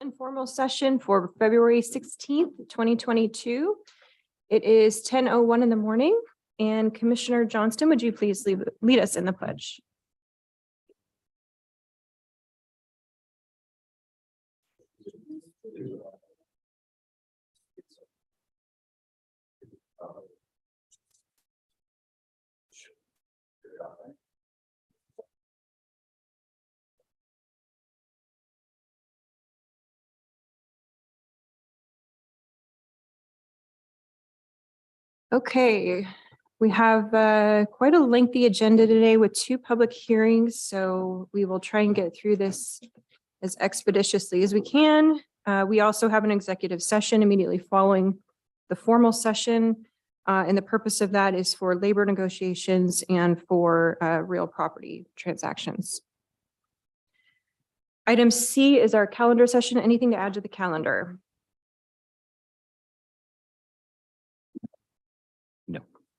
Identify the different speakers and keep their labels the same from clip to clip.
Speaker 1: Informal session for February 16th, 2022. It is 10:01 in the morning, and Commissioner Johnston, would you please lead us in the pledge? Okay, we have quite a lengthy agenda today with 2 public hearings, so we will try and get through this as expeditiously as we can. We also have an executive session immediately following the formal session, and the purpose of that is for labor negotiations and for real property transactions. Item C is our calendar session. Anything to add to the calendar?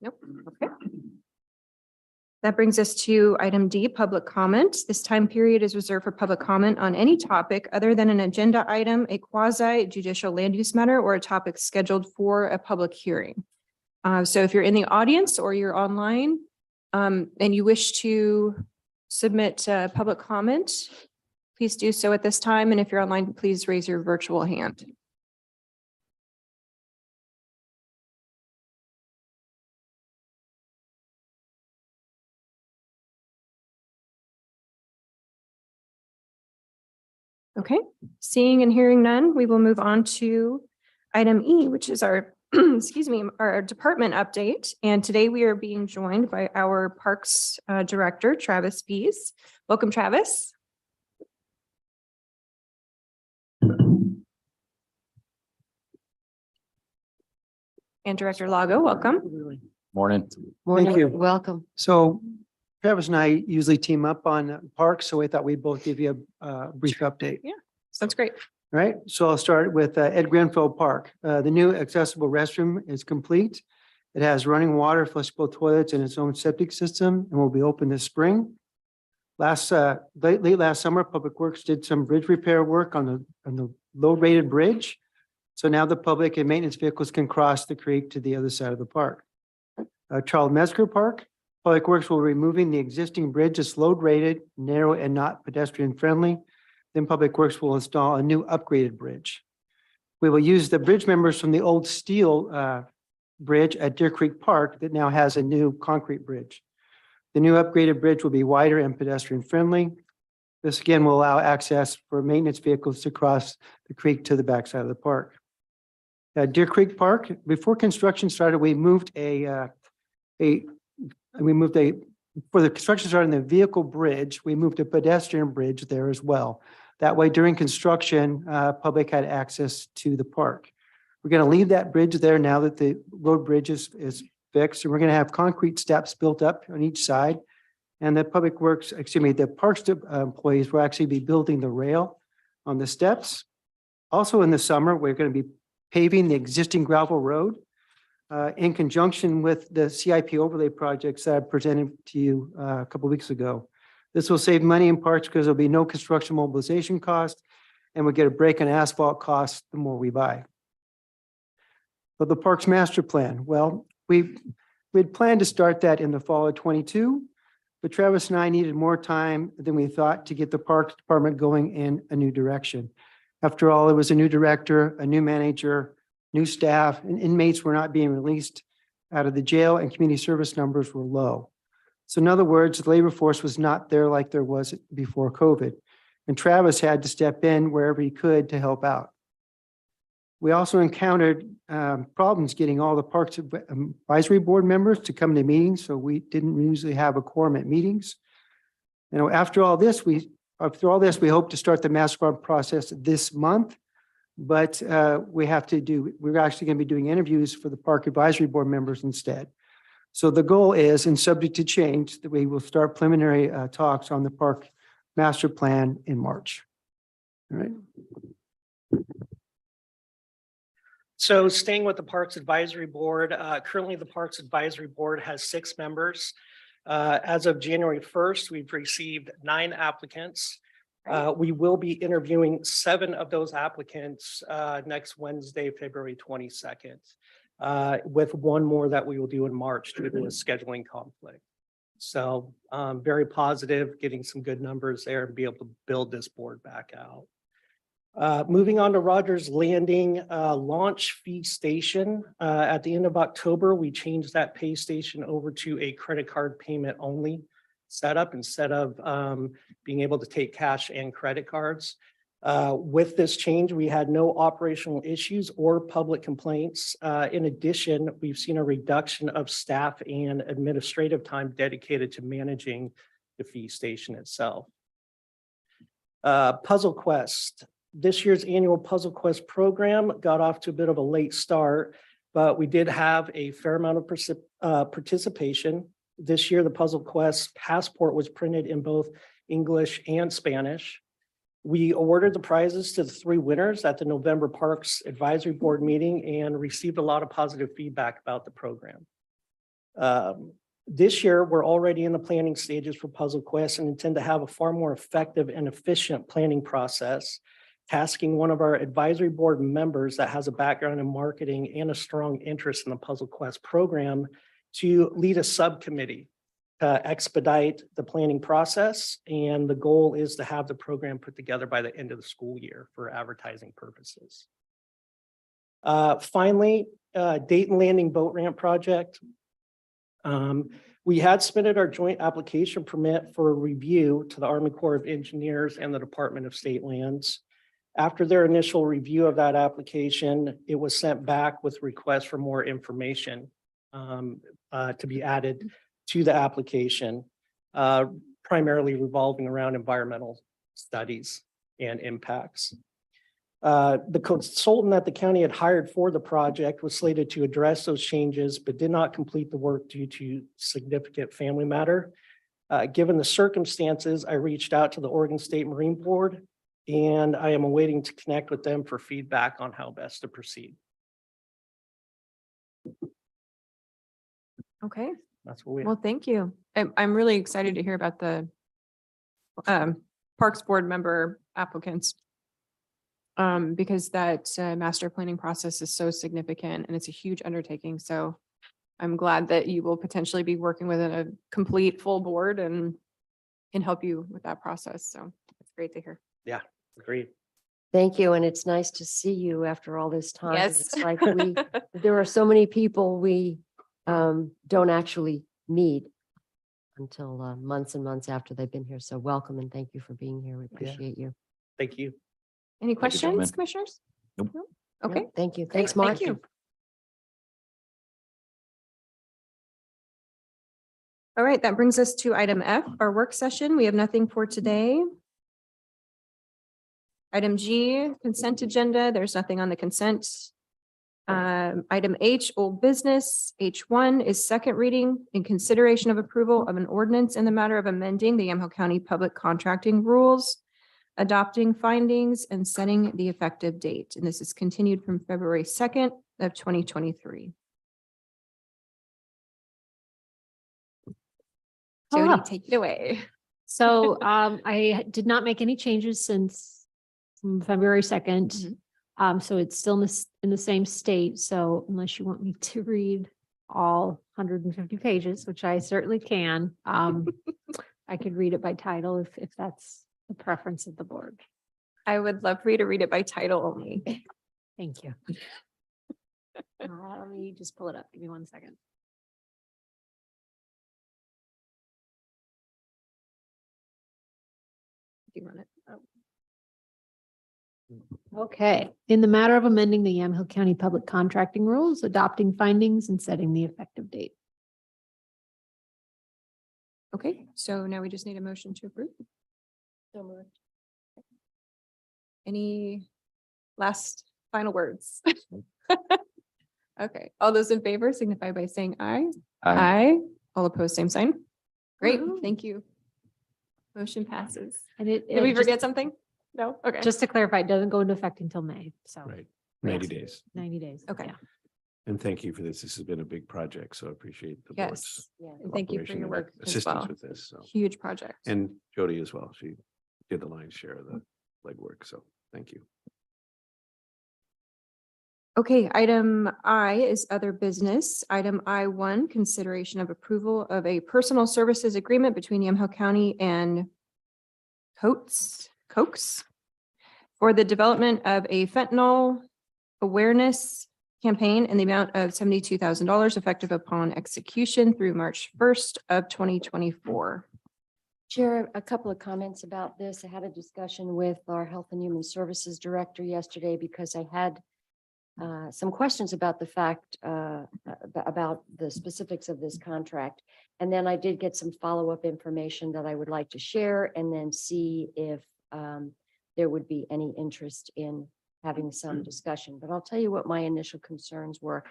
Speaker 1: Nope. Okay. That brings us to item D, public comment. This time period is reserved for public comment on any topic other than an agenda item, a quasi judicial land use matter, or a topic scheduled for a public hearing. So if you're in the audience or you're online and you wish to submit public comment, please do so at this time. And if you're online, please raise your virtual hand. Okay, seeing and hearing none, we will move on to item E, which is our, excuse me, our department update. And today we are being joined by our Parks Director, Travis Pease. Welcome, Travis. And Director Lago, welcome.
Speaker 2: Morning.
Speaker 3: Thank you.
Speaker 4: Welcome.
Speaker 3: So Travis and I usually team up on parks, so we thought we'd both give you a brief update.
Speaker 1: Sounds great.
Speaker 3: All right, so I'll start with Ed Grenfell Park. The new accessible restroom is complete. It has running water, flushable toilets, and its own septic system, and will be open this spring. Late last summer, Public Works did some bridge repair work on the low-rated bridge. So now the public and maintenance vehicles can cross the creek to the other side of the park. Charles Metzger Park, Public Works will be removing the existing bridge that's load-rated, narrow, and not pedestrian-friendly. Then Public Works will install a new upgraded bridge. We will use the bridge members from the old steel bridge at Deer Creek Park that now has a new concrete bridge. The new upgraded bridge will be wider and pedestrian-friendly. This again will allow access for maintenance vehicles to cross the creek to the backside of the park. At Deer Creek Park, before construction started, for the construction started on the vehicle bridge, we moved a pedestrian bridge there as well. That way, during construction, public had access to the park. We're going to leave that bridge there now that the road bridge is fixed, and we're going to have concrete steps built up on each side. And the the parks employees will actually be building the rail on the steps. Also in the summer, we're going to be paving the existing gravel road in conjunction with the CIP overlay projects that I presented to you a couple of weeks ago. This will save money in parts because there'll be no construction mobilization cost, and we'll get a break on asphalt costs the more we buy. But the parks master plan, well, we'd planned to start that in the fall of 22, but Travis and I needed more time than we thought to get the parks department going in a new direction. After all, it was a new director, a new manager, new staff, and inmates were not being released out of the jail, and community service numbers were low. So in other words, the labor force was not there like there was before COVID. And Travis had to step in wherever he could to help out. We also encountered problems getting all the Parks Advisory Board members to come to meetings, so we didn't usually have a quorum at meetings. You know, after all this, we hope to start the master plan process this month, but we're actually going to be doing interviews for the Park Advisory Board members instead. So the goal is, and subject to change, that we will start preliminary talks on the park master plan in March. All right.
Speaker 5: So staying with the Parks Advisory Board, currently the Parks Advisory Board has 6 members. As of January 1st, we've received 9 applicants. We will be interviewing 7 of those applicants next Wednesday, February 22nd, with one more that we will do in March due to a scheduling conflict. So very positive, getting some good numbers there and be able to build this board back out. Moving on to Rogers Landing launch fee station. At the end of October, we changed that pay station over to a credit card payment only setup instead of being able to take cash and credit cards. With this change, we had no operational issues or public complaints. In addition, we've seen a reduction of staff and administrative time dedicated to managing the fee station itself. Puzzle Quest. This year's annual Puzzle Quest program got off to a bit of a late start, but we did have a fair amount of participation. This year, the Puzzle Quest passport was printed in both English and Spanish. We awarded the prizes to the 3 winners at the November Parks Advisory Board meeting and received a lot of positive feedback about the program. This year, we're already in the planning stages for Puzzle Quest and intend to have a far more effective and efficient planning process, tasking one of our advisory board members that has a background in marketing and a strong interest in the Puzzle Quest program to lead a subcommittee to expedite the planning process. And the goal is to have the program put together by the end of the school year for advertising purposes. Finally, Dayton Landing Boat Ramp Project. We had submitted our joint application permit for review to the Army Corps of Engineers and the Department of State Lands. After their initial review of that application, it was sent back with requests for more information to be added to the application, primarily revolving around environmental studies and impacts. The consultant that the county had hired for the project was slated to address those changes, but did not complete the work due to significant family matter. Given the circumstances, I reached out to the Oregon State Marine Board, and I am awaiting to connect with them for feedback on how best to proceed.
Speaker 1: Okay,
Speaker 5: That's what we
Speaker 1: well, thank you. I'm really excited to hear about the Parks Board member applicants. Because that master planning process is so significant and it's a huge undertaking. So I'm glad that you will potentially be working with a complete full board and can help you with that process. So it's great to hear.
Speaker 5: Yeah, agreed.
Speaker 2: Thank you. And it's nice to see you after all this time.
Speaker 1: Yes.
Speaker 2: It's like there are so many people we don't actually meet until months and months after they've been here. So welcome and thank you for being here. We appreciate you.
Speaker 5: Thank you.
Speaker 1: Any
Speaker 4: Thank you, gentlemen.
Speaker 1: questions, commissioners?
Speaker 4: Nope.
Speaker 1: No? Okay.
Speaker 2: Yeah, thank you.
Speaker 1: Great,
Speaker 2: Thanks, Mark.
Speaker 1: Thank you. All right, that brings us to item F, our work session. We have nothing for today. Item G, consent agenda. There's nothing on the consent. Item H, old business. H1 is second reading in consideration of approval of an ordinance in the matter of amending the Yamhill County Public Contracting Rules, adopting findings and setting the effective date. And this is continued from February 2nd of 2023. Jody,
Speaker 6: Hello.
Speaker 1: take it away.
Speaker 6: So I did not make any changes since February 2nd. So it's still in the same state. So unless you want me to read all 150 pages, which I certainly can, I could read it by title if that's the preference of the board.
Speaker 1: I would love for you to read it by title only.
Speaker 6: Thank you. Let me just pull it up. Give me 1 second.
Speaker 1: Do you want it?
Speaker 6: Okay, in the matter of amending the Yamhill County Public Contracting Rules, adopting findings and setting the effective date.
Speaker 1: Okay, so now we just need a motion to approve. Any last final words? Okay, all those in favor signify by saying aye. Aye. All opposed, same sign. Great,
Speaker 6: Woohoo.
Speaker 1: thank you. Motion passes.
Speaker 6: And
Speaker 1: Did we
Speaker 6: just-
Speaker 1: forget something? No, okay.
Speaker 6: Just to clarify, it doesn't go into effect until May, so
Speaker 4: Right, 90
Speaker 6: Yes.
Speaker 4: days.
Speaker 6: 90 days.
Speaker 1: Okay.
Speaker 6: yeah.
Speaker 4: And thank you for this. This has been a big project, so I appreciate the board's
Speaker 1: Yes, and thank you for
Speaker 4: cooperation
Speaker 1: your
Speaker 4: and
Speaker 1: work as
Speaker 4: assistance
Speaker 1: well.
Speaker 4: with this. So,
Speaker 1: Huge project.
Speaker 4: and Jody as well. She did the lion's share of the legwork. So thank you.
Speaker 1: Okay, item I is other business. Item I1, consideration of approval of a personal services agreement between Yamhill County and Coates for the development of a fentanyl awareness campaign in the amount of $72,000 effective upon execution through March 1st of 2024.
Speaker 2: Chair, a couple of comments about this. I had a discussion with our Health and Human Services Director yesterday because I had some questions about the fact about the specifics of this contract. And then I did get some follow-up information that I would like to share and then see if there would be any interest in having some discussion. But I'll tell you what my initial concerns were.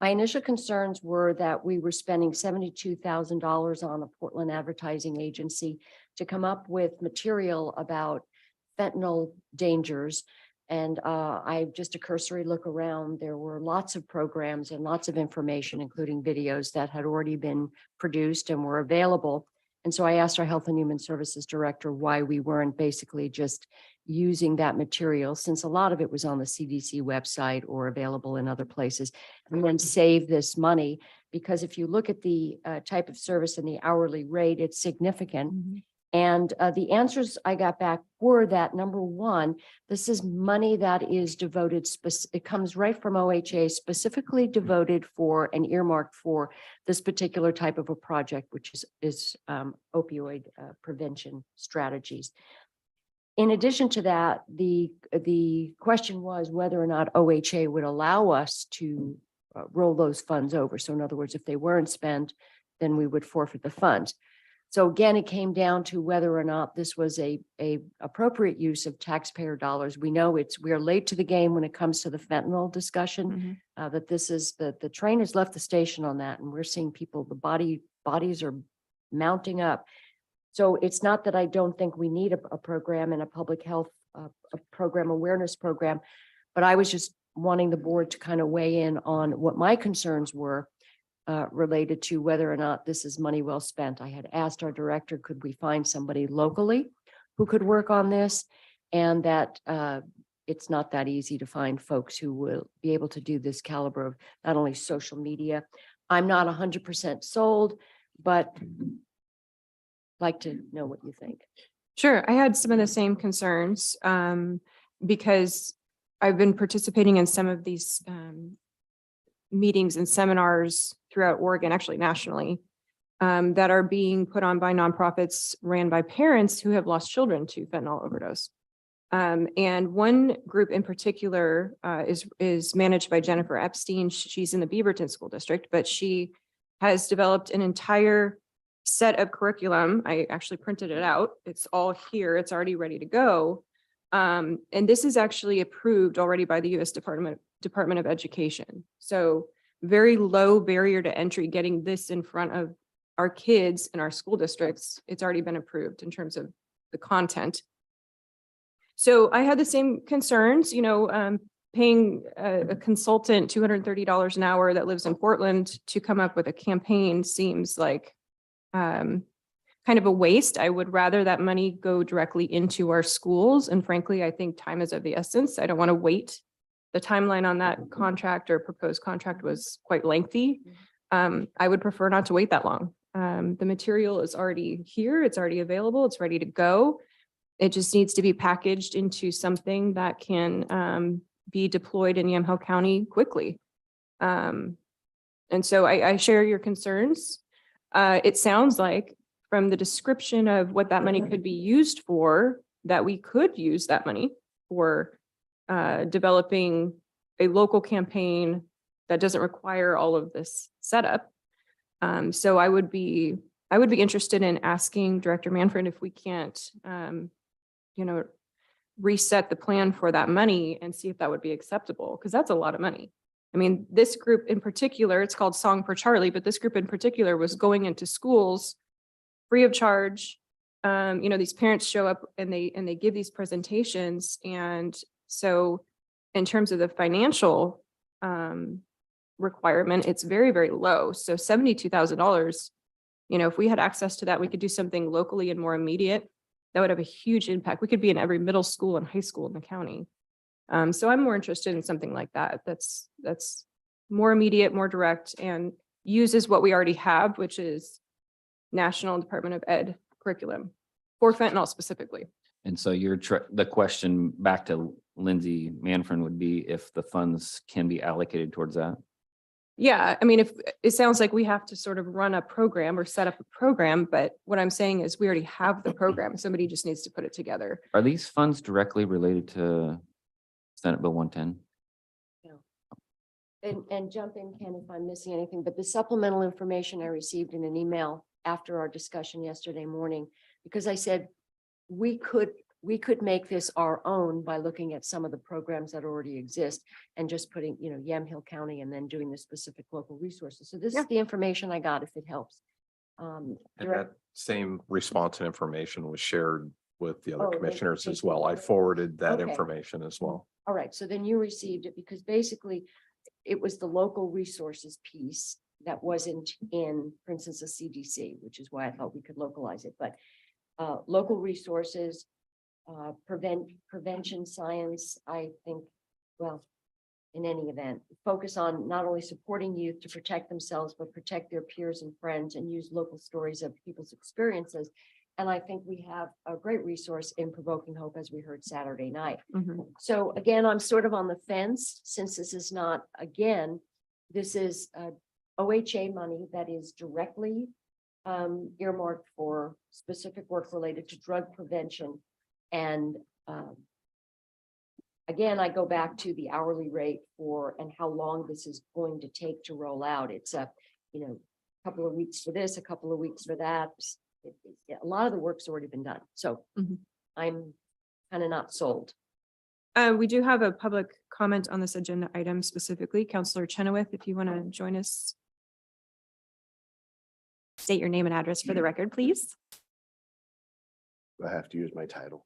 Speaker 2: My initial concerns were that we were spending $72,000 on a Portland advertising agency to come up with material about fentanyl dangers. And I just a cursory look around, there were lots of programs and lots of information, including videos that had already been produced and were available. And so I asked our Health and Human Services Director why we weren't basically just using that material, since a lot of it was on the CDC website or available in other places, and then save this money. Because if you look at the type of service and the hourly rate, it's significant. And the answers I got back were that, number one, this is money that is devoted, it comes right from OHA, specifically devoted for and earmarked for this particular type of a project, which is opioid prevention strategies. In addition to that, the question was whether or not OHA would allow us to roll those funds over. So in other words, if they weren't spent, then we would forfeit the funds. So again, it came down to whether or not this was a appropriate use of taxpayer dollars. We know we are late to the game when it comes to the fentanyl discussion, that this is the train has left the station on that. And we're seeing people, the bodies are mounting up. So it's not that I don't think we need a program and a public health a program, awareness program, but I was just wanting the board to kind of weigh in on what my concerns were related to whether or not this is money well spent. I had asked our director, could we find somebody locally who could work on this? And that it's not that easy to find folks who will be able to do this caliber of not only social media. I'm not 100% sold, but like to know what you think.
Speaker 1: Sure, I had some of the same concerns because I've been participating in some of these meetings and seminars throughout Oregon, actually nationally, that are being put on by nonprofits ran by parents who have lost children to fentanyl overdose. And one group in particular is managed by Jennifer Epstein. She's in the Beaverton School District, but she has developed an entire set of curriculum. I actually printed it out. It's all here. It's already ready to go. And this is actually approved already by the U.S. Department of Education. So very low barrier to entry, getting this in front of our kids in our school districts. It's already been approved in terms of the content. So I had the same concerns, paying a consultant $230 an hour that lives in Portland to come up with a campaign seems like kind of a waste. I would rather that money go directly into our schools. And frankly, I think time is of the essence. I don't want to wait. The timeline on that contract or proposed contract was quite lengthy. I would prefer not to wait that long. The material is already here. It's already available. It's ready to go. It just needs to be packaged into something that can be deployed in Yamhill County quickly. And so I share your concerns. It sounds like from the description of what that money could be used for, that we could use that money for developing a local campaign that doesn't require all of this setup. So I would be interested in asking Director Manfred if we can't, reset the plan for that money and see if that would be acceptable, because that's a lot of money. I mean, this group in particular, it's called Song for Charlie, but this group in particular was going into schools free of charge. These parents show up and they give these presentations. And so in terms of the financial requirement, it's very, very low. So $72,000, if we had access to that, we could do something locally and more immediate. that would have a huge impact. We could be in every middle school and high school in the county. So I'm more interested in something like that. That's more immediate, more direct, and uses what we already have, which is National Department of Ed curriculum for fentanyl specifically.
Speaker 7: And so the question back to Lindsay Manfred would be if the funds can be allocated towards that.
Speaker 1: Yeah, I mean, if it sounds like we have to sort of run a program or set up a program, but what I'm saying is we already have the program. Somebody just needs to put it together.
Speaker 7: Are these funds directly related to Senate Bill 110?
Speaker 2: And jump in, Ken, if I'm missing anything, but the supplemental information I received in an email after our discussion yesterday morning, because I said we could make this our own by looking at some of the programs that already exist and just putting, Yamhill County and then doing the specific local resources. So this is the information I got, if it helps.
Speaker 8: And
Speaker 2: Direct-
Speaker 8: that same response and information was shared with the other
Speaker 2: Oh, they-
Speaker 8: commissioners
Speaker 2: they
Speaker 8: as well. I
Speaker 2: did.
Speaker 8: forwarded that
Speaker 2: Okay.
Speaker 8: information as well.
Speaker 2: All right, so then you received it because basically it was the local resources piece that wasn't in, for instance, a CDC, which is why I thought we could localize it, but local resources, prevention science, I think, well, in any event, focus on not only supporting youth to protect themselves, but protect their peers and friends and use local stories of people's experiences. And I think we have a great resource in Provoking Hope, as we heard Saturday night. So again, I'm sort of on the fence, since this is not, again, this is OHA money that is directly earmarked for specific work related to drug prevention. And again, I go back to the hourly rate and how long this is going to take to roll out. It's a, couple of weeks for this, a couple of weeks for that. A lot of the work's already been done. So I'm kind of not sold.
Speaker 1: We do have a public comment on this agenda item specifically. Counselor Chenoweth, if you want to join us. State your name and address for the record, please.
Speaker 9: Do I have to use my title?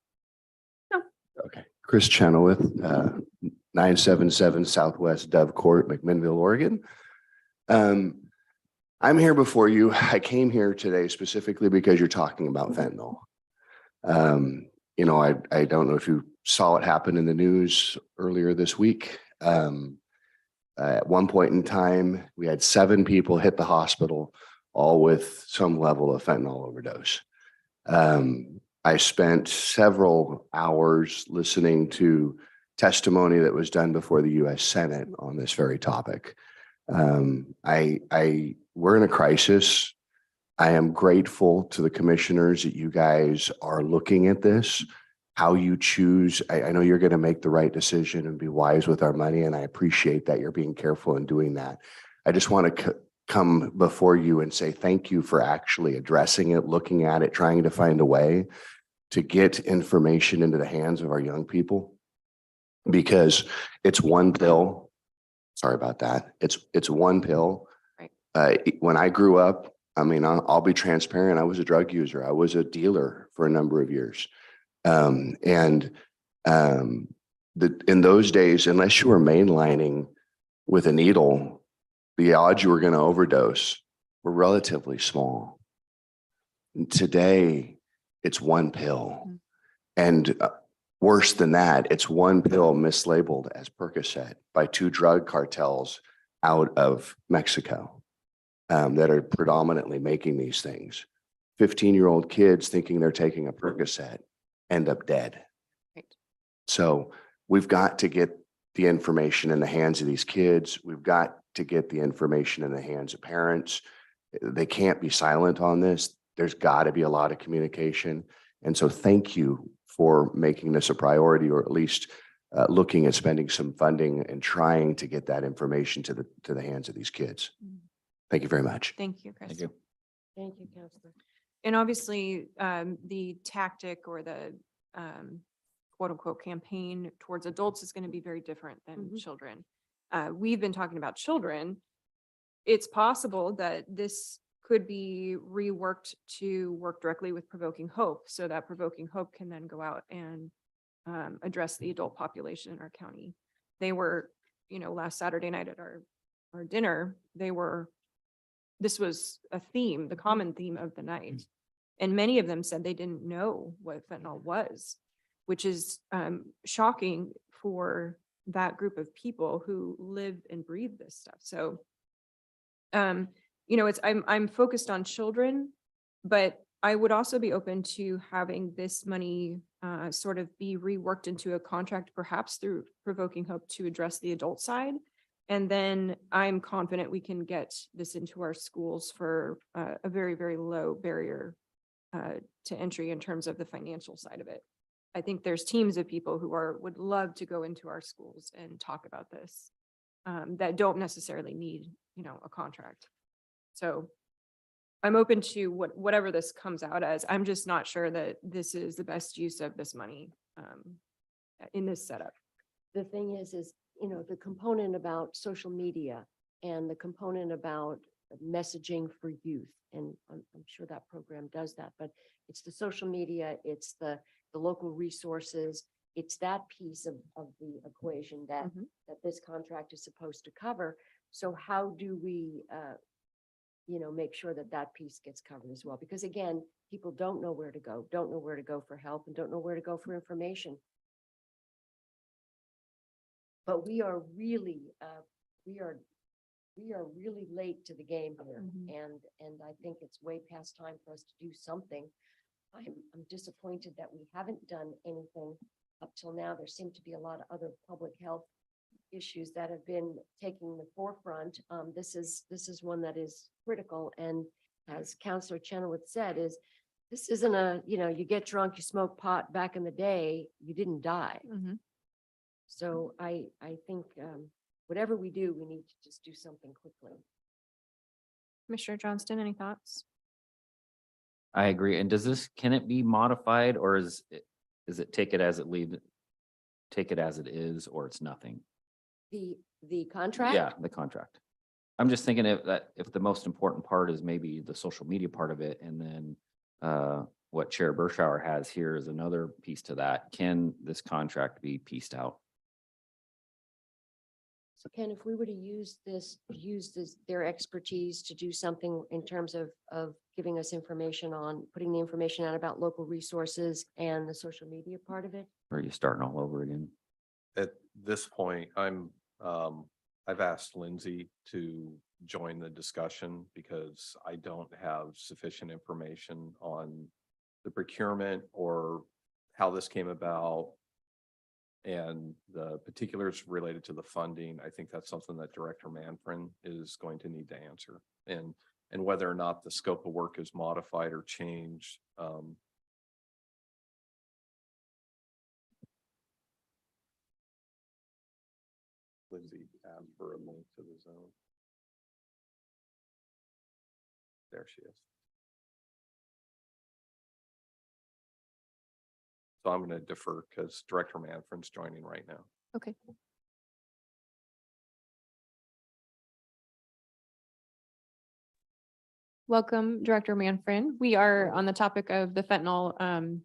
Speaker 1: No.
Speaker 9: Okay. Chris Chenoweth, 977 Southwest Dove Court, McMinnville, Oregon. I'm here before you. I came here today specifically because you're talking about fentanyl. I don't know if you saw what happened in the news earlier this week. At one point in time, we had 7 people hit the hospital, all with some level of fentanyl overdose. I spent several hours listening to testimony that was done before the U.S. Senate on this very topic. We're in a crisis. I am grateful to the commissioners that you guys are looking at this, how you choose. I know you're going to make the right decision and be wise with our money, and I appreciate that you're being careful in doing that. I just want to come before you and say thank you for actually addressing it, looking at it, trying to find a way to get information into the hands of our young people, because it's one pill. Sorry about that. It's one pill. Right. When I grew up, I mean, I'll be transparent. I was a drug user. I was a dealer for a number of years. In those days, unless you were mainlining with a needle, the odds you were going to overdose were relatively small. Today, it's one pill. And worse than that, it's one pill mislabeled as Percocet by 2 drug cartels out of Mexico that are predominantly making these things. 15-year-old kids thinking they're taking a Percocet end up dead.
Speaker 1: Right.
Speaker 9: So we've got to get the information in the hands of these kids. We've got to get the information in the hands of parents. They can't be silent on this. There's got to be a lot of communication. And so thank you for making this a priority, or at least looking at spending some funding and trying to get that information to the hands of these kids. Thank you very much.
Speaker 1: Thank you, Chris.
Speaker 7: Thank you.
Speaker 2: Thank you, Counselor.
Speaker 1: And obviously, the tactic or the quote unquote campaign towards adults is going to be very different than children. We've been talking about children. It's possible that this could be reworked to work directly with Provoking Hope, so that Provoking Hope can then go out and address the adult population in our county. They were, last Saturday night at our dinner, this was a theme, the common theme of the night. And many of them said they didn't know what fentanyl was, which is shocking for that group of people who live and breathe this stuff. So, I'm focused on children, but I would also be open to having this money sort of be reworked into a contract, perhaps through Provoking Hope to address the adult side. And then I'm confident we can get this into our schools for a very, very low barrier to entry in terms of the financial side of it. I think there's teams of people who would love to go into our schools and talk about this that don't necessarily need, a contract. So I'm open to whatever this comes out as. I'm just not sure that this is the best use of this money in this setup.
Speaker 2: The thing is, the component about social media and the component about messaging for youth. And I'm sure that program does that, but it's the social media, it's the local resources. It's that piece of the equation that this contract is supposed to cover. So how do we, make sure that that piece gets covered as well? Because again, people don't know where to go, don't know where to go for help, and don't know where to go for information. But we are really late to the game here, and I think it's way past time for us to do something. I'm disappointed that we haven't done anything up till now. There seem to be a lot of other public health issues that have been taking the forefront. This is one that is critical, and as Councillor Chenoweth said, this isn't you get drunk, you smoke pot. Back in the day, you didn't die. So I think whatever we do, we need to just do something quickly.
Speaker 1: Commissioner Johnston, any thoughts?
Speaker 7: I agree. And can it be modified, or is it take it as it is, or it's nothing?
Speaker 2: The contract?
Speaker 7: Yeah, the contract. I'm just thinking if the most important part is maybe the social media part of it, and then what Chair Bershauer has here is another piece to that. Can this contract be pieced out?
Speaker 2: So Ken, if we were to use their expertise to do something in terms of giving us information on, putting the information out about local resources and the social media part of it?
Speaker 7: Or are you starting all over again?
Speaker 8: At this point, I've asked Lindsay to join the discussion because I don't have sufficient information on the procurement or how this came about and the particulars related to the funding. I think that's something that Director Manfred is going to need to answer, and whether or not the scope of work is modified or changed. Lindsay asked for a link to the zone. There she is. So I'm going to defer because Director Manfred's joining right now.
Speaker 1: Okay. Welcome, Director Manfred. We are on the topic of the fentanyl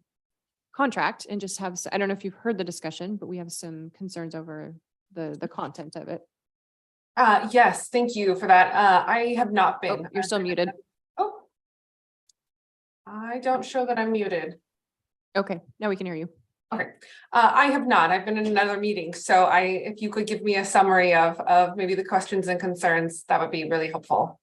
Speaker 1: contract and just have, I don't know if you've heard the discussion, but we have some concerns over the content of it.
Speaker 10: Yes, thank you for that. I have not been.
Speaker 1: Oh, you're still muted.
Speaker 10: Oh. I don't show that I'm muted.
Speaker 1: Okay, now we can hear you.
Speaker 10: Okay. I have not. I've been in another meeting. So if you could give me a summary of maybe the questions and concerns, that would be really helpful.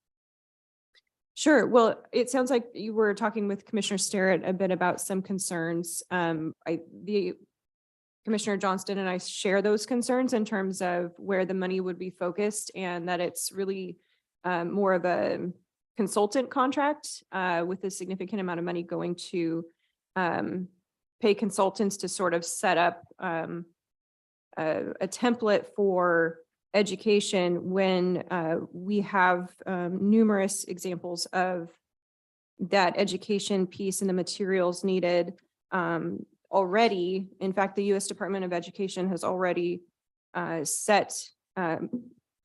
Speaker 1: Sure. Well, it sounds like you were talking with Commissioner Starrett a bit about some concerns. The Commissioner Johnston and I share those concerns in terms of where the money would be focused, and that it's really more of a consultant contract with a significant amount of money going to pay consultants to sort of set up a template for education when we have numerous examples of that education piece and the materials needed already. In fact, the U.S. Department of Education has already set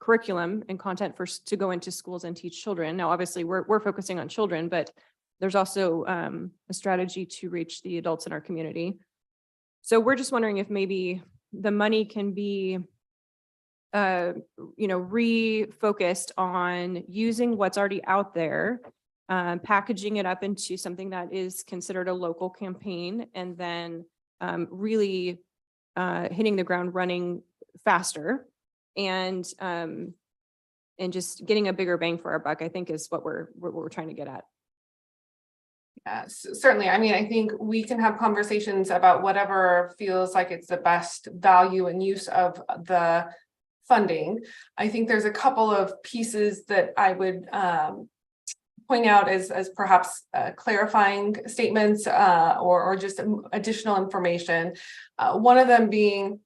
Speaker 1: curriculum and content to go into schools and teach children. Now, obviously, we're focusing on children, but there's also a strategy to reach the adults in our community. So we're just wondering if maybe the money can be refocused on using what's already out there packaging it up into something that is considered a local campaign, and then really hitting the ground running faster and just getting a bigger bang for our buck, I think is what we're trying to get at.
Speaker 10: Certainly. I mean, I think we can have conversations about whatever feels like it's the best value and use of the funding. I think there's a couple of pieces that I would point out as perhaps clarifying statements or just additional information. One of them being,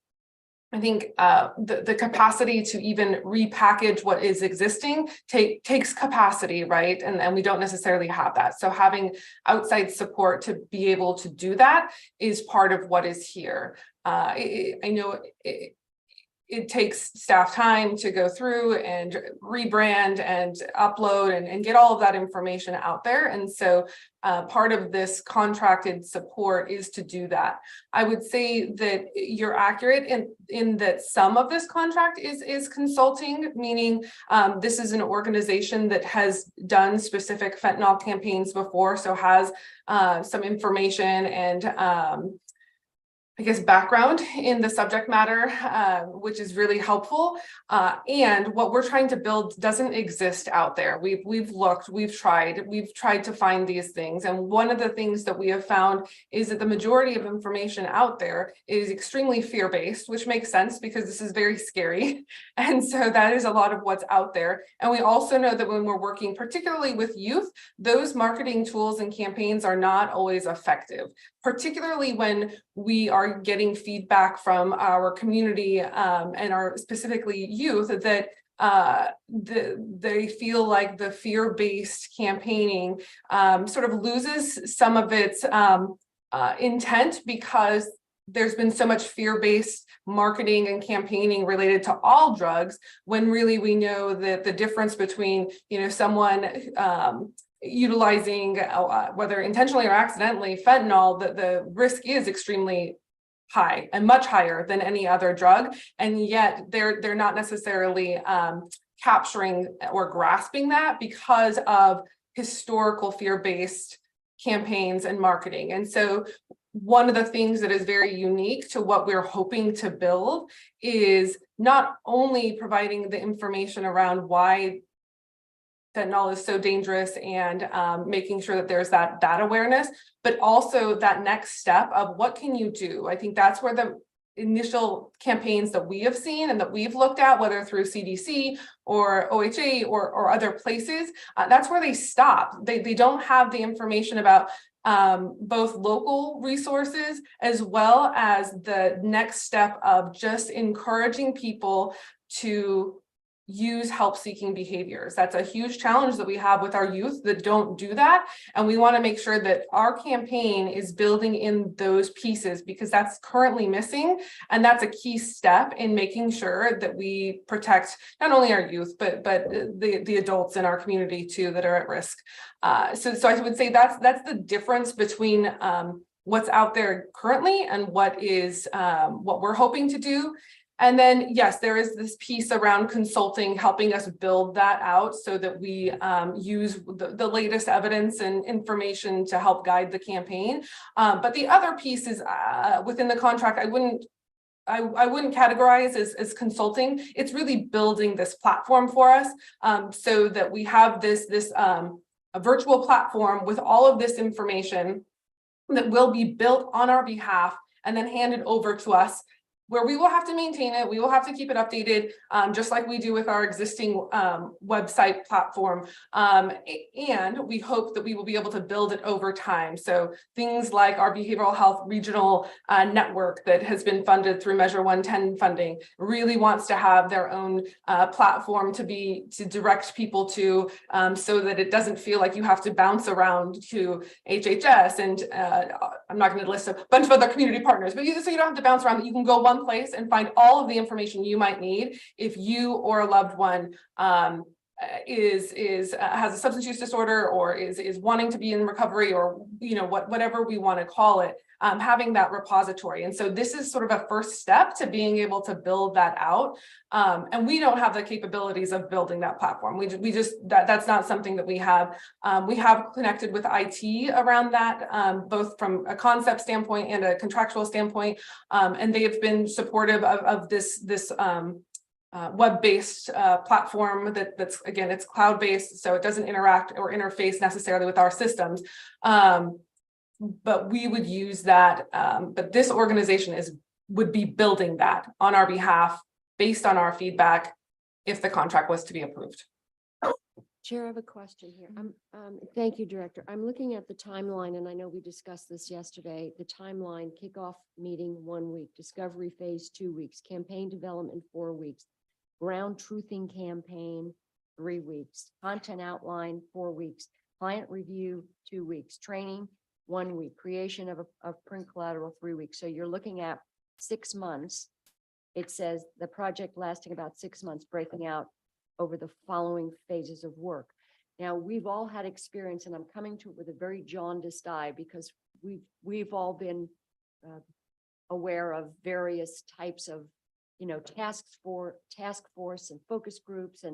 Speaker 10: I think the capacity to even repackage what is existing takes capacity, right? And we don't necessarily have that. So having outside support to be able to do that is part of what is here. I know it takes staff time to go through and rebrand and upload and get all of that information out there. And so part of this contracted support is to do that. I would say that you're accurate in that some of this contract is consulting, meaning this is an organization that has done specific fentanyl campaigns before, so has some information and I guess, background in the subject matter, which is really helpful. And what we're trying to build doesn't exist out there. We've looked, we've tried to find these things. And one of the things that we have found is that the majority of information out there is extremely fear-based, which makes sense because this is very scary. And so that is a lot of what's out there. And we also know that when we're working particularly with youth, those marketing tools and campaigns are not always effective, particularly when we are getting feedback from our community and our specifically youth that they feel like the fear-based campaigning sort of loses some of its intent because there's been so much fear-based marketing and campaigning related to all drugs, when really we know that the difference between, someone utilizing whether intentionally or accidentally fentanyl, the risk is extremely high and much higher than any other drug, and yet they're not necessarily capturing or grasping that because of historical fear-based campaigns and marketing. And so one of the things that is very unique to what we're hoping to build is not only providing the information around why fentanyl is so dangerous and making sure that there's that awareness, but also that next step of what can you do? I think that's where the initial campaigns that we have seen and that we've looked at, whether through CDC or OHA or other places, that's where they stop. They don't have the information about both local resources as well as the next step of just encouraging people to use help-seeking behaviors. That's a huge challenge that we have with our youth that don't do that. And we want to make sure that our campaign is building in those pieces because that's currently missing. And that's a key step in making sure that we protect not only our youth, but the adults in our community too that are at risk. So I would say that's the difference between what's out there currently and what we're hoping to do. And then, yes, there is this piece around consulting, helping us build that out so that we use the latest evidence and information to help guide the campaign. But the other piece is within the contract, I wouldn't categorize as consulting. It's really building this platform for us so that we have this a virtual platform with all of this information that will be built on our behalf and then handed over to us, where we will have to maintain it. We will have to keep it updated, just like we do with our existing website platform. And we hope that we will be able to build it over time. So things like our behavioral health regional network that has been funded through Measure 110 funding really wants to have their own platform to direct people to, so that it doesn't feel like you have to bounce around to HHS. And I'm not going to list a bunch of other community partners, but so you don't have to bounce around. You can go one place and find all of the information you might need if you or a loved one has a substance use disorder or is wanting to be in recovery, or, you know, whatever we want to call it, having that repository. And so this is sort of a first step to being able to build that out. And we don't have the capabilities of building that platform. We just, that's not something that we have. We have connected with IT around that, both from a concept standpoint and a contractual standpoint. And they have been supportive of this web-based platform that's, again, it's cloud-based, so it doesn't interact or interface necessarily with our systems. But we would use that, but this organization would be building that on our behalf based on our feedback if the contract was to be approved.
Speaker 2: Chair, I have a question here. Thank you, Director. I'm looking at the timeline, and I know we discussed this yesterday. The timeline: kickoff meeting 1 week, discovery phase 2 weeks, campaign development 4 weeks, ground truthing campaign 3 weeks, content outline 4 weeks, client review 2 weeks, training 1 week, creation of print collateral 3 weeks. So you're looking at 6 months. It says the project lasting about 6 months, breaking out over the following phases of work. Now, we've all had experience, and I'm coming to it with a very jaundiced eye, because we've all been aware of various types of, you know, task force and focus groups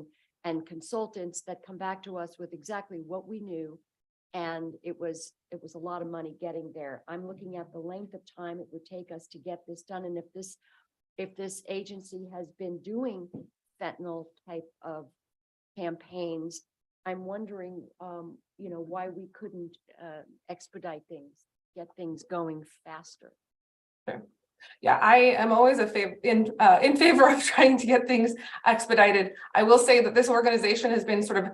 Speaker 2: and consultants that come back to us with exactly what we knew. And it was a lot of money getting there. I'm looking at the length of time it would take us to get this done. And if this agency has been doing fentanyl type of campaigns, I'm wondering, you know, why we couldn't expedite things, get things going faster.
Speaker 10: Yeah, I am always in favor of trying to get things expedited. I will say that this organization has been sort of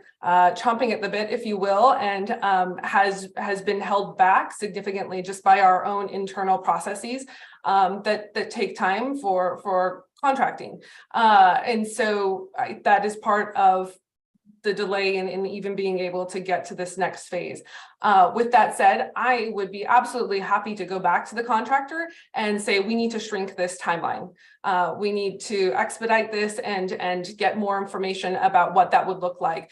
Speaker 10: chomping at the bit, if you will, and has been held back significantly just by our own internal processes that take time for contracting. And so that is part of the delay in even being able to get to this next phase. With that said, I would be absolutely happy to go back to the contractor and say, we need to shrink this timeline. We need to expedite this and get more information about what that would look like.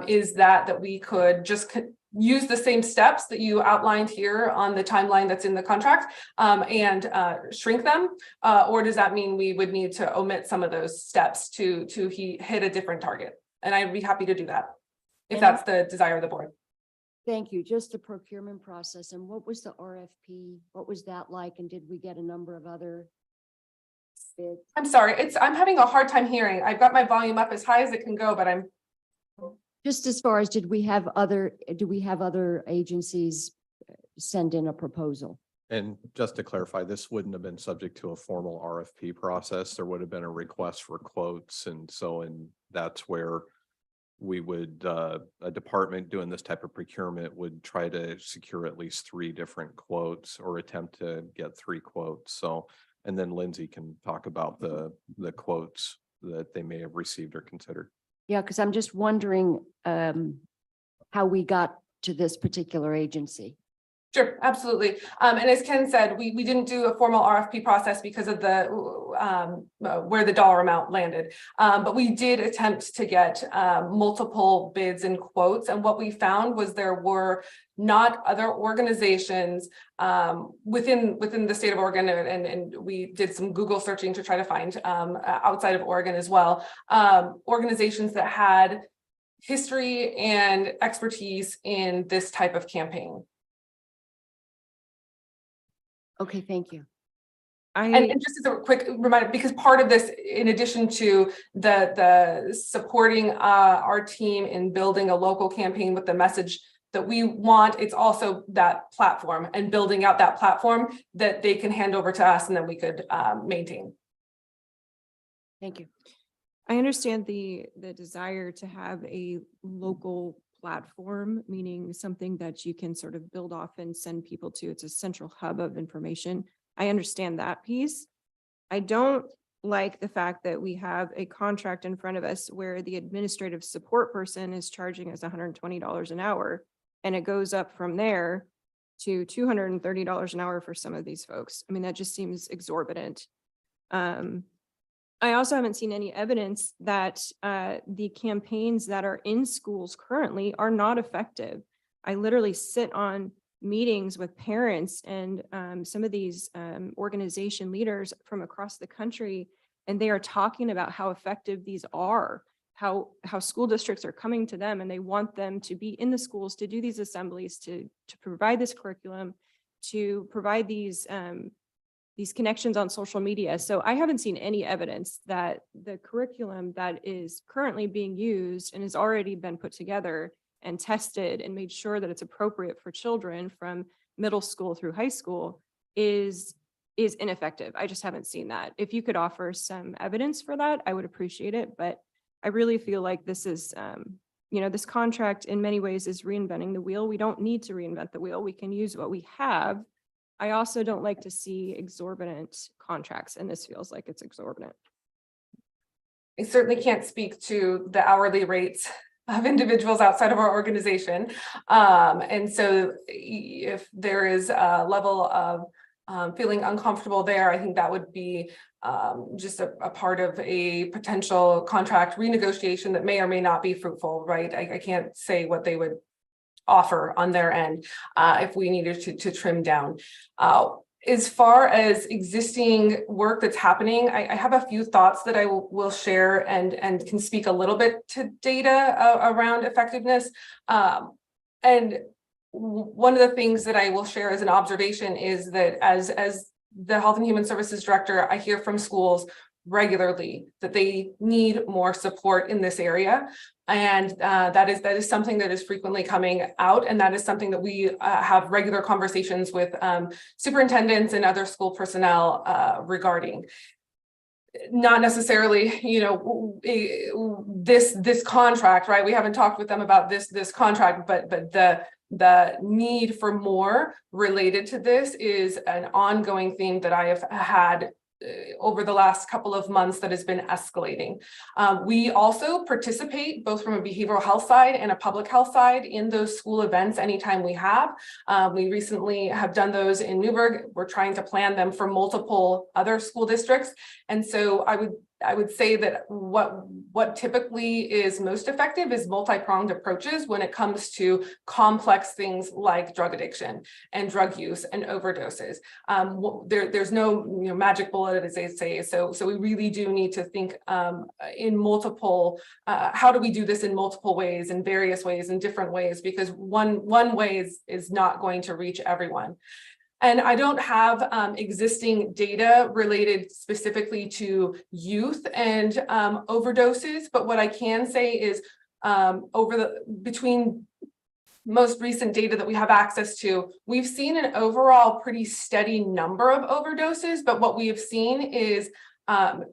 Speaker 10: Is that we could just use the same steps that you outlined here on the timeline that's in the contract and shrink them? Or does that mean we would need to omit some of those steps to hit a different target? And I'd be happy to do that if that's the desire of the board.
Speaker 2: Thank you. Just the procurement process, and what was the RFP? What was that like? And did we get a number of other bids?
Speaker 10: I'm sorry, I'm having a hard time hearing. I've got my volume up as high as it can go, but I'm
Speaker 2: Just as far as, do we have other agencies send in a proposal?
Speaker 8: And just to clarify, this wouldn't have been subject to a formal RFP process. There would have been a request for quotes. And that's where we would, a department doing this type of procurement would try to secure at least 3 different quotes or attempt to get 3 quotes. So, and then Lindsay can talk about the quotes that they may have received or considered.
Speaker 2: Yeah, because I'm just wondering how we got to this particular agency.
Speaker 10: Sure, absolutely. And as Ken said, we didn't do a formal RFP process because of the where the dollar amount landed. But we did attempt to get multiple bids and quotes. And what we found was there were not other organizations within the state of Oregon, and we did some Google searching to try to find outside of Oregon as well, organizations that had history and expertise in this type of campaign.
Speaker 2: Okay, thank you.
Speaker 10: And just as a quick reminder, because part of this, in addition to the supporting our team in building a local campaign with the message that we want, it's also that platform and building out that platform that they can hand over to us and then we could maintain.
Speaker 2: Thank you.
Speaker 1: I understand the desire to have a local platform, meaning something that you can sort of build off and send people to. It's a central hub of information. I understand that piece. I don't like the fact that we have a contract in front of us where the administrative support person is charging us $120 an hour, and it goes up from there to $230 an hour for some of these folks. I mean, that just seems exorbitant. I also haven't seen any evidence that the campaigns that are in schools currently are not effective. I literally sit on meetings with parents and some of these organization leaders from across the country, and they are talking about how effective these are, how school districts are coming to them and they want them to be in the schools to do these assemblies, to provide this curriculum, to provide these connections on social media. So I haven't seen any evidence that the curriculum that is currently being used and has already been put together and tested and made sure that it's appropriate for children from middle school through high school is ineffective. I just haven't seen that. If you could offer some evidence for that, I would appreciate it. But I really feel like this is, this contract in many ways is reinventing the wheel. We don't need to reinvent the wheel. We can use what we have. I also don't like to see exorbitant contracts, and this feels like it's exorbitant.
Speaker 10: I certainly can't speak to the hourly rates of individuals outside of our organization. And so if there is a level of feeling uncomfortable there, I think that would be just a part of a potential contract renegotiation that may or may not be fruitful, right? I can't say what they would offer on their end if we needed to trim down. As far as existing work that's happening, I have a few thoughts that I will share and can speak a little bit to data around effectiveness. And one of the things that I will share as an observation is that as the Health and Human Services Director, I hear from schools regularly that they need more support in this area. And that is something that is frequently coming out. And that is something that we have regular conversations with superintendents and other school personnel regarding. Not necessarily, this contract, right? We haven't talked with them about this contract, but the need for more related to this is an ongoing theme that I have had over the last couple of months that has been escalating. We also participate both from a behavioral health side and a public health side in those school events anytime we have. We recently have done those in Newburgh. We're trying to plan them for multiple other school districts. And so I would say that what typically is most effective is multi-pronged approaches when it comes to complex things like drug addiction and drug use and overdoses. There's no magic bullet, as they say. So we really do need to think in multiple. How do we do this in multiple ways, in various ways, in different ways? Because one way is not going to reach everyone. And I don't have existing data related specifically to youth and overdoses, but what I can say is between most recent data that we have access to, we've seen an overall pretty steady number of overdoses, but what we have seen is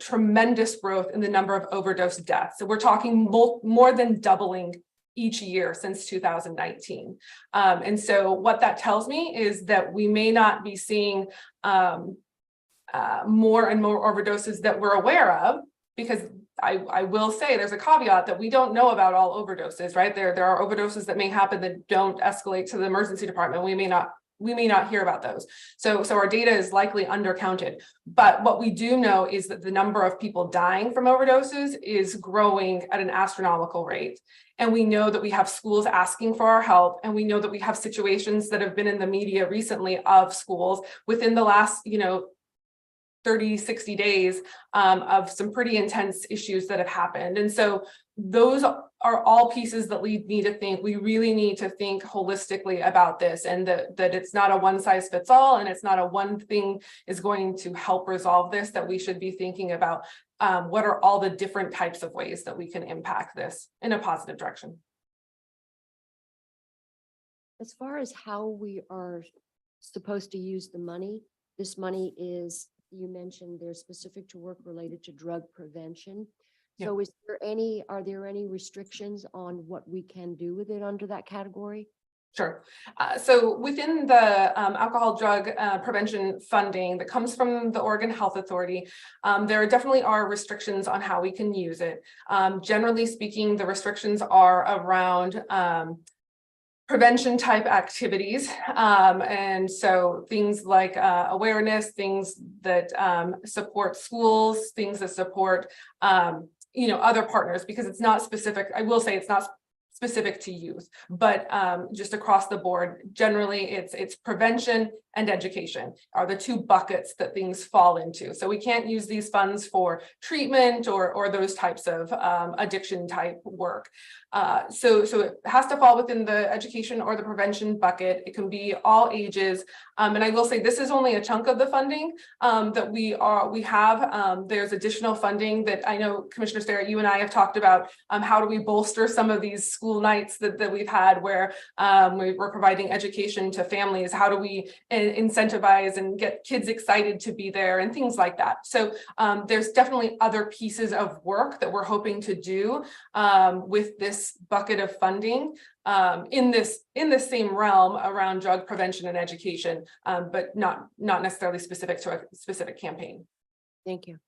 Speaker 10: tremendous growth in the number of overdose deaths. So we're talking more than doubling each year since 2019. And so what that tells me is that we may not be seeing more and more overdoses that we're aware of, because I will say there's a caveat that we don't know about all overdoses, right? There are overdoses that may happen that don't escalate to the emergency department. We may not hear about those. So our data is likely undercounted. But what we do know is that the number of people dying from overdoses is growing at an astronomical rate. And we know that we have schools asking for our help. And we know that we have situations that have been in the media recently of schools within the last, 30, 60 days of some pretty intense issues that have happened. And so those are all pieces that lead me to think we really need to think holistically about this, and that it's not a one size fits all, and it's not a one thing is going to help resolve this, that we should be thinking about what are all the different types of ways that we can impact this in a positive direction.
Speaker 2: As far as how we are supposed to use the money, this money is, you mentioned they're specific to work related to drug prevention. So are there any restrictions on what we can do with it under that category?
Speaker 10: Sure. So within the alcohol drug prevention funding that comes from the Oregon Health Authority, there definitely are restrictions on how we can use it. Generally speaking, the restrictions are around prevention type activities. And so things like awareness, things that support schools, things that support other partners, because it's not specific. I will say it's not specific to youth, but just across the board, generally it's prevention and education are the two buckets that things fall into. So we can't use these funds for treatment or those types of addiction type work. So it has to fall within the education or the prevention bucket. It can be all ages. And I will say this is only a chunk of the funding that we have. There's additional funding that I know Commissioner Starrett, you and I have talked about. How do we bolster some of these school nights that we've had where we're providing education to families? How do we incentivize and get kids excited to be there and things like that? So there's definitely other pieces of work that we're hoping to do with this bucket of funding in the same realm around drug prevention and education, but not necessarily specific to a specific campaign.
Speaker 2: Thank you.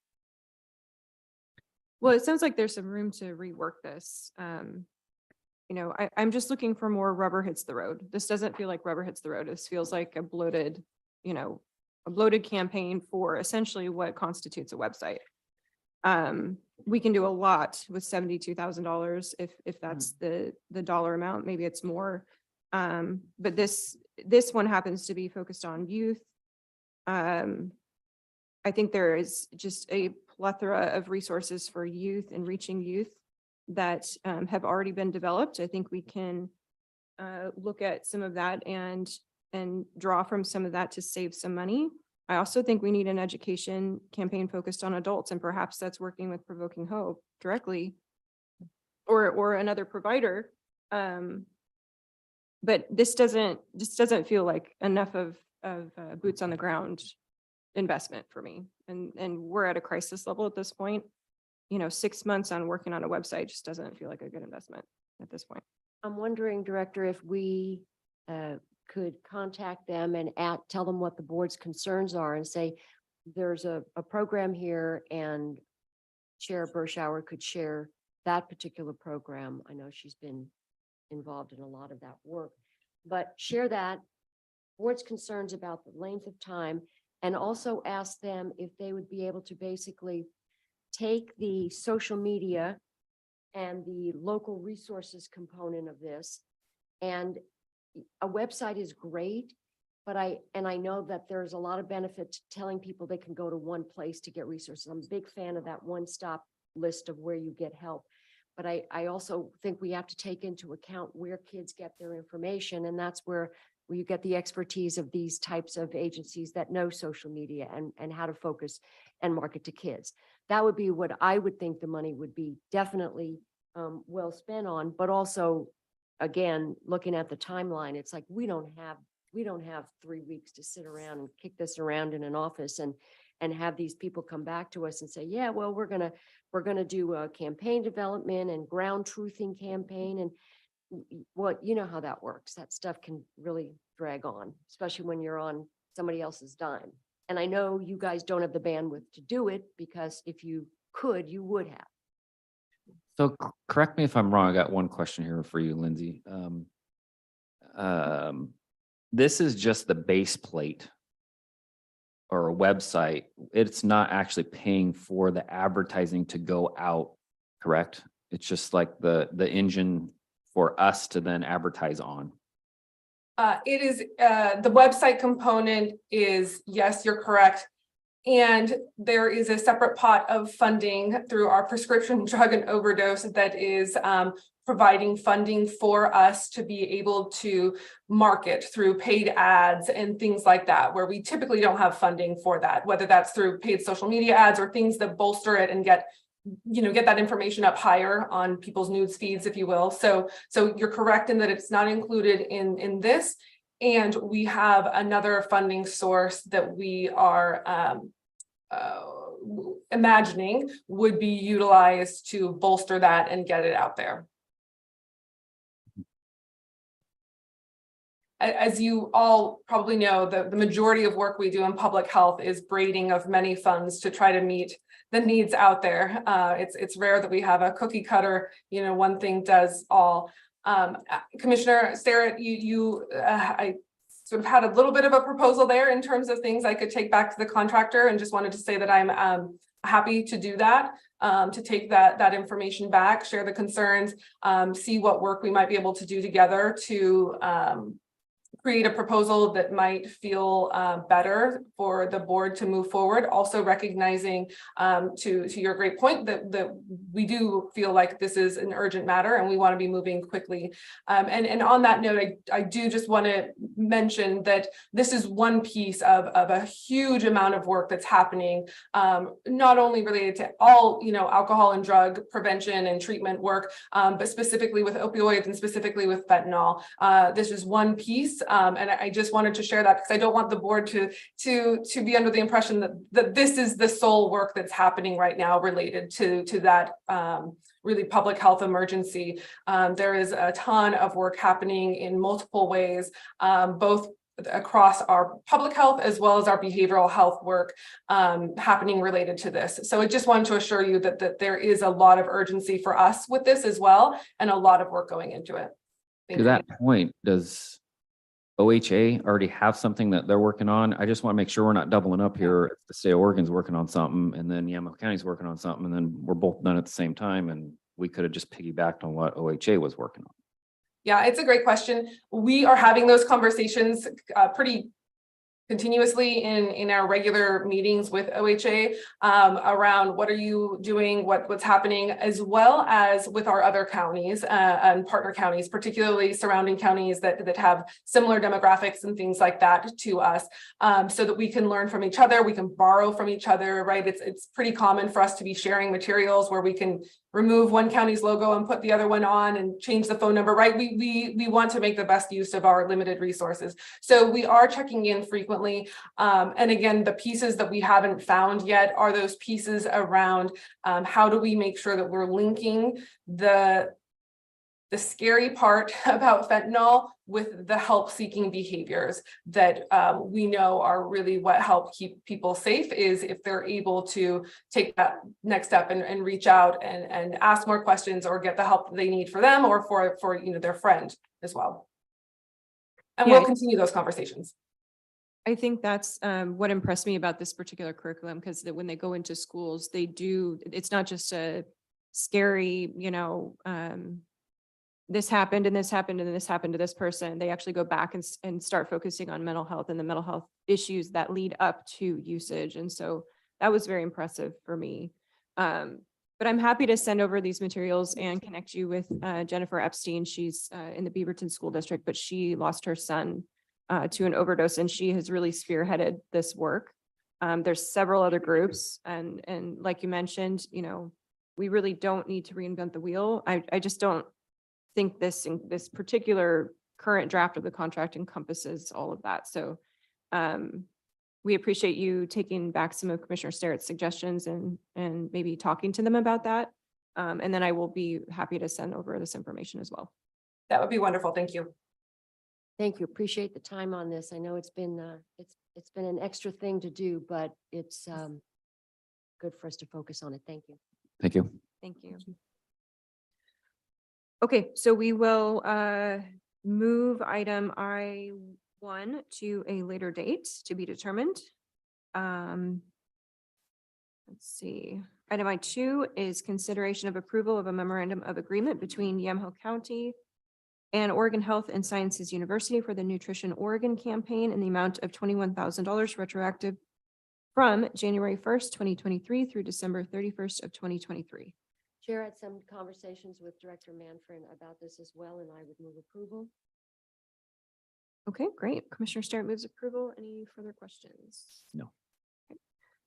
Speaker 1: Well, it sounds like there's some room to rework this. I'm just looking for more rubber hits the road. This doesn't feel like rubber hits the road. This feels like a bloated campaign for essentially what constitutes a website. We can do a lot with $72,000 if that's the dollar amount. Maybe it's more. But this one happens to be focused on youth. I think there is just a plethora of resources for youth and reaching youth that have already been developed. I think we can look at some of that and draw from some of that to save some money. I also think we need an education campaign focused on adults, and perhaps that's working with Provoking Hope directly or another provider. But this doesn't feel like enough of boots on the ground investment for me. And we're at a crisis level at this point. 6 months on working on a website just doesn't feel like a good investment at this point.
Speaker 2: I'm wondering, Director, if we could contact them and tell them what the board's concerns are and say, there's a program here, and Chair Bershauer could share that particular program. I know she's been involved in a lot of that work, but share that board's concerns about the length of time, and also ask them if they would be able to basically take the social media and the local resources component of this. And a website is great, but I know that there's a lot of benefit to telling people they can go to one place to get resources. I'm a big fan of that one-stop list of where you get help. But I also think we have to take into account where kids get their information, and that's where you get the expertise of these types of agencies that know social media and how to focus and market to kids. That would be what I would think the money would be definitely well spent on, but also, again, looking at the timeline, it's like we don't have 3 weeks to sit around and kick this around in an office and have these people come back to us and say, yeah, well, we're gonna do a campaign development and ground truthing campaign. And you know how that works. That stuff can really drag on, especially when you're on somebody else's dime. And I know you guys don't have the bandwidth to do it, because if you could, you would have.
Speaker 7: So correct me if I'm wrong. I got one question here for you, Lindsay. This is just the base plate or a website. It's not actually paying for the advertising to go out, correct? It's just like the engine for us to then advertise on.
Speaker 10: It is the website component is, yes, you're correct. And there is a separate pot of funding through our prescription drug and overdose that is providing funding for us to be able to market through paid ads and things like that, where we typically don't have funding for that, whether that's through paid social media ads or things that bolster it and get that information up higher on people's news feeds, if you will. So you're correct in that it's not included in this. And we have another funding source that we are imagining would be utilized to bolster that and get it out there. As you all probably know, the majority of work we do in public health is braiding of many funds to try to meet the needs out there. It's rare that we have a cookie cutter, one thing does all. Commissioner Starrett, I sort of had a little bit of a proposal there in terms of things I could take back to the contractor, and just wanted to say that I'm happy to do that, to take that information back, share the concerns, see what work we might be able to do together to create a proposal that might feel better for the board to move forward. Also recognizing to your great point that we do feel like this is an urgent matter and we want to be moving quickly. And on that note, I do just want to mention that this is one piece of a huge amount of work that's happening, not only related to all, alcohol and drug prevention and treatment work, but specifically with opioids and specifically with fentanyl. This is one piece. And I just wanted to share that because I don't want the board to be under the impression that this is the sole work that's happening right now related to that really public health emergency. There is a ton of work happening in multiple ways, both across our public health as well as our behavioral health work happening related to this. So I just wanted to assure you that there is a lot of urgency for us with this as well, and a lot of work going into it. Thank
Speaker 7: To
Speaker 10: you.
Speaker 7: that point, does OHA already have something that they're working on? I just want to make sure we're not doubling up here. If the state of Oregon's working on something and then Yamaha County's working on something and then we're both done at the same time, and we could have just piggybacked on what OHA was working on.
Speaker 10: Yeah, it's a great question. We are having those conversations pretty continuously in our regular meetings with OHA around what are you doing, what's happening, as well as with our other counties and partner counties, particularly surrounding counties that have similar demographics and things like that to us, so that we can learn from each other, we can borrow from each other, right? It's pretty common for us to be sharing materials where we can remove one county's logo and put the other one on and change the phone number, right? We want to make the best use of our limited resources. So we are checking in frequently. And again, the pieces that we haven't found yet are those pieces around how do we make sure that we're linking the scary part about fentanyl with the help-seeking behaviors that we know are really what help keep people safe, is if they're able to take that next step and reach out and ask more questions or get the help they need for them or for their friend as well. And
Speaker 1: Yeah.
Speaker 10: we'll continue those conversations.
Speaker 1: I think that's what impressed me about this particular curriculum, because when they go into schools, it's not just a scary, this happened and this happened and this happened to this person. They actually go back and start focusing on mental health and the mental health issues that lead up to usage. And so that was very impressive for me. But I'm happy to send over these materials and connect you with Jennifer Epstein. She's in the Beaverton School District, but she lost her son to an overdose, and she has really spearheaded this work. There's several other groups, and like you mentioned, we really don't need to reinvent the wheel. I just don't think this particular current draft of the contract encompasses all of that. So we appreciate you taking back some of Commissioner Starrett's suggestions and maybe talking to them about that. And then I will be happy to send over this information as well.
Speaker 10: That would be wonderful. Thank you.
Speaker 2: Thank you. Appreciate the time on this. I know it's been an extra thing to do, but it's good for us to focus on it. Thank you.
Speaker 7: Thank you.
Speaker 1: Thank you. Okay, so we will move item I1 to a later date to be determined. Let's see. Item I2 is consideration of approval of a memorandum of agreement between Yamaha County and Oregon Health and Sciences University for the Nutrition Oregon campaign in the amount of $21,000 retroactive from January 1st, 2023 through December 31st of 2023.
Speaker 2: Chair had some conversations with Director Manfred about this as well, and I would move approval.
Speaker 1: Okay, great. Commissioner Starrett moves approval. Any further questions?
Speaker 7: No.
Speaker 1: Okay.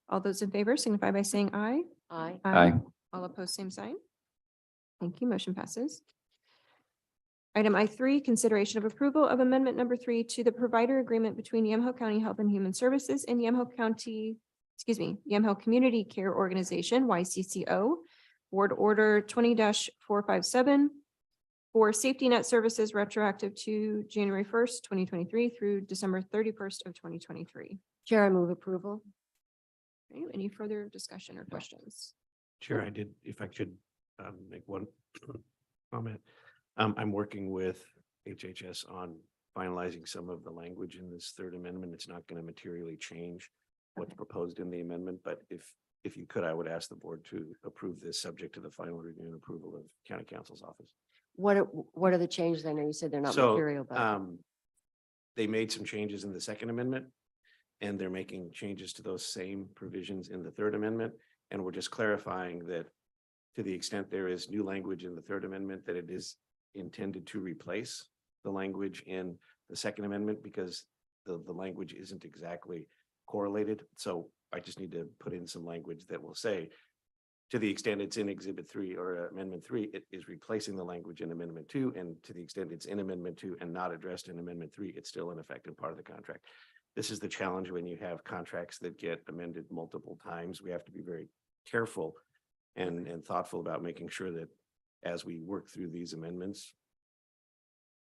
Speaker 1: All those in favor signify by saying aye.
Speaker 2: Aye.
Speaker 7: Aye.
Speaker 1: All opposed, same sign. Thank you. Motion passes. Item I3, consideration of approval of amendment number 3 to the provider agreement between Yamaha County Health and Human Services and Yamaha Community Care Organization, YCCO, Board Order 20-457 for safety net services retroactive to January 1st, 2023 through December 31st of 2023.
Speaker 2: Chair, I move approval.
Speaker 1: Okay, any further discussion or questions?
Speaker 4: Chair, if I could make one comment. I'm working with HHS on finalizing some of the language in this third amendment. It's not going to materially change what's proposed in the amendment, but if you could, I would ask the board to approve this subject to the final review and approval of county council's office.
Speaker 2: What are the changes? I know you said they're not
Speaker 4: So,
Speaker 2: material, but
Speaker 4: they made some changes in the second amendment, and they're making changes to those same provisions in the third amendment. And we're just clarifying that to the extent there is new language in the third amendment, that it is intended to replace the language in the second amendment, because the language isn't exactly correlated. So I just need to put in some language that will say, to the extent it's in Exhibit 3 or Amendment 3, it is replacing the language in Amendment 2. And to the extent it's in Amendment 2 and not addressed in Amendment 3, it's still an effective part of the contract. This is the challenge when you have contracts that get amended multiple times. We have to be very careful and thoughtful about making sure that as we work through these amendments,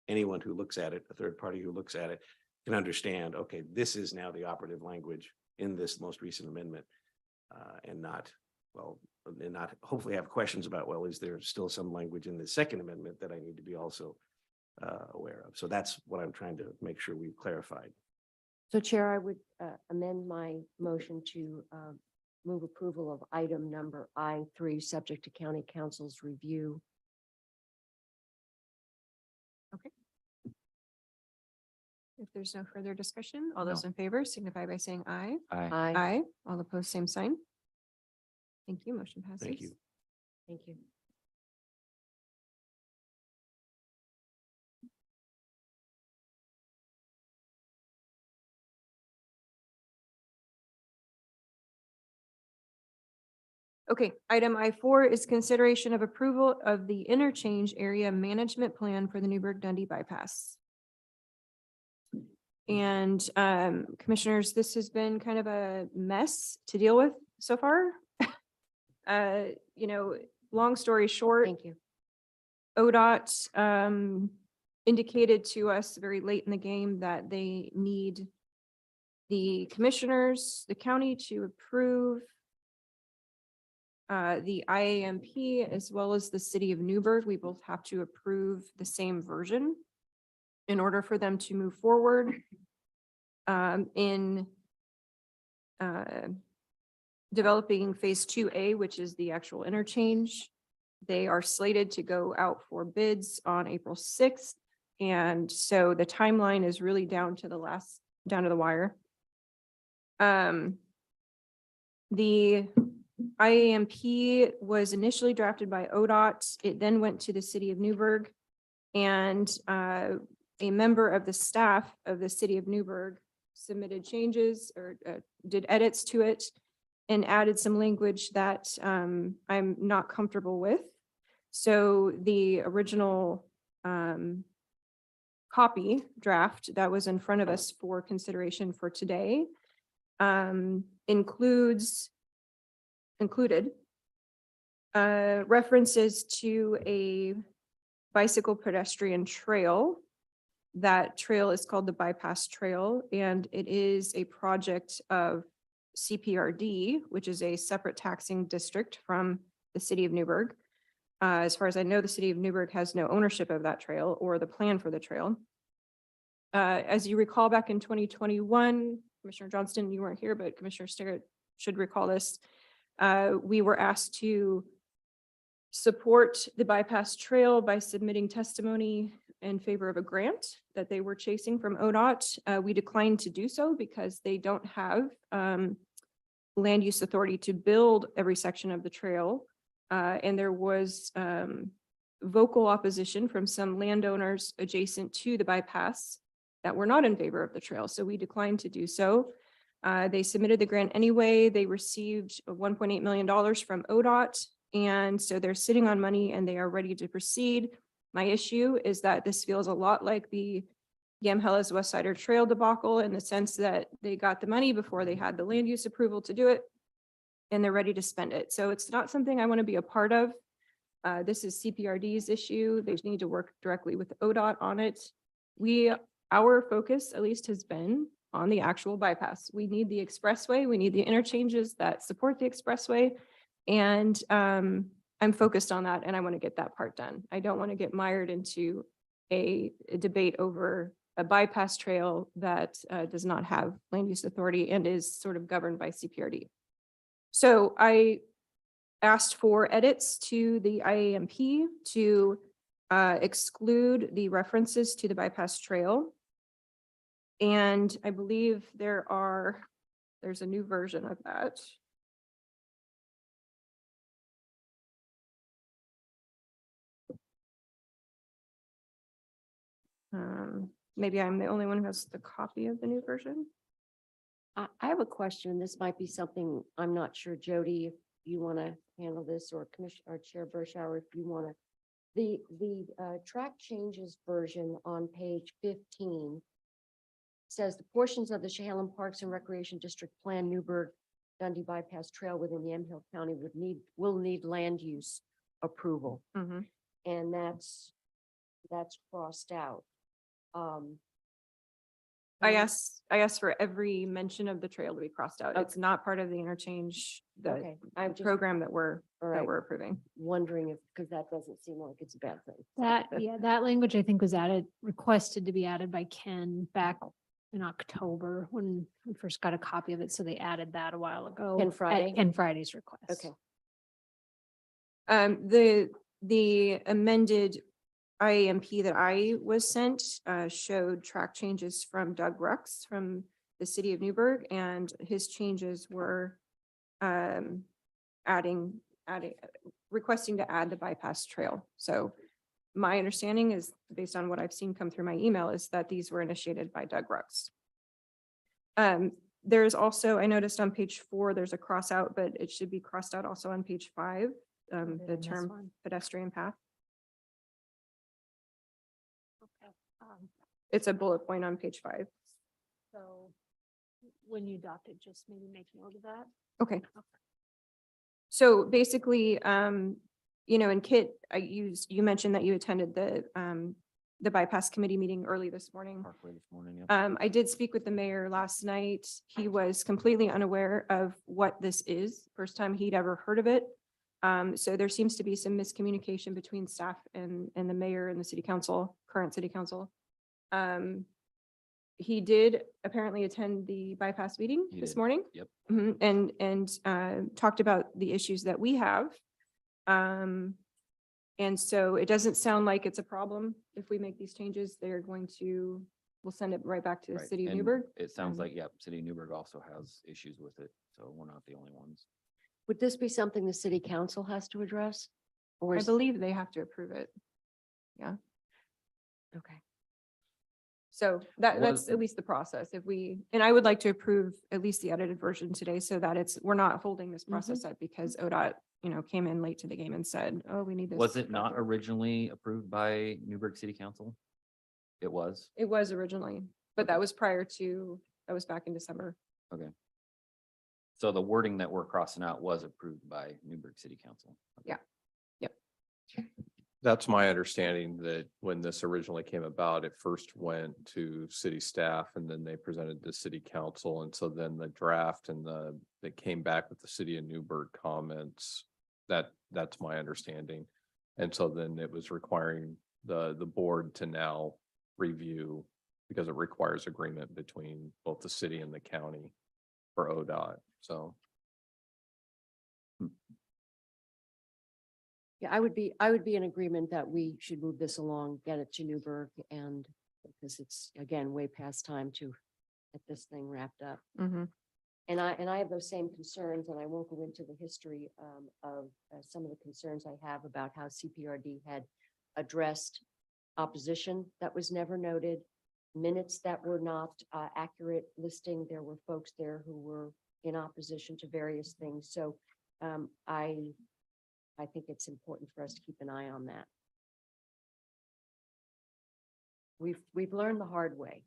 Speaker 4: anyone who looks at it, a third party who looks at it, can understand, okay, this is now the operative language in this most recent amendment, and not hopefully have questions about, well, is there still some language in the second amendment that I need to be also aware of? So that's what I'm trying to make sure we've clarified.
Speaker 2: so Chair, I would amend my motion to move approval of item number I3, subject to county council's review.
Speaker 1: If there's no further discussion, all those in favor signify by saying aye.
Speaker 7: Aye.
Speaker 1: Aye. All opposed, same sign. Thank you. Motion passes.
Speaker 4: Thank you.
Speaker 2: Thank you.
Speaker 1: Okay, item I4 is consideration of approval of the interchange area management plan for the Newburgh Dundee bypass. And commissioners, this has been kind of a mess to deal with so far. Long story short,
Speaker 2: Thank you.
Speaker 1: ODOT indicated to us very late in the game that they need the commissioners, the county to approve the IAMP as well as the city of Newburgh. We both have to approve the same version in order for them to move forward in developing phase 2A, which is the actual interchange. They are slated to go out for bids on April 6th. And so the timeline is really down to the wire. The IAMP was initially drafted by ODOT. It then went to the city of Newburgh, and a member of the staff of the city of Newburgh submitted changes or did edits to it and added some language that I'm not comfortable with. So the original copy draft that was in front of us for consideration for today included references to a bicycle pedestrian trail. That trail is called the Bypass Trail, and it is a project of CPRD, which is a separate taxing district from the city of Newburgh. As far as I know, the city of Newburgh has no ownership of that trail or the plan for the trail. As you recall, back in 2021, Commissioner Johnston, you weren't here, but Commissioner Sterrett should recall this. We were asked to support the bypass trail by submitting testimony in favor of a grant that they were chasing from ODOT. We declined to do so because they don't have land use authority to build every section of the trail. And there was vocal opposition from some landowners adjacent to the bypass that were not in favor of the trail. So we declined to do so. They submitted the grant anyway. They received $1.8 million from ODOT. And so they're sitting on money and they are ready to proceed. My issue is that this feels a lot like the Yamhella's West Sider Trail debacle in the sense that they got the money before they had the land use approval to do it, and they're ready to spend it. So it's not something I want to be a part of. This is CPRD's issue. They need to work directly with ODOT on it. Our focus at least has been on the actual bypass. We need the expressway. We need the interchanges that support the expressway. And I'm focused on that and I want to get that part done. I don't want to get mired into a debate over a bypass trail that does not have land use authority and is sort of governed by CPRD. So I asked for edits to the IAMP to exclude the references to the bypass trail. And I believe there's a new version of that. Maybe I'm the only one who has the copy of the new version.
Speaker 2: I have a question. This might be something, I'm not sure, Jody, if you want to handle this, or Commissioner or Chair Bershauer, if you want to. The track changes version on page 15 says the portions of the Chehalem Parks and Recreation District Plan Newburgh Dundee Bypass Trail within the Hill County will need land use approval.
Speaker 1: Mhm.
Speaker 2: And that's crossed out.
Speaker 1: I asked for every mention of the trail to be crossed out. It's not part of the interchange, the
Speaker 2: Okay, I'm just
Speaker 1: program that we're
Speaker 2: all right,
Speaker 1: approving.
Speaker 2: wondering if, because that doesn't seem like it's a bad thing.
Speaker 6: That language I think was requested to be added by Ken back in October when we first got a copy of it. So they added that a while ago.
Speaker 2: Ken
Speaker 6: at
Speaker 2: Friday?
Speaker 6: Ken Friday's request.
Speaker 2: Okay.
Speaker 1: The amended IAMP that I was sent showed track changes from Doug Rux from the city of Newburgh, and his changes were requesting to add the bypass trail. So my understanding is, based on what I've seen come through my email, is that these were initiated by Doug Rux. There's also, I noticed on page 4, there's a cross out, but it should be crossed out also on page 5, the
Speaker 6: on this
Speaker 1: term
Speaker 6: one.
Speaker 1: pedestrian path.
Speaker 6: Okay.
Speaker 1: It's a bullet point on page 5.
Speaker 6: So when you adopt it, just maybe make note of that.
Speaker 1: Okay. So basically, and Kit, you mentioned that you attended the bypass committee meeting early this morning.
Speaker 7: Parkway this morning, yep.
Speaker 1: I did speak with the mayor last night. He was completely unaware of what this is, first time he'd ever heard of it. So there seems to be some miscommunication between staff and the mayor and the city council, current city council. He did apparently attend the bypass meeting
Speaker 7: He
Speaker 1: this
Speaker 7: did.
Speaker 1: morning.
Speaker 7: Yep.
Speaker 1: And talked about the issues that we have. And so it doesn't sound like it's a problem if we make these changes. We'll send it right back to the
Speaker 7: Right.
Speaker 1: city of
Speaker 7: And
Speaker 1: Newburgh.
Speaker 7: It sounds like, yep, City of Newburgh also has issues with it, so we're not the only ones.
Speaker 2: Would this be something the city council has to address? Or
Speaker 1: I
Speaker 2: is,
Speaker 1: believe they have to approve it.
Speaker 2: okay,
Speaker 1: So that's at least the process. And I would like to approve at least the edited version today so that we're not holding this process up because ODOT, came in late to the game and said, oh, we need this.
Speaker 7: Was it not originally approved by Newburgh City Council? It was?
Speaker 1: It was originally, but that was back in December.
Speaker 7: Okay. So the wording that we're crossing out was approved by Newburgh City Council? Okay.
Speaker 1: Yeah. Yep.
Speaker 8: That's my understanding, that when this originally came about, it first went to city staff and then they presented to city council. And so then the draft that came back with the city of Newburgh comments, that's my understanding. And so then it was requiring the board to now review, because it requires agreement between both the city and the county for ODOT, so.
Speaker 2: yeah, I would be in agreement that we should move this along, get it to Newburgh, and because it's, again, way past time to get this thing wrapped up.
Speaker 1: Mhm.
Speaker 2: And I have those same concerns, and I won't go into the history of some of the concerns I have about how CPRD had addressed opposition that was never noted, minutes that were not accurate listing. There were folks there who were in opposition to various things. So I think it's important for us to keep an eye on that. We've learned the hard way.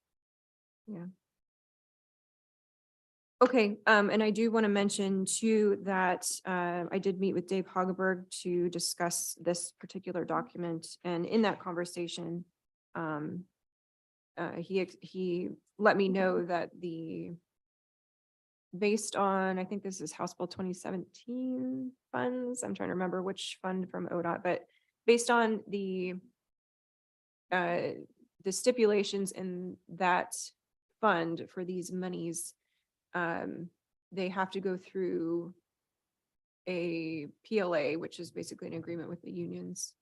Speaker 1: Okay, and I do want to mention too that I did meet with Dave Hageberg to discuss this particular document, and in that conversation, he let me know that based on, I think this is House Bill 2017 funds. I'm trying to remember which fund from ODOT, but based on the stipulations in that fund for these monies, they have to go through a PLA, which is basically an agreement with the unions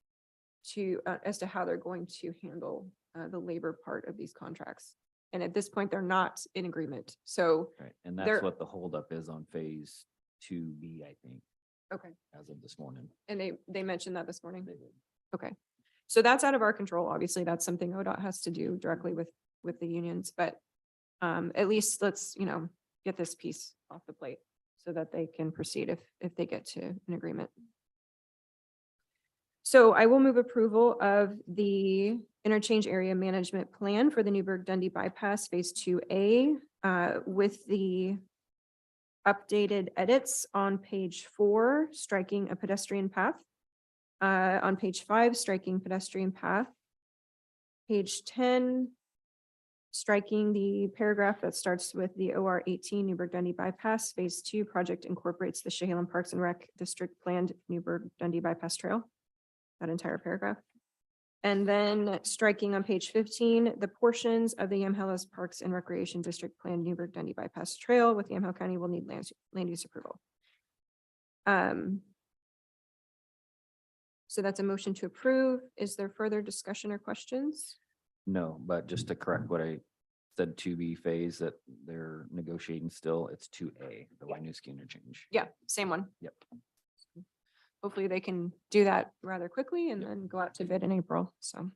Speaker 1: to, as to how they're going to handle the labor part of these contracts. And at this point, they're not in agreement. So,
Speaker 7: Right, and
Speaker 1: There-
Speaker 7: that's what the holdup is on phase 2B, I think,
Speaker 1: okay.
Speaker 7: as of this morning.
Speaker 1: And they mentioned that this morning. Okay. So that's out of our control. Obviously, that's something ODOT has to do directly with the unions, but at least let's, get this piece off the plate so that they can proceed if they get to an agreement. So I will move approval of the interchange area management plan for the Newburgh Dundee bypass phase 2A with the updated edits on page 4, striking a pedestrian path. On page 5, striking pedestrian path. Page 10, striking the paragraph that starts with the OR 18 Newburgh Dundee bypass phase 2 project incorporates the Chehalis Parks and Rec District planned Newburgh Dundee bypass trail. That entire paragraph. And then striking on page 15, the portions of the Chehalis Parks and Recreation District planned Newburgh Dundee bypass trail with Yamhill County will need land use approval. So that's a motion to approve. Is there further discussion or questions?
Speaker 7: No, but just to correct what I said, 2B phase that they're negotiating still, it's 2A, the Winooski interchange.
Speaker 1: Yeah, same one.
Speaker 7: Yep.
Speaker 1: Hopefully they can do that rather quickly and then go out to bid in April, so.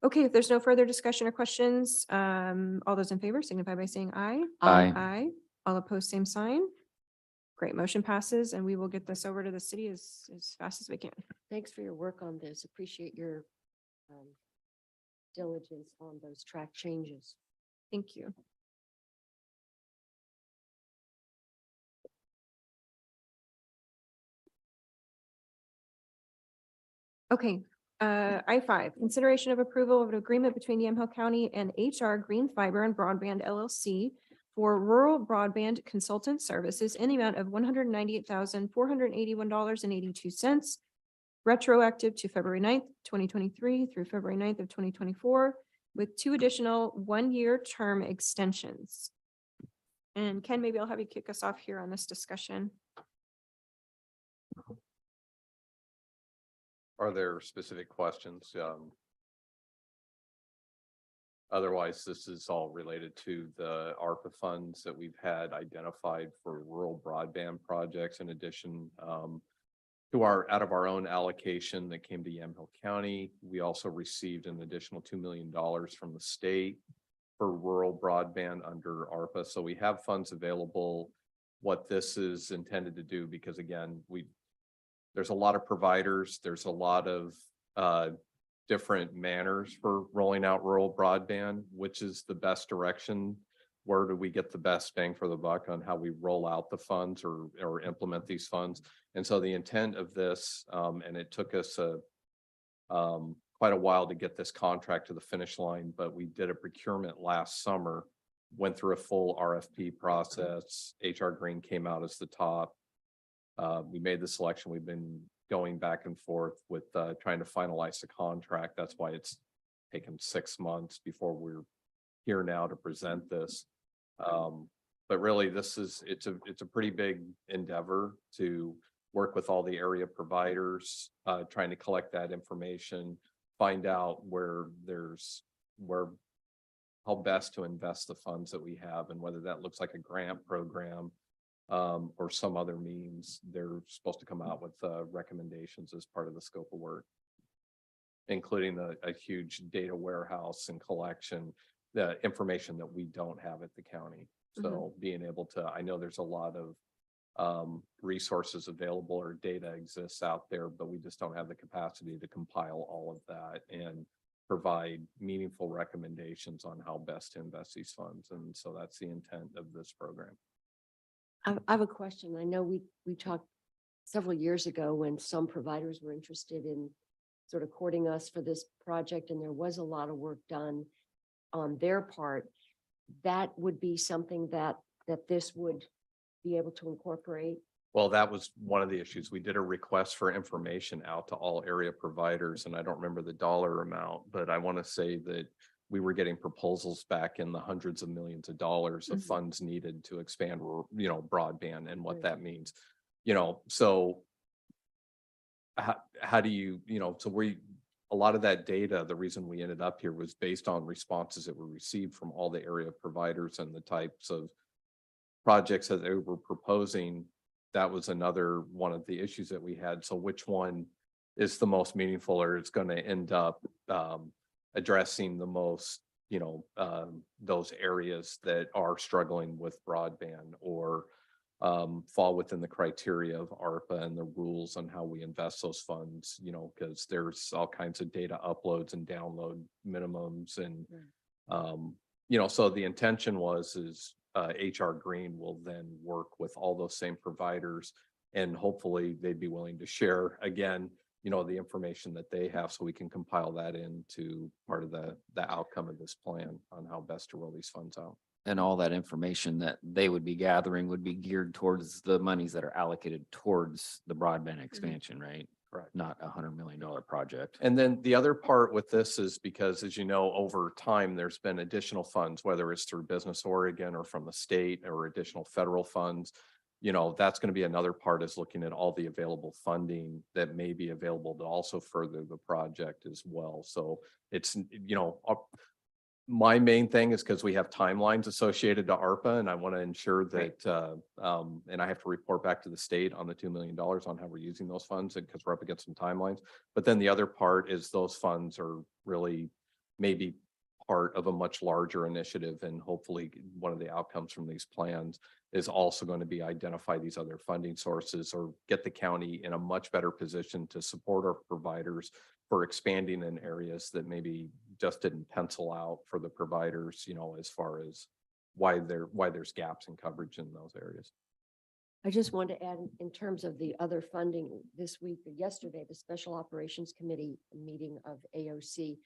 Speaker 1: Okay, if there's no further discussion or questions, all those in favor signify by saying aye.
Speaker 7: Aye.
Speaker 1: Aye. All opposed, same sign. Great, motion passes and we will get this over to the city as fast as we can.
Speaker 2: Thanks for your work on this. Appreciate your diligence on those track changes.
Speaker 1: Thank you. Okay, I5, consideration of approval of an agreement between Yamhill County and HR Green Fiber and Broadband LLC for rural broadband consultant services in the amount of $198,481.82, retroactive to February 9th, 2023 through February 9th of 2024, with 2 additional one-year term extensions. And Ken, maybe I'll have you kick us off here on this discussion.
Speaker 8: Are there specific questions? Otherwise, this is all related to the ARPA funds that we've had identified for rural broadband projects in addition to out of our own allocation that came to Yamhill County. We also received an additional $2 million from the state for rural broadband under ARPA. So we have funds available. What this is intended to do, because again, there's a lot of providers, there's a lot of different manners for rolling out rural broadband, which is the best direction. Where do we get the best bang for the buck on how we roll out the funds or implement these funds? And so the intent of this, and it took us quite a while to get this contract to the finish line, but we did a procurement last summer, went through a full RFP process. HR Green came out as the top. We made the selection. We've been going back and forth with trying to finalize the contract. That's why it's taken 6 months before we're here now to present this. But really, it's a pretty big endeavor to work with all the area providers, trying to collect that information, find out how best to invest the funds that we have, and whether that looks like a grant program or some other means. They're supposed to come out with recommendations as part of the scope of work, including a huge data warehouse and collection, the information that we don't have at the county. So being able to, I know there's a lot of resources available or data exists out there, but we just don't have the capacity to compile all of that and provide meaningful recommendations on how best to invest these funds. And so that's the intent of this program.
Speaker 2: I have a question. I know we talked several years ago when some providers were interested in sort of courting us for this project, and there was a lot of work done on their part. that would be something that this would be able to incorporate.
Speaker 8: Well, that was one of the issues. We did a request for information out to all area providers, and I don't remember the dollar amount, but I want to say that we were getting proposals back in the hundreds of millions of dollars of
Speaker 2: Mhm.
Speaker 8: funds needed to expand, broadband and what
Speaker 2: Right.
Speaker 8: that means. So how do you, a lot of that data, the reason we ended up here was based on responses that were received from all the area providers and the types of projects that they were proposing. That was another one of the issues that we had. So which one is the most meaningful, or it's going to end up addressing the most, those areas that are struggling with broadband or fall within the criteria of ARPA and the rules on how we invest those funds, because there's all kinds of data uploads and download minimums and, so the intention is HR Green will then work with all those same providers and hopefully they'd be willing to share again, the information that they have so we can compile that into part of the outcome of this plan on how best to roll these funds out.
Speaker 7: And all that information that they would be gathering would be geared towards the monies that are allocated towards the broadband expansion, right?
Speaker 8: Correct.
Speaker 7: Not $100 million project.
Speaker 8: And then the other part with this is because, as you know, over time, there's been additional funds, whether it's through Business Oregon or from the state or additional federal funds. That's going to be another part is looking at all the available funding that may be available to also further the project as well. So it's, my main thing is because we have timelines associated to ARPA and I want to ensure that, and I have to report back to the state on the $2 million on how we're using those funds because we're up against some timelines. But then the other part is those funds are really maybe part of a much larger initiative. And hopefully one of the outcomes from these plans is also going to be identify these other funding sources or get the county in a much better position to support our providers for expanding in areas that maybe just didn't pencil out for the providers, as far as why there's gaps in coverage in those areas.
Speaker 2: I just want to add in terms of the other funding this week, yesterday, the Special Operations Committee meeting of AOC,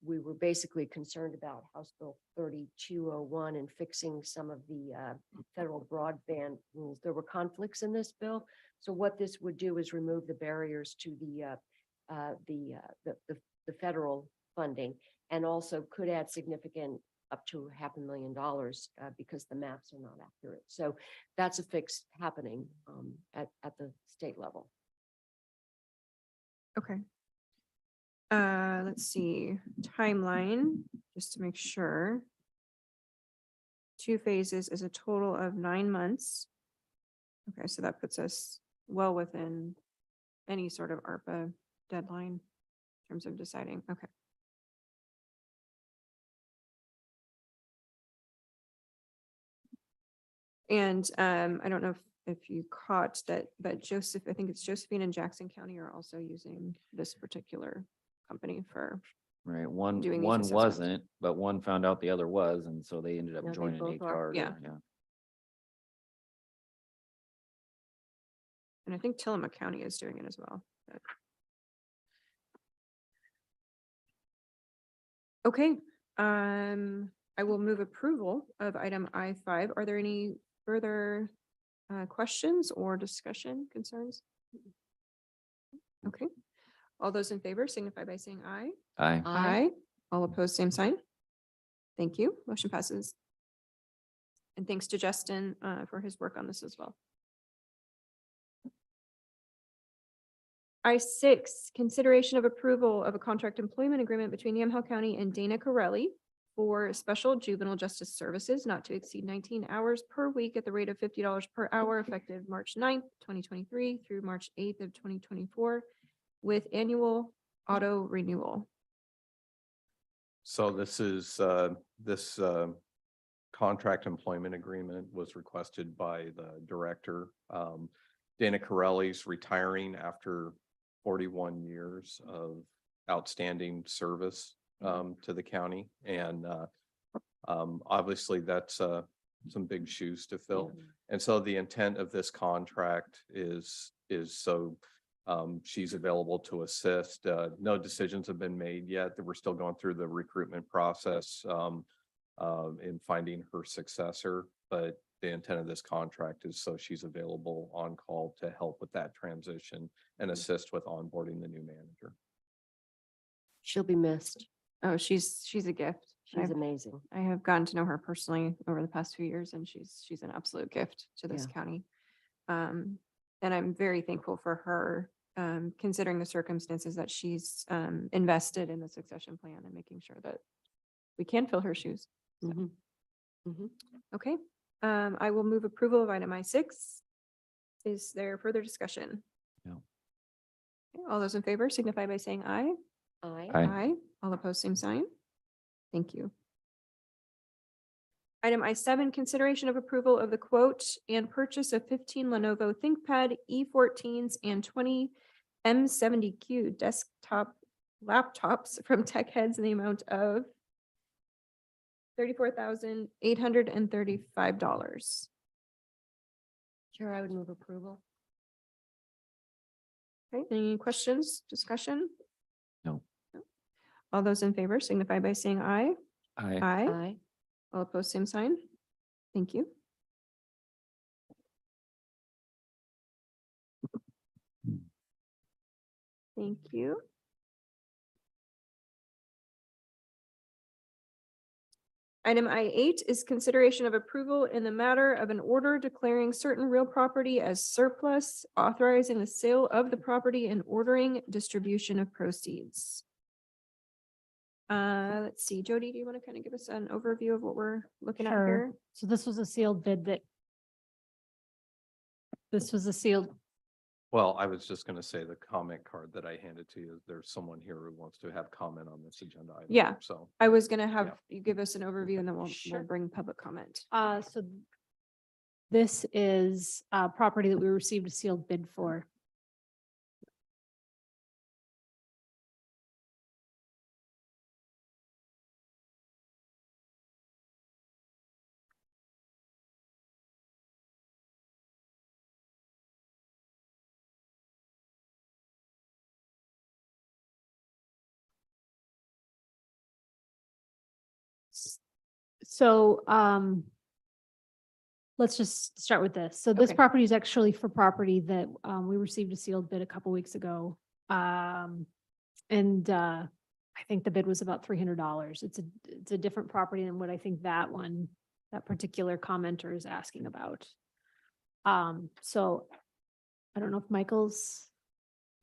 Speaker 2: we were basically concerned about House Bill 3201 and fixing some of the federal broadband rules. There were conflicts in this bill. So what this would do is remove the barriers to the federal funding and also could add significant up to $500,000 because the maps are not accurate. So that's a fix happening at the state level.
Speaker 1: Okay. Let's see, timeline, just to make sure. 2 phases is a total of 9 months. Okay, so that puts us well within any sort of ARPA deadline in terms of deciding. Okay. And I don't know if you caught that, but I think it's Josephine and Jackson County are also using this particular company for,
Speaker 7: Right, one
Speaker 1: Doing these
Speaker 7: one
Speaker 1: assessments.
Speaker 7: wasn't, but one found out the other was, and so they ended
Speaker 2: Now
Speaker 7: up
Speaker 2: they
Speaker 7: joining
Speaker 2: both are.
Speaker 7: HR.
Speaker 1: Yeah. and I think Tillamook County is doing it as well. but- Okay, I will move approval of item I5. Are there any further questions or discussion concerns? Okay, all those in favor signify by saying aye.
Speaker 7: Aye.
Speaker 2: Aye.
Speaker 1: All opposed, same sign. Thank you. Motion passes. And thanks to Justin for his work on this as well. I6, consideration of approval of a contract employment agreement between Yamhill County and Dana Corelli for special juvenile justice services not to exceed 19 hours per week at the rate of $50 per hour effective March 9th, 2023 through March 8th of 2024 with annual auto renewal.
Speaker 8: So this is, this contract employment agreement was requested by the director. Dana Corelli's retiring after 41 years of outstanding service to the county. And obviously that's some big shoes to fill. And so the intent of this contract is so she's available to assist. No decisions have been made yet, that we're still going through the recruitment process. in finding her successor, but the intent of this contract is so she's available on call to help with that transition and assist with onboarding the new manager.
Speaker 2: She'll be missed.
Speaker 1: Oh, she's a gift.
Speaker 2: She's
Speaker 1: I've-
Speaker 2: amazing.
Speaker 1: I have gotten to know her personally over the past few years and she's an absolute gift to this
Speaker 2: Yeah.
Speaker 1: county. And I'm very thankful for her, considering the circumstances that she's, invested in the succession plan and making sure that we can fill her shoes. So,
Speaker 2: Mhm. Mhm.
Speaker 1: okay, I will move approval of item I6. Is there further discussion?
Speaker 7: No.
Speaker 1: Okay, all those in favor signify by saying aye.
Speaker 2: Aye.
Speaker 7: Aye.
Speaker 1: All opposed, same sign. Thank you. Item I7, consideration of approval of the quote and purchase of 15 Lenovo ThinkPad E14s and 20 M70Q desktop laptops from Tech Heads in the amount of $34,835.
Speaker 2: Chair, I would move approval.
Speaker 1: Okay, any questions, discussion?
Speaker 7: No.
Speaker 1: All those in favor signify by saying aye.
Speaker 7: Aye.
Speaker 1: Aye.
Speaker 2: Aye.
Speaker 1: All opposed, same sign. Thank you. Thank you. Item I8 is consideration of approval in the matter of an order declaring certain real property as surplus, authorizing the sale of the property and ordering distribution of proceeds. Let's see, Jody, do you want to kind of give us an overview of what we're looking at
Speaker 6: Sure.
Speaker 1: here?
Speaker 6: So this was a sealed bid that. This was a sealed,
Speaker 8: Well, I was just gonna say the comment card that I handed to you, there's someone here who wants to have comment on this agenda item.
Speaker 1: Yeah.
Speaker 8: So,
Speaker 1: I was gonna have
Speaker 8: Yeah.
Speaker 1: you give us an overview and then we'll
Speaker 6: Sure.
Speaker 1: bring public comment.
Speaker 6: so. This is a property that we received a sealed bid for. So, let's just start with this. So this
Speaker 1: Okay.
Speaker 6: property is actually for property that, we received a sealed bid a couple weeks ago. And, I think the bid was about $300. It's a different property than what I think that particular commenter is asking about. So I don't know if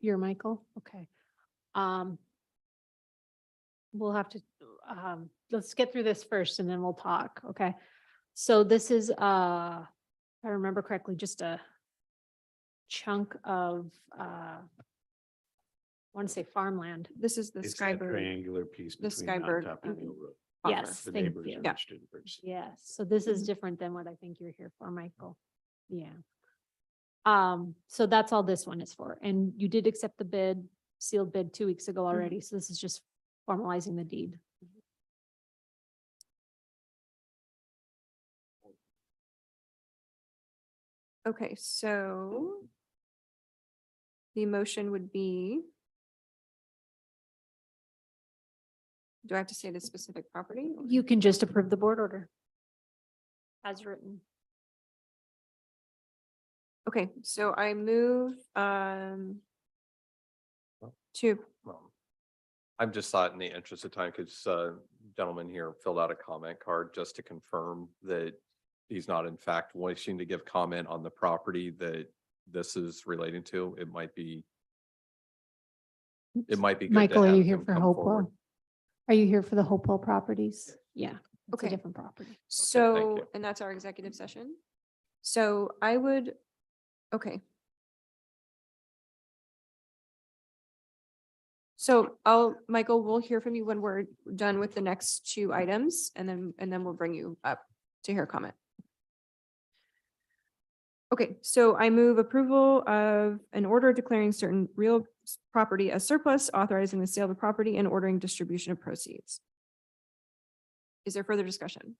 Speaker 6: you're Michael, okay. We'll have to, let's get through this first and then we'll talk, okay? So this is, if I remember correctly, just a chunk of, I want to say farmland.
Speaker 1: This is the
Speaker 4: It's that
Speaker 1: Skybird.
Speaker 4: triangular piece
Speaker 1: the
Speaker 4: between
Speaker 1: Skybird
Speaker 4: Mountaintop and Hill Road.
Speaker 1: offer.
Speaker 6: Yes,
Speaker 4: The
Speaker 6: thank
Speaker 4: neighbors
Speaker 6: you.
Speaker 4: are
Speaker 1: Yeah.
Speaker 4: interested in purchasing.
Speaker 6: Yes, so this is
Speaker 1: Mhm.
Speaker 6: different than what I think you're here for, Michael. Yeah. So that's all this one is for. And you did accept the bid, sealed bid 2 weeks ago already. So this is just formalizing the deed.
Speaker 1: Okay, so the motion would be. Do I have to say the specific property? or-
Speaker 6: You can just approve the board order. As written.
Speaker 1: Okay, so I move, to,
Speaker 8: well, I'm just thought in the interest of time, because gentleman here filled out a comment card just to confirm that he's not in fact wishing to give comment on the property that this is relating to. It might be good to
Speaker 6: Michael, are
Speaker 8: have
Speaker 6: you here
Speaker 8: him
Speaker 6: for
Speaker 8: come forward.
Speaker 6: Hopewell? Are you here for the Hopewell properties? Yeah, it's a
Speaker 1: Okay.
Speaker 6: different property.
Speaker 1: so,
Speaker 8: you.
Speaker 1: and that's our executive session. So I would, okay. So Michael, we'll hear from you when we're done with the next 2 items and then we'll bring you up to hear comment. Okay, so I move approval of an order declaring certain real property as surplus, authorizing the sale of the property and ordering distribution of proceeds. Is there further discussion?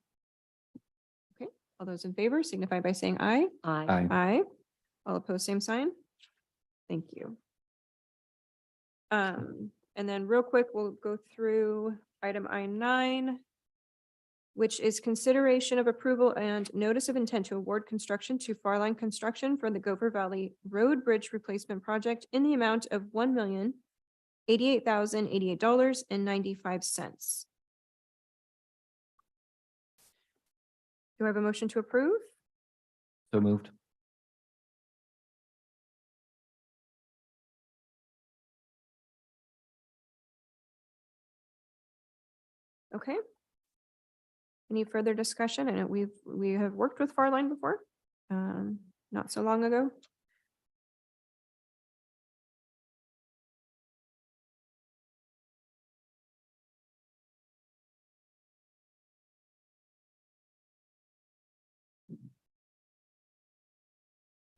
Speaker 1: Okay, all those in favor signify by saying aye.
Speaker 2: Aye.
Speaker 7: Aye.
Speaker 1: Aye. All opposed, same sign. Thank you. And then real quick, we'll go through item I9. which is consideration of approval and notice of intent to award construction to Farline Construction for the Gopher Valley Road Bridge Replacement Project in the amount of $1,088,088.95. Do I have a motion to approve?
Speaker 7: So moved.
Speaker 1: Okay. Any further discussion? I know we have worked with Farline before, not so long ago.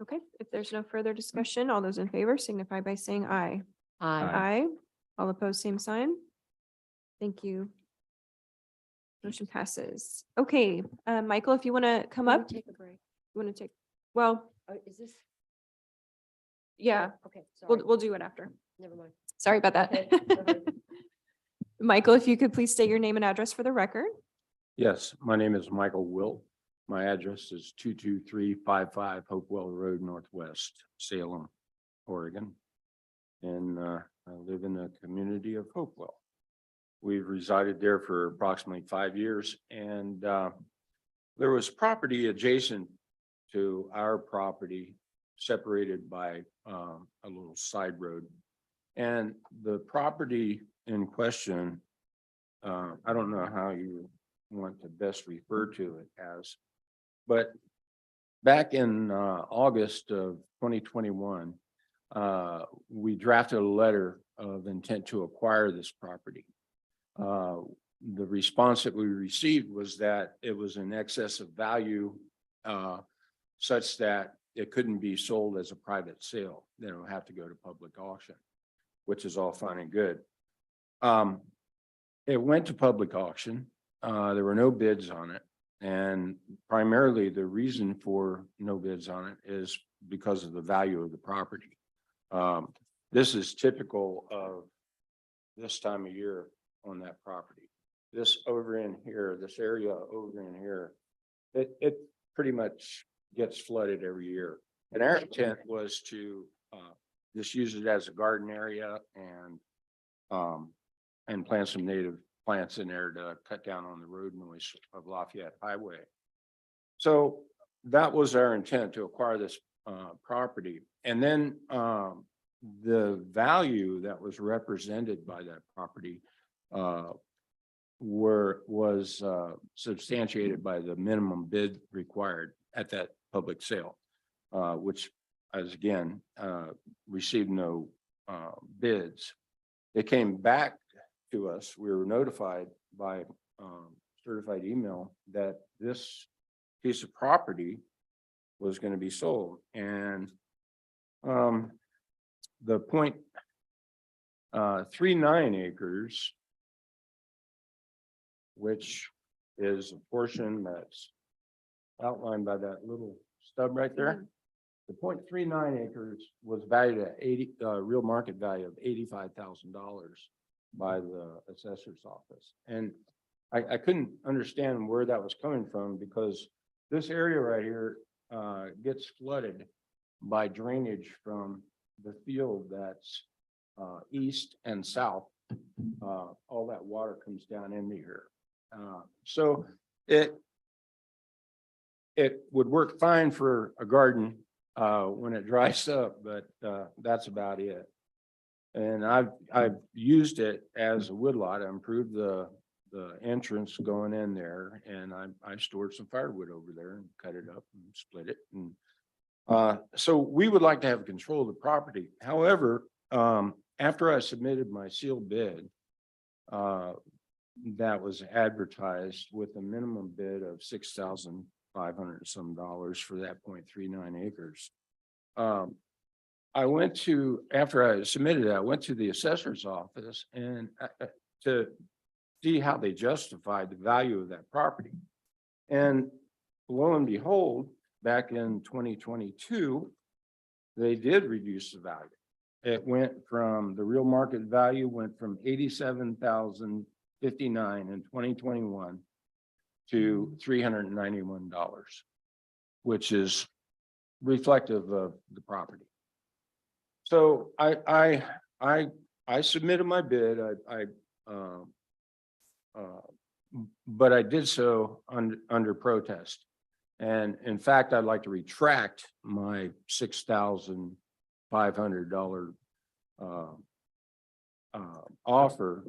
Speaker 1: Okay, if there's no further discussion, all those in favor signify by saying aye.
Speaker 2: Aye.
Speaker 1: Aye. All opposed, same sign. Thank you. Motion passes. Okay, Michael, if you want to come
Speaker 2: Can we
Speaker 1: up,
Speaker 2: take a break?
Speaker 1: you want to take, well,
Speaker 2: Is this?
Speaker 1: yeah,
Speaker 2: Okay, sorry,
Speaker 1: we'll do it after.
Speaker 2: never mind.
Speaker 1: Sorry about that.
Speaker 2: Okay, go ahead.
Speaker 1: Michael, if you could please state your name and address for the record.
Speaker 11: Yes, my name is Michael Wilt. My address is 22355 Hopewell Road Northwest, Salem, Oregon. And I live in the community of Hopewell. We've resided there for approximately 5 years, and there was property adjacent to our property separated by a little side road. And the property in question, I don't know how you want to best refer to it as, but back in August of 2021, we drafted a letter of intent to acquire this property. The response that we received was that it was in excess of value, such that it couldn't be sold as a private sale. Then it would have to go to public auction, which is all fine and good. It went to public auction. There were no bids on it. And primarily the reason for no bids on it is because of the value of the property. This is typical of this time of year on that property. This over in here, this area over in here, it pretty much gets flooded every year. And our intent was to just use it as a garden area and plant some native plants in there to cut down on the road noise of Lafayette Highway. So that was our intent, to acquire this property. And then the value that was represented by that property was substantiated by the minimum bid required at that public sale, which as again received no bids. It came back to us. We were notified by certified email that this piece of property was going to be sold, and the 0.39 acres, which is a portion that's outlined by that little stub right there. The 0.39 acres was valued at real market value of $85,000 by the assessor's office. And I couldn't understand where that was coming from, because this area right here gets flooded by drainage from the field that's east and south. All that water comes down into here. So it would work fine for a garden when it dries up, but that's about it. And I've used it as a woodlot. I improved the entrance going in there, and I stored some firewood over there and cut it up and split it. And so we would like to have control of the property. However, after I submitted my sealed bid, that was advertised with a minimum bid of $6,500 some for that 0.39 acres. After I submitted it, I went to the assessor's office and to see how they justified the value of that property. And lo and behold, back in 2022, they did reduce the value. It went from, the real market value went from $87,059 in 2021 to $391, which is reflective of the property. So I submitted my bid. But I did so under protest. And in fact, I'd like to retract my $6,500 offer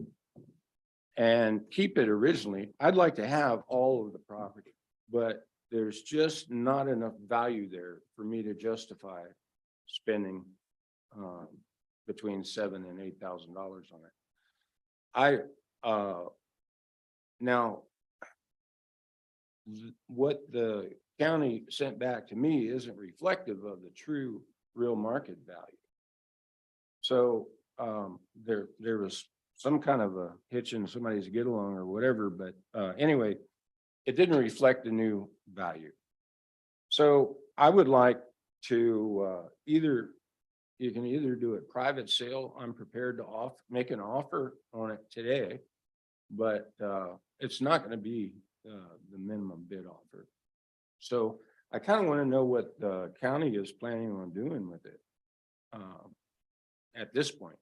Speaker 11: and keep it originally. I'd like to have all of the property, but there's just not enough value there for me to justify spending between $7,000 and $8,000 on it. Now, what the county sent back to me isn't reflective of the true real market value. So there was some kind of a hitch in somebody's get along or whatever, but anyway, it didn't reflect the new value. So I would like to you can either do a private sale. I'm prepared to make an offer on it today, but it's not going to be the minimum bid offer. So I kind of want to know what the county is planning on doing with it at this point.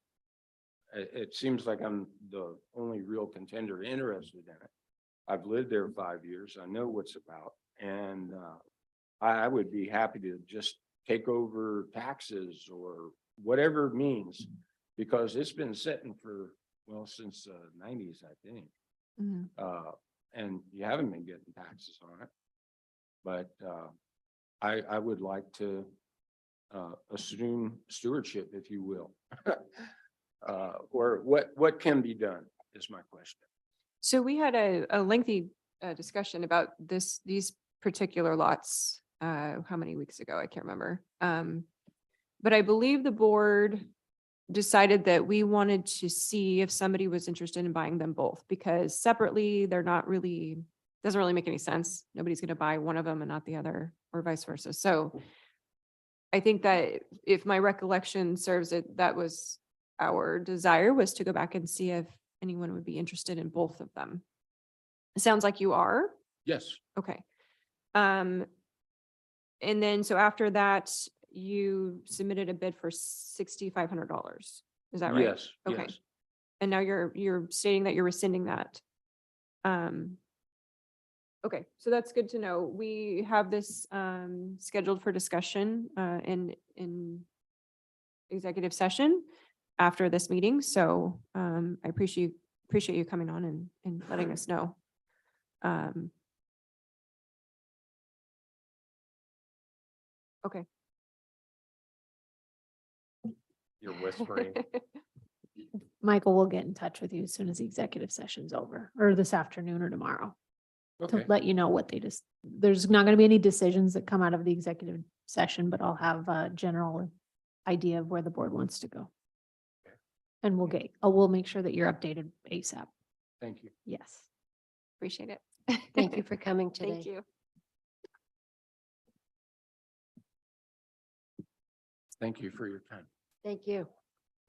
Speaker 11: It seems like I'm the only real contender interested in it. I've lived there 5 years. I know what's about, and I would be happy to just take over taxes or whatever means, because it's been sitting for, well, since the 90s, I think. And you haven't been getting taxes on it. But I would like to assume stewardship, if you will. Or what can be done is my question.
Speaker 1: So we had a lengthy discussion about these particular lots, how many weeks ago? I can't remember. But I believe the board decided that we wanted to see if somebody was interested in buying them both, because separately, they're not really, doesn't really make any sense. Nobody's going to buy one of them and not the other, or vice versa. So I think that if my recollection serves it, that was our desire, was to go back and see if anyone would be interested in both of them. It sounds like you are.
Speaker 11: Yes.
Speaker 1: Okay. And then, so after that, you submitted a bid for $6,500. Is that right?
Speaker 11: Yes.
Speaker 1: Okay.
Speaker 11: Yes.
Speaker 1: And now you're stating that you're rescinding that. Okay, so that's good to know. We have this scheduled for discussion in executive session after this meeting. So I appreciate you coming on and letting us know. Okay.
Speaker 8: You're whispering.
Speaker 6: Michael will get in touch with you as soon as the executive session's over, or this afternoon or tomorrow, to
Speaker 11: Okay.
Speaker 6: let you know what there's not going to be any decisions that come out of the executive session, but I'll have a general idea of where the board wants to go. And we'll make sure that you're updated ASAP.
Speaker 11: Thank you.
Speaker 6: Yes.
Speaker 1: Appreciate it.
Speaker 2: Thank you for coming today.
Speaker 1: Thank you.
Speaker 11: Thank you for your time.
Speaker 2: Thank you.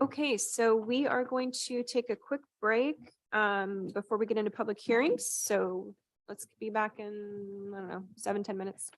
Speaker 1: Okay, so we are going to take a quick break before we get into public hearings. So let's be back in, I don't know, 7-10 minutes.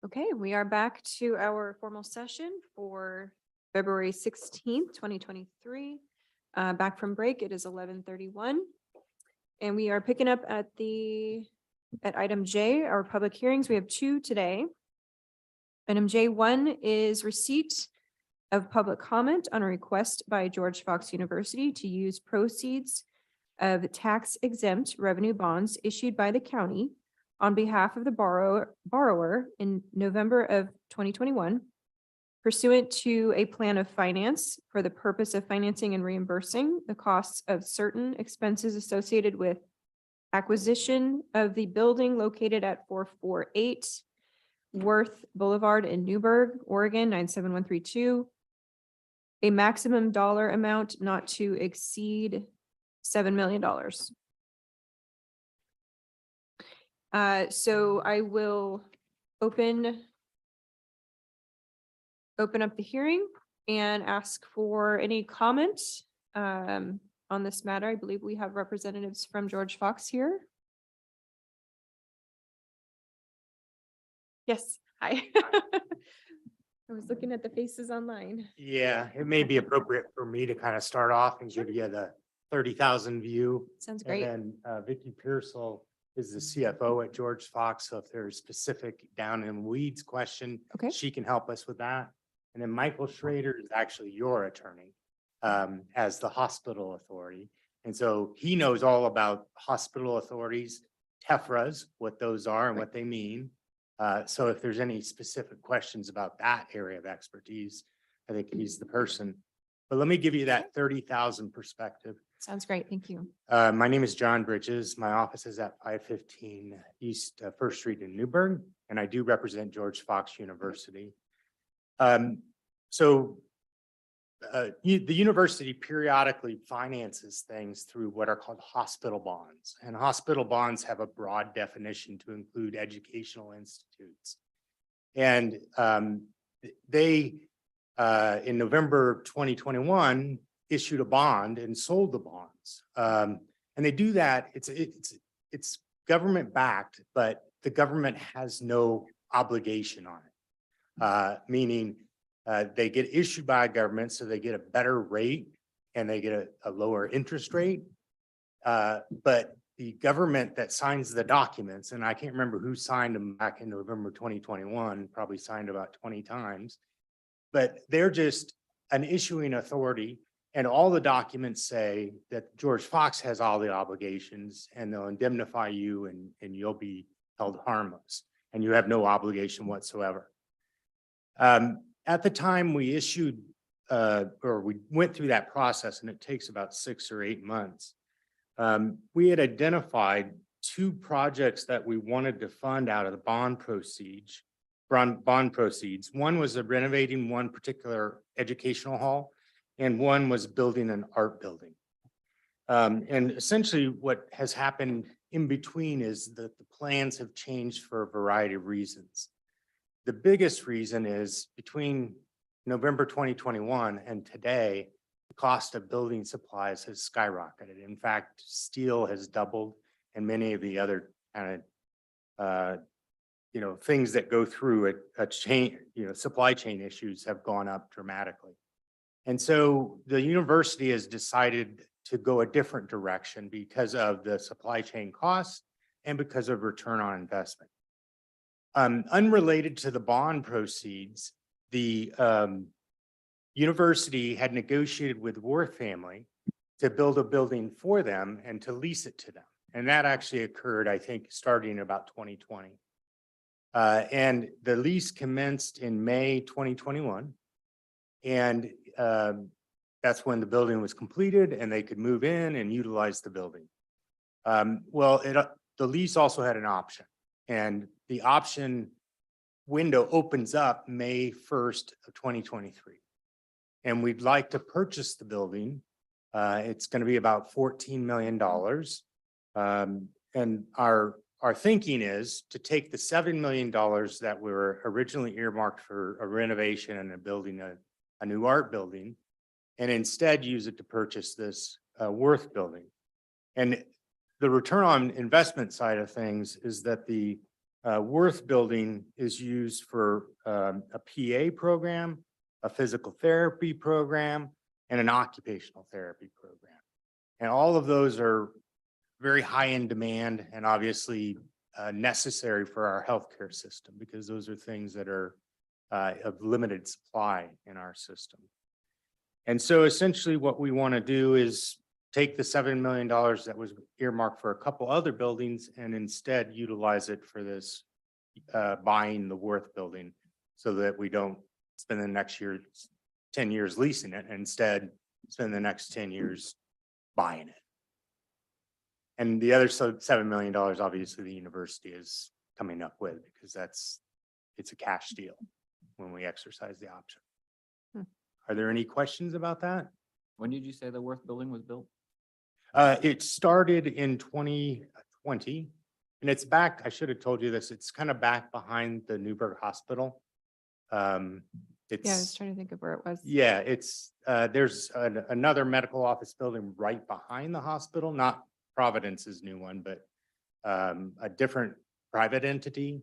Speaker 1: Okay, we are back to our formal session for February 16th, 2023. Back from break, it is 11:31. And we are picking up at item J, our public hearings. We have two today. Item J1 is receipt of public comment on a request by George Fox University to use proceeds of tax exempt revenue bonds issued by the county on behalf of the borrower in November of 2021 pursuant to a plan of finance for the purpose of financing and reimbursing the costs of certain expenses associated with acquisition of the building located at 448 Worth Boulevard in Newburgh, Oregon, 97132. A maximum dollar amount not to exceed $7 million. So I will open up the hearing and ask for any comments on this matter. I believe we have representatives from George Fox here. Yes, hi. I was looking at the faces online.
Speaker 12: Yeah, it may be appropriate for me to kind of start off and give you the 30,000 view.
Speaker 1: Sounds
Speaker 12: And
Speaker 1: great.
Speaker 12: then Vicky Pearsall is the CFO at George Fox. So if there's specific down in weeds question,
Speaker 1: Okay.
Speaker 12: she can help us with that. And then Michael Schrader is actually your attorney as the hospital authority. And so he knows all about hospital authorities, TEFRAs, what those are and what they mean. So if there's any specific questions about that area of expertise, I think he's the person. But let me give you that 30,000 perspective.
Speaker 1: Sounds great. Thank you.
Speaker 12: My name is John Bridges. My office is at 515 East First Street in Newburgh, and I do represent George Fox University. The university periodically finances things through what are called hospital bonds. And hospital bonds have a broad definition to include educational institutes. And they, in November 2021, issued a bond and sold the bonds. And they do that, it's government backed, but the government has no obligation on it. Meaning they get issued by a government, so they get a better rate and they get a lower interest rate. But the government that signs the documents, and I can't remember who signed them back in November 2021, probably signed about 20 times, but they're just an issuing authority. And all the documents say that George Fox has all the obligations and they'll indemnify you and you'll be held harmless and you have no obligation whatsoever. At the time we issued or we went through that process, and it takes about 6 or 8 months, we had identified 2 projects that we wanted to fund out of the bond proceeds. One was renovating one particular educational hall, and one was building an art building. And essentially what has happened in between is that the plans have changed for a variety of reasons. The biggest reason is between November 2021 and today, the cost of building supplies has skyrocketed. In fact, steel has doubled, and many of the other kind of things that go through a chain, supply chain issues have gone up dramatically. And so the university has decided to go a different direction because of the supply chain costs and because of return on investment. Unrelated to the bond proceeds, the university had negotiated with Worth family to build a building for them and to lease it to them. And that actually occurred, I think, starting in about 2020. And the lease commenced in May 2021. And that's when the building was completed and they could move in and utilize the building. The lease also had an option, and the option window opens up May 1st of 2023. And we'd like to purchase the building. It's going to be about $14 million. And our thinking is to take the $7 million that were originally earmarked for a renovation and a building, a new art building, and instead use it to purchase this Worth building. And the return on investment side of things is that the Worth Building is used for a PA program, a physical therapy program, and an occupational therapy program. And all of those are very high in demand and obviously necessary for our healthcare system, because those are things that are of limited supply in our system. And so essentially what we want to do is take the $7 million that was earmarked for a couple other buildings and instead utilize it for this buying the Worth Building, so that we don't spend the next 10 years leasing it, and instead spend the next 10 years buying it. And the other $7 million, obviously the university is coming up with, because it's a cash deal when we exercise the option. Are there any questions about that?
Speaker 7: When did you say the Worth building was built?
Speaker 12: It started in 2020, and it's back, I should have told you this, it's kind of back behind the Newburgh Hospital.
Speaker 1: Yeah, I was
Speaker 12: It's,
Speaker 1: trying to think of where it was.
Speaker 12: yeah, it's, there's another medical office building right behind the hospital, not Providence's new one, but a different private entity.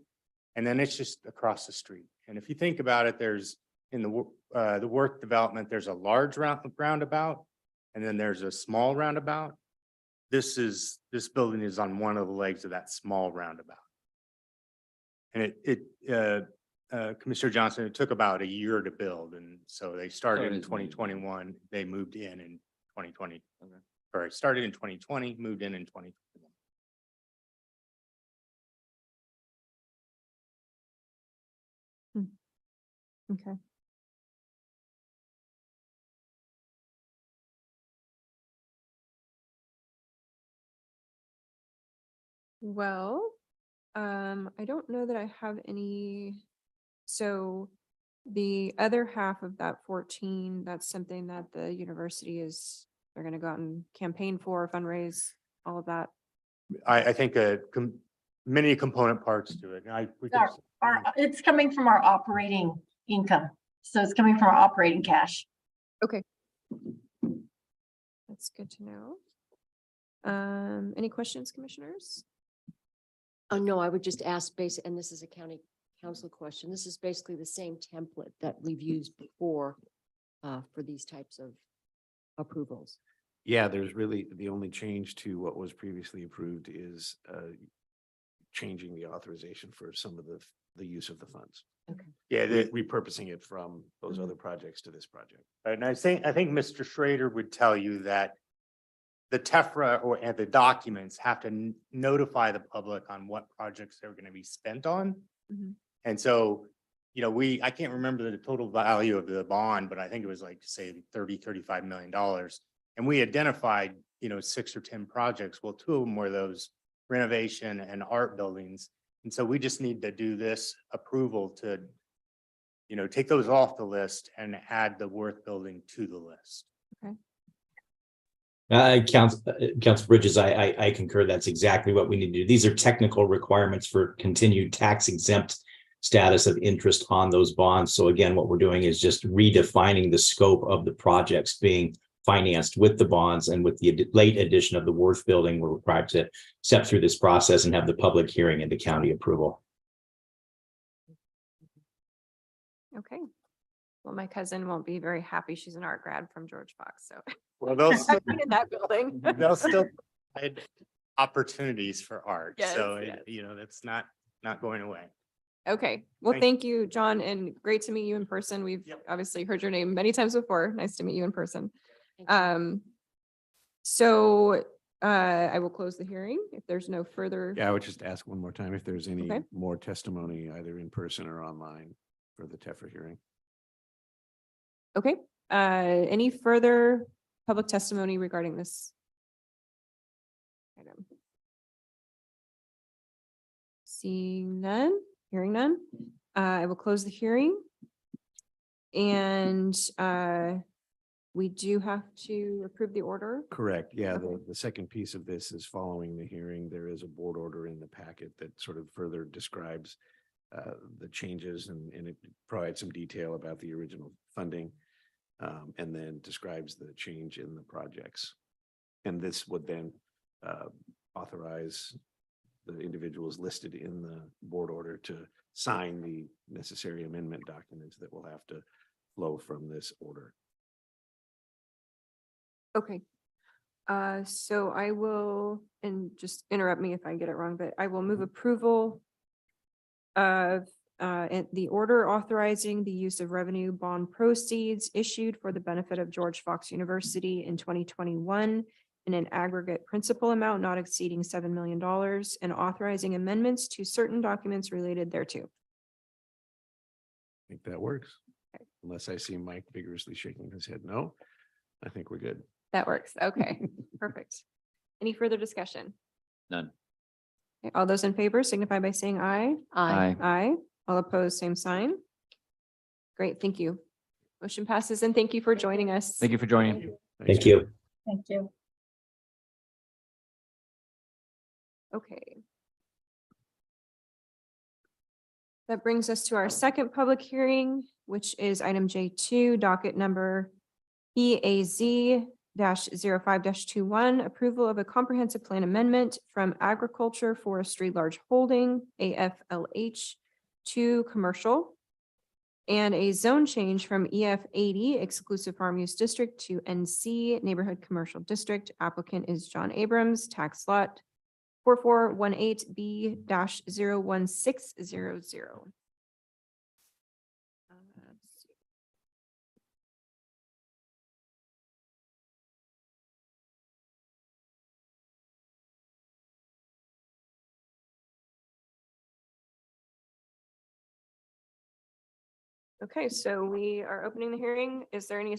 Speaker 12: And then it's just across the street. And if you think about it, there's in the Worth development, there's a large roundabout, and then there's a small roundabout. This building is on one of the legs of that small roundabout. And Commissioner Johnson, it took about a year to build. And so they started in
Speaker 7: it is new.
Speaker 12: 2021, they moved in 2020.
Speaker 7: Okay.
Speaker 12: Or it started in 2020, moved in 2021.
Speaker 1: Okay. Well, I don't know that I have any. So the other half of that 14, that's something that the university they're gonna go out and campaign for, fundraise, all of that.
Speaker 12: I think many component parts to it.
Speaker 13: It's coming from our operating income. So it's coming from our operating cash.
Speaker 1: Okay. That's good to know. Any questions, commissioners?
Speaker 2: Oh, no, I would just ask and this is a county council question. This is basically the same template that we've used before for these types of approvals.
Speaker 4: Yeah, there's really, the only change to what was previously approved is changing the authorization for some of the use of the funds.
Speaker 12: Yeah,
Speaker 4: Repurposing it from those other projects to this project.
Speaker 12: and I think Mr. Schrader would tell you that the TEFRA and the documents have to notify the public on what projects they're going to be spent on.
Speaker 1: Mhm.
Speaker 12: And so, I can't remember the total value of the bond, but I think it was like, say, $35 million. And we identified, 6 or 10 projects. Well, 2 of them were those renovation and art buildings. And so we just need to do this approval to, take those off the list and add the Worth building to the list.
Speaker 14: Council Bridges, I concur. That's exactly what we need to do. These are technical requirements for continued tax exempt status of interest on those bonds. So again, what we're doing is just redefining the scope of the projects being financed with the bonds, and with the late addition of the Worth building, we're required to step through this process and have the public hearing and the county approval.
Speaker 1: Okay. Well, my cousin won't be very happy. She's an art grad from George Fox, so.
Speaker 12: Well, they'll still,
Speaker 1: In that building.
Speaker 12: they'll still provide opportunities for art.
Speaker 1: Yes,
Speaker 12: So,
Speaker 1: yes.
Speaker 12: that's not going away.
Speaker 1: Okay, well,
Speaker 12: Thank-
Speaker 1: thank you, John, and great to meet you in person. We've
Speaker 12: Yep.
Speaker 1: obviously heard your name many times before. Nice to meet you in person.
Speaker 2: Thank you.
Speaker 1: So I will close the hearing if there's no further.
Speaker 4: Yeah, I would just ask one more time if there's any
Speaker 1: Okay.
Speaker 4: more testimony, either in person or online, for the TEFRA hearing.
Speaker 1: Okay, any further public testimony regarding this item? Seeing none, hearing none, I will close the hearing. And we do have to approve the order.
Speaker 4: Correct. Yeah,
Speaker 1: Okay.
Speaker 4: the second piece of this is following the hearing. There is a board order in the packet that sort of further describes the changes, and it provides some detail about the original funding, and then describes the change in the projects. And this would then authorize the individuals listed in the board order to sign the necessary amendment documents that will have to flow from this order.
Speaker 1: Okay. So I will, and just interrupt me if I get it wrong, but I will move approval of the order authorizing the use of revenue bond proceeds issued for the benefit of George Fox University in 2021 in an aggregate principal amount not exceeding $7 million and authorizing amendments to certain documents related thereto.
Speaker 4: I think that works. Unless I see Mike vigorously shaking his head no, I think we're good.
Speaker 1: That works. Okay, perfect. Any further discussion?
Speaker 7: None.
Speaker 1: Okay, all those in favor signify by saying aye.
Speaker 2: Aye.
Speaker 1: Aye. All opposed, same sign. Great, thank you. Motion passes and thank you for joining us.
Speaker 7: Thank you for joining.
Speaker 14: Thank you.
Speaker 13: Thank you.
Speaker 1: Okay. That brings us to our second public hearing, which is item J2, docket number EAZ-05-21, approval of a comprehensive plan amendment from agriculture forestry large holding, AFLH, to commercial, and a zone change from EF80 exclusive farm use district to NC neighborhood commercial district. Applicant is John Abrams, tax lot 4418B-01600. Okay, so we are opening the hearing. Is there any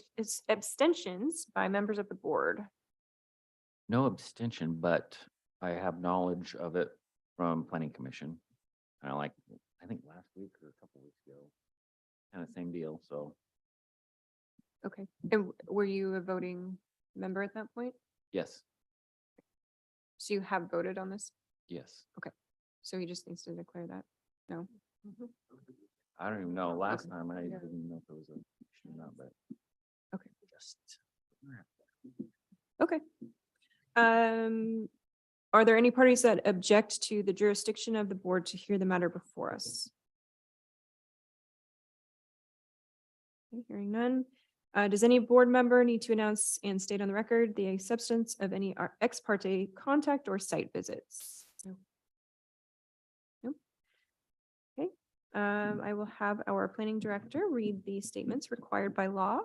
Speaker 1: abstentions by members of the board?
Speaker 7: No abstention, but I have knowledge of it from planning commission. Kind of like, I think last week or a couple weeks ago, kind of same deal. So
Speaker 1: Okay, and were you a voting member at that point?
Speaker 7: yes,
Speaker 1: So you have voted on this?
Speaker 7: yes.
Speaker 1: So he just needs to declare that? No?
Speaker 7: I don't even know. Last time I didn't know if it was a issue or not, but.
Speaker 1: Okay.
Speaker 7: Just.
Speaker 1: Okay. Are there any parties that object to the jurisdiction of the board to hear the matter before us? Okay, hearing none. Does any board member need to announce and state on the record the acceptance of any ex parte contact or site visits? No. No. Okay. I will have our planning director read the statements required by law.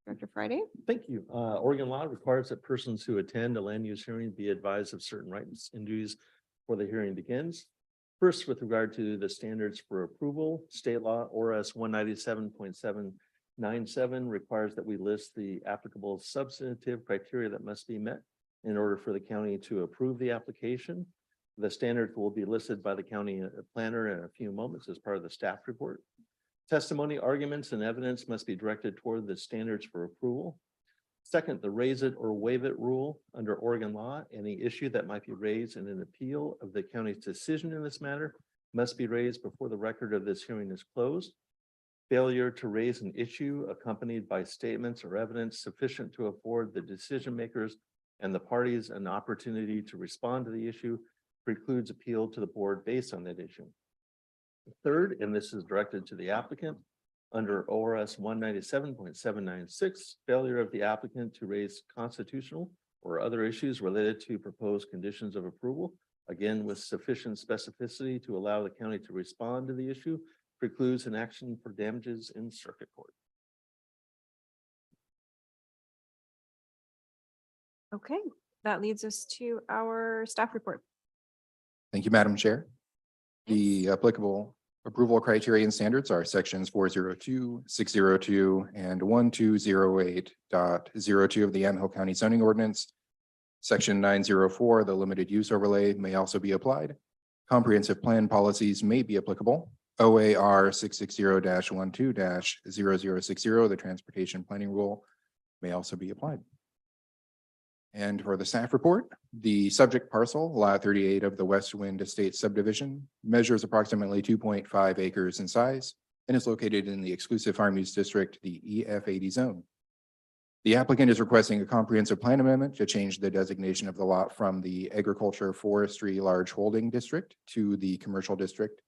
Speaker 1: Director Friday.
Speaker 15: Thank you. Oregon law requires that persons who attend a land use hearing be advised of certain rights and duties before the hearing begins. First, with regard to the standards for approval, state law ORS 197.797 requires that we list the applicable substantive criteria that must be met in order for the county to approve the application. The standards will be listed by the county planner in a few moments as part of the staff report. Testimony, arguments, and evidence must be directed toward the standards for approval. Second, the raise it or waive it rule under Oregon law. Any issue that might be raised in an appeal of the county's decision in this matter must be raised before the record of this hearing is closed. Failure to raise an issue accompanied by statements or evidence sufficient to afford the decision makers and the parties an opportunity to respond to the issue precludes appeal to the board based on that issue. Third, and this is directed to the applicant, under ORS 197.796, failure of the applicant to raise constitutional or other issues related to proposed conditions of approval, again with sufficient specificity to allow the county to respond to the issue, precludes an action for damages in circuit court.
Speaker 1: Okay, that leads us to our staff report.
Speaker 16: Thank you, Madam Chair. The applicable approval criteria and standards are sections 402, 602, and 1208.02 of the Yamhill County zoning ordinance. Section 904, the limited use overlay may also be applied. Comprehensive plan policies may be applicable. OAR 660-12-0060, the transportation planning rule, may also be applied. And for the staff report, the subject parcel, lot 38 of the West Wind Estate subdivision, measures approximately 2.5 acres in size and is located in the exclusive farm use district, the EF80 zone. The applicant is requesting a comprehensive plan amendment to change the designation of the lot from the agriculture forestry large holding district to the commercial district,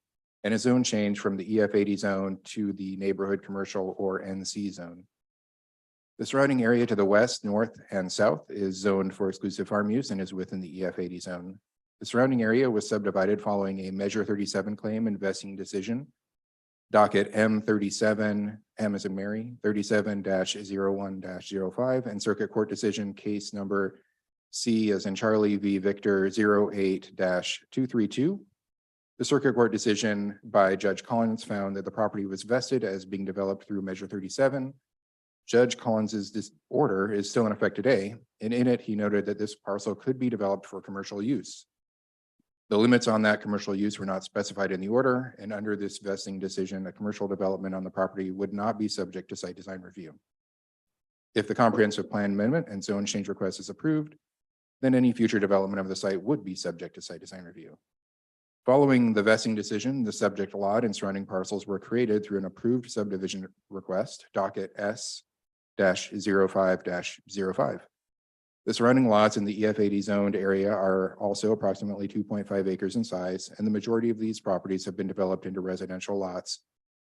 Speaker 16: and a zone change from the EF80 zone to the neighborhood commercial or NC zone. The surrounding area to the west, north, and south is zoned for exclusive farm use and is within the EF80 zone. The surrounding area was subdivided following a Measure 37 claim and vesting decision, docket M37, M as in Mary, 37-01-05, and Circuit Court Decision Case Number C as in Charlie v. Victor 08-232. The Circuit Court decision by Judge Collins found that the property was vested as being developed through Measure 37. Judge Collins's order is still in effect today, and in it, he noted that this parcel could be developed for commercial use. The limits on that commercial use were not specified in the order, and under this vesting decision, a commercial development on the property would not be subject to site design review. If the comprehensive plan amendment and zone change request is approved, then any future development of the site would be subject to site design review. Following the vesting decision, the subject lot and surrounding parcels were created through an approved subdivision request, docket S-05-05. The surrounding lots in the EF80 zoned area are also approximately 2.5 acres in size, and the majority of these properties have been developed into residential lots,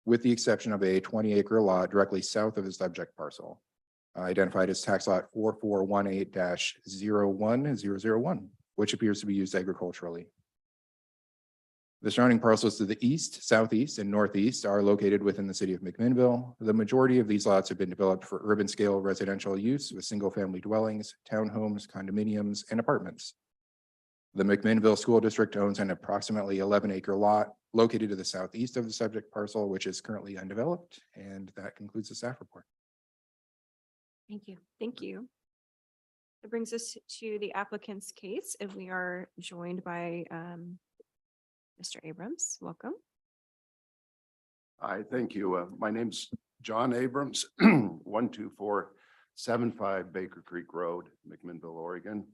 Speaker 16: with the exception of a 20-acre lot directly south of the subject parcel, identified as tax lot 4418-01001, which appears to be used agriculturally. The surrounding parcels to the east, southeast, and northeast are located within the city of McMinnville. The majority of these lots have been developed for urban scale residential use with single-family dwellings, townhomes, condominiums, and apartments. The McMinnville School District owns an approximately 11-acre lot located to the southeast of the subject parcel, which is currently undeveloped. And that concludes the staff report.
Speaker 1: Thank you. Thank you. That brings us to the applicant's case, and we are joined by Mr. Abrams. Welcome.
Speaker 17: Hi, thank you. My name's John Abrams, 12475 Baker Creek Road, McMinnville, Oregon.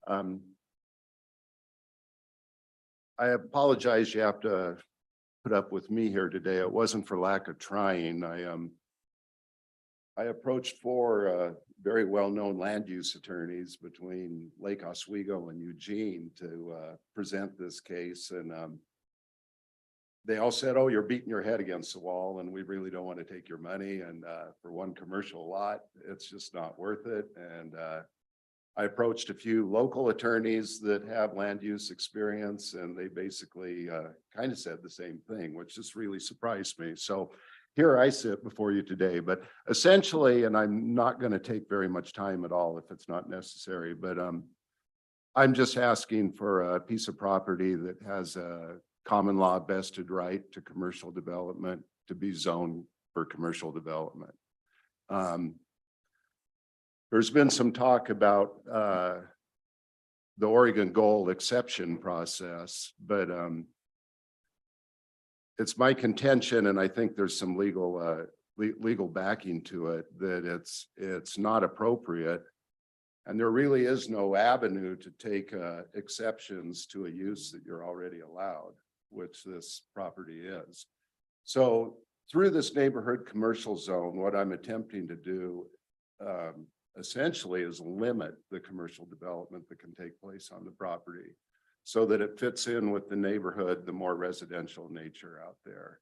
Speaker 17: I apologize you have to put up with me here today. It wasn't for lack of trying. I approached four very well-known land use attorneys between Lake Oswego and Eugene to present this case, and they all said, "Oh, you're beating your head against the wall, and we really don't want to take your money. And for one commercial lot, it's just not worth it." And I approached a few local attorneys that have land use experience, and they basically kind of said the same thing, which just really surprised me. So here I sit before you today, but essentially, and I'm not going to take very much time at all if it's not necessary, but I'm just asking for a piece of property that has a common law vested right to commercial development to be zoned for commercial development. There's been some talk about the Oregon Gold exception process, but it's my contention, and I think there's some legal backing to it, that it's not appropriate. And there really is no avenue to take exceptions to a use that you're already allowed, which this property is. So through this neighborhood commercial zone, what I'm attempting to do essentially is limit the commercial development that can take place on the property, so that it fits in with the neighborhood, the more residential nature out there.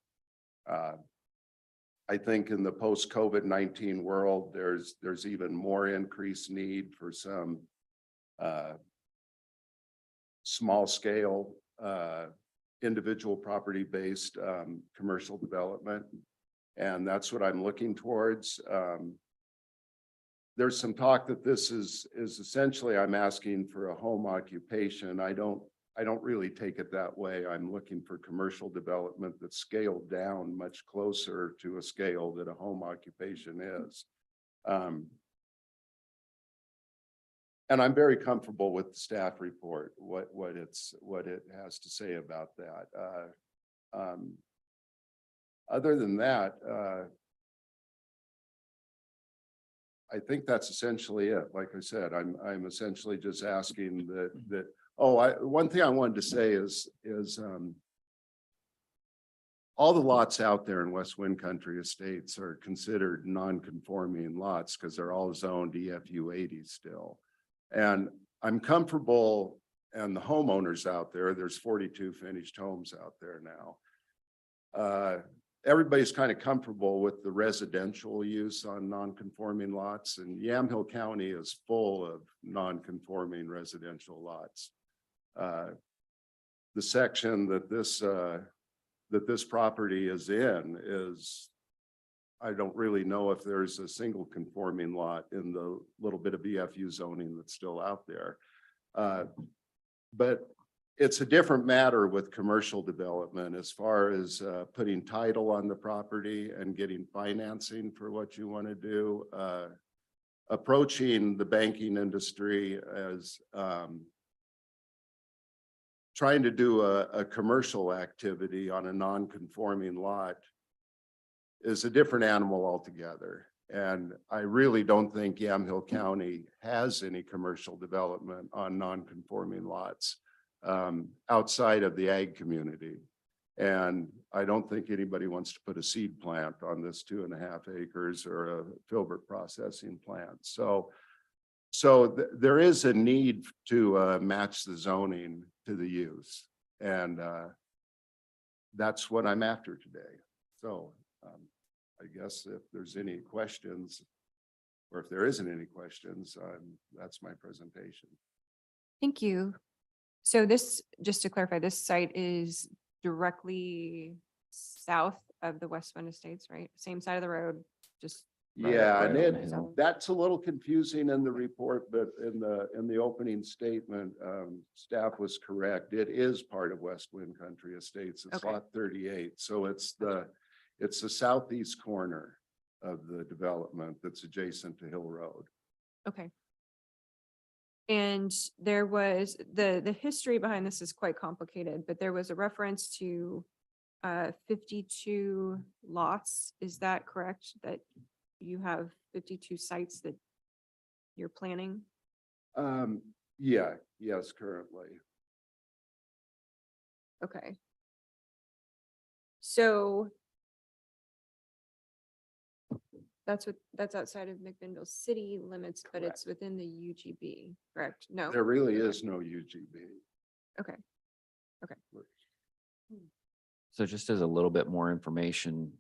Speaker 17: I think in the post-COVID-19 world, there's even more increased need for some small scale individual property-based commercial development. And that's what I'm looking towards. There's some talk that this is essentially, I'm asking for a home occupation. I don't really take it that way. I'm looking for commercial development that's scaled down much closer to a scale that a home occupation is. And I'm very comfortable with the staff report, what it has to say about that. Other than that, I think that's essentially it. Like I said, I'm essentially just asking that. Oh, one thing I wanted to say is all the lots out there in West Wind Country Estates are considered non-conforming lots because they're all zoned EFU 80 still. And I'm comfortable, and the homeowners out there, there's 42 finished homes out there now. Everybody's kind of comfortable with the residential use on non-conforming lots, and Yamhill County is full of non-conforming residential lots. The section that this property is in is, I don't really know if there's a single conforming lot in the little bit of BFU zoning that's still out there. But it's a different matter with commercial development as far as putting title on the property and getting financing for what you want to do. Approaching the banking industry as trying to do a commercial activity on a non-conforming lot is a different animal altogether. And I really don't think Yamhill County has any commercial development on non-conforming lots outside of the ag community. And I don't think anybody wants to put a seed plant on this 2.5 acres or a filbert processing plant. So there is a need to match the zoning to the use. And that's what I'm after today. So I guess if there's any questions, or if there isn't any questions, that's my presentation.
Speaker 1: Thank you. So this, just to clarify, this site is directly south of the West Wind Estates, right? Same side of the road, just.
Speaker 17: Yeah, and
Speaker 7: right on the hill.
Speaker 17: that's a little confusing in the report, but in the opening statement, staff was correct. It is part of West Wind Country Estates. It's
Speaker 1: Okay.
Speaker 17: lot 38. So it's the southeast corner of the development that's adjacent to Hill Road.
Speaker 1: Okay. And there was, the history behind this is quite complicated, but there was a reference to 52 lots. Is that correct? That you have 52 sites that you're planning?
Speaker 17: Yeah, yes, currently.
Speaker 1: Okay. So that's outside of McMinnville city limits, but it's within the UGB, correct? No.
Speaker 17: There really is no UGB.
Speaker 1: Okay.
Speaker 7: So just as a little bit more information,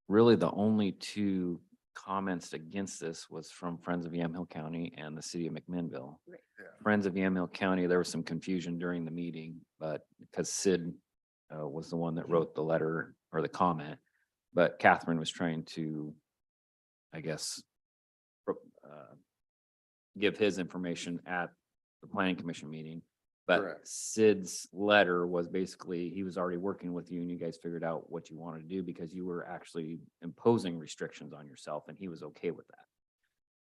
Speaker 7: really the only two comments against this was from Friends of Yamhill County and the city of McMinnville.
Speaker 1: Right.
Speaker 17: Yeah.
Speaker 7: Friends of Yamhill County, there was some confusion during the meeting, but because Sid was the one that wrote the letter or the comment, but Catherine was trying to, I guess, give his information at the planning commission meeting. But
Speaker 17: Correct.
Speaker 7: Sid's letter was basically, he was already working with you and you guys figured out what you wanted to do because you were actually imposing restrictions on yourself and he was okay with that.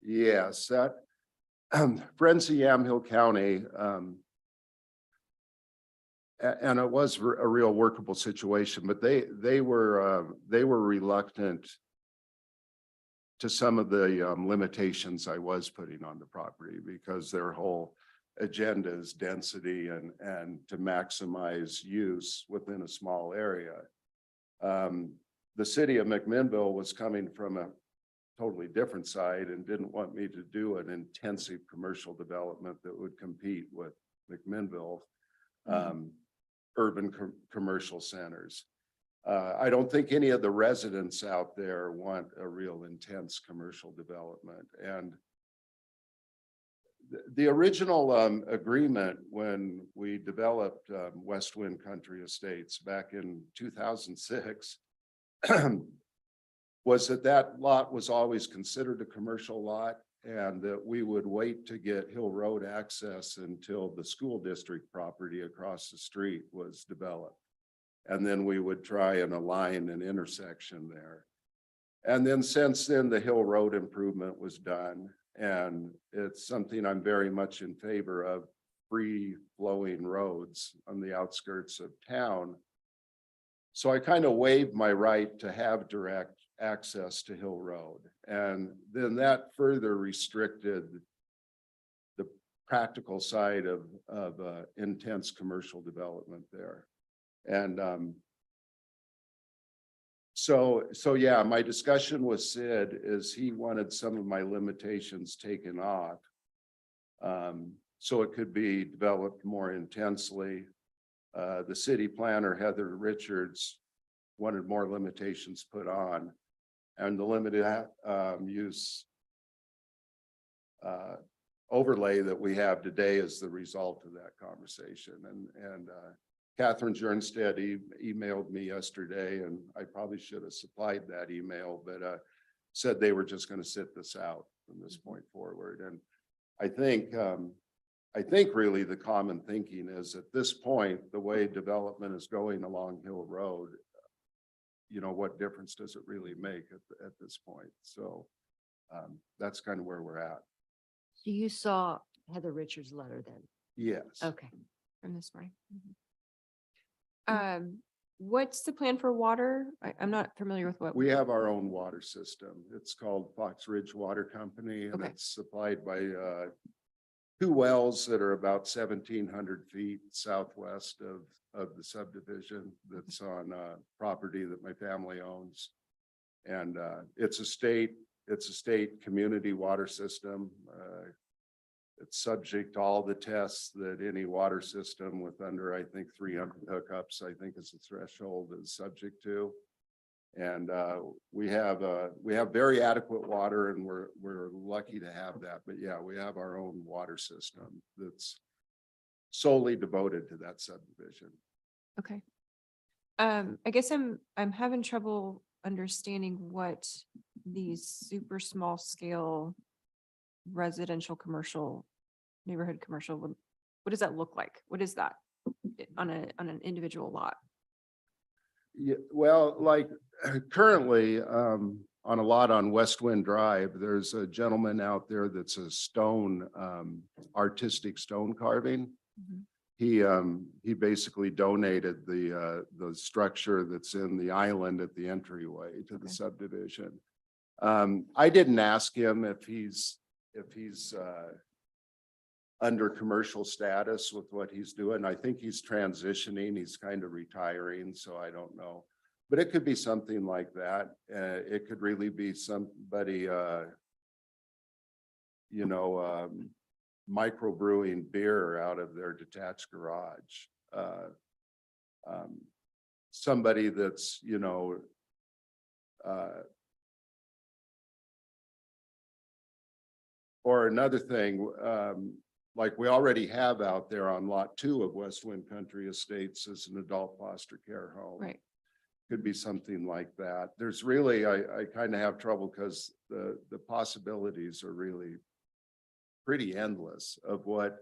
Speaker 17: Yes, that Friends of Yamhill County, and it was a real workable situation, but they were reluctant to some of the limitations I was putting on the property because their whole agenda is density and to maximize use within a small area. The city of McMinnville was coming from a totally different side and didn't want me to do an intensive commercial development that would compete with McMinnville urban commercial centers. I don't think any of the residents out there want a real intense commercial development. And the original agreement when we developed West Wind Country Estates back in 2006 was that lot was always considered a commercial lot and that we would wait to get Hill Road access until the school district property across the street was developed. And then we would try and align an intersection there. And then since then, the Hill Road improvement was done. And it's something I'm very much in favor of, free flowing roads on the outskirts of town. So I kind of waived my right to have direct access to Hill Road. And then that further restricted the practical side of intense commercial development there. And So yeah, my discussion with Sid is he wanted some of my limitations taken off. So it could be developed more intensely. The city planner, Heather Richards, wanted more limitations put on. And the limited use overlay that we have today is the result of that conversation. And Catherine Jernstedt emailed me yesterday, and I probably should have supplied that email, but said they were just going to sit this out from this point forward. And I think really the common thinking is at this point, the way development is going along Hill Road, you know, what difference does it really make at this point? So that's kind of where we're at.
Speaker 2: So you saw Heather Richards' letter then?
Speaker 17: Yes.
Speaker 2: Okay.
Speaker 1: From this morning. What's the plan for water? I'm not familiar with what.
Speaker 17: We have our own water system. It's called Fox Ridge Water Company, and
Speaker 1: Okay.
Speaker 17: it's supplied by two wells that are about 1,700 feet southwest of the subdivision that's on property that my family owns. And it's a state community water system. It's subject to all the tests that any water system with under, I think, 300 hookups, I think is the threshold, is subject to. And we have very adequate water, and we're lucky to have that. But yeah, we have our own water system that's solely devoted to that subdivision.
Speaker 1: Okay. I guess I'm having trouble understanding what these super small scale residential commercial neighborhood commercial what does that look like? What is that on an individual lot?
Speaker 17: Yeah, well, like currently on a lot on West Wind Drive, there's a gentleman out there that's a stone artistic stone carving. He basically donated the structure that's in the island at the entryway to the subdivision. I didn't ask him if he's under commercial status with what he's doing. I think he's transitioning. He's kind of retiring, so I don't know. But it could be something like that. It could really be somebody, microbrewing beer out of their detached garage. Somebody that's, or another thing, like we already have out there on lot 2 of West Wind Country Estates as an adult foster care home.
Speaker 1: Right.
Speaker 17: Could be something like that. There's really, I kind of have trouble because the possibilities are really pretty endless of what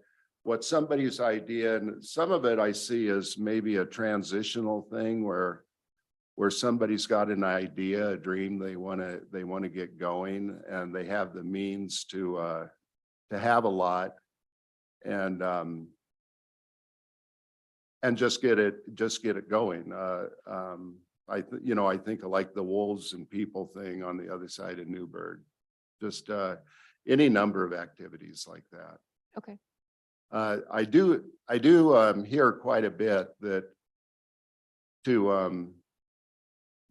Speaker 17: somebody's idea, and some of it I see as maybe a transitional thing where somebody's got an idea, a dream they want to get going, and they have the means to have a lot and just get it going. I think of like the wolves and people thing on the other side of Newburgh, just any number of activities like that.
Speaker 1: Okay.
Speaker 17: I do hear quite a bit that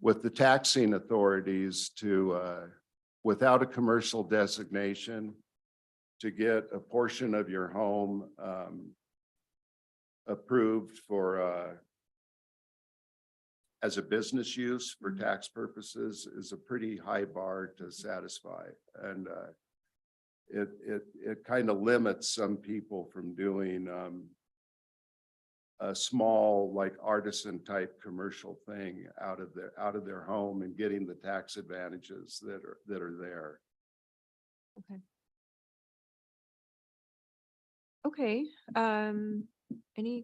Speaker 17: with the taxing authorities without a commercial designation, to get a portion of your home approved for as a business use for tax purposes is a pretty high bar to satisfy. And it kind of limits some people from doing a small, like artisan type commercial thing out of their home and getting the tax advantages that are there.
Speaker 1: Okay. Okay. Any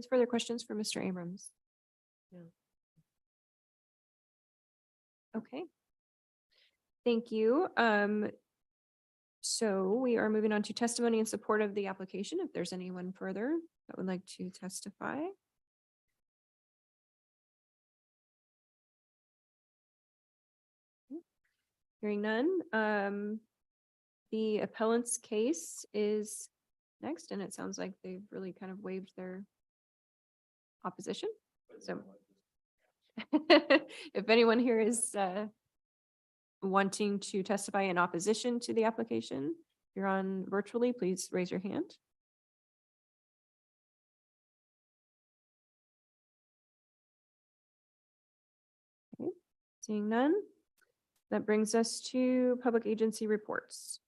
Speaker 1: further questions for Mr. Abrams?
Speaker 2: No.
Speaker 1: Okay. Thank you. So we are moving on to testimony in support of the application. If there's anyone further that would like to testify. Hearing none. The appellant's case is next, and it sounds like they've really kind of waived their opposition. So If anyone here is wanting to testify in opposition to the application, if you're on virtually, please raise your hand. Okay, seeing none, that brings us to public agency reports.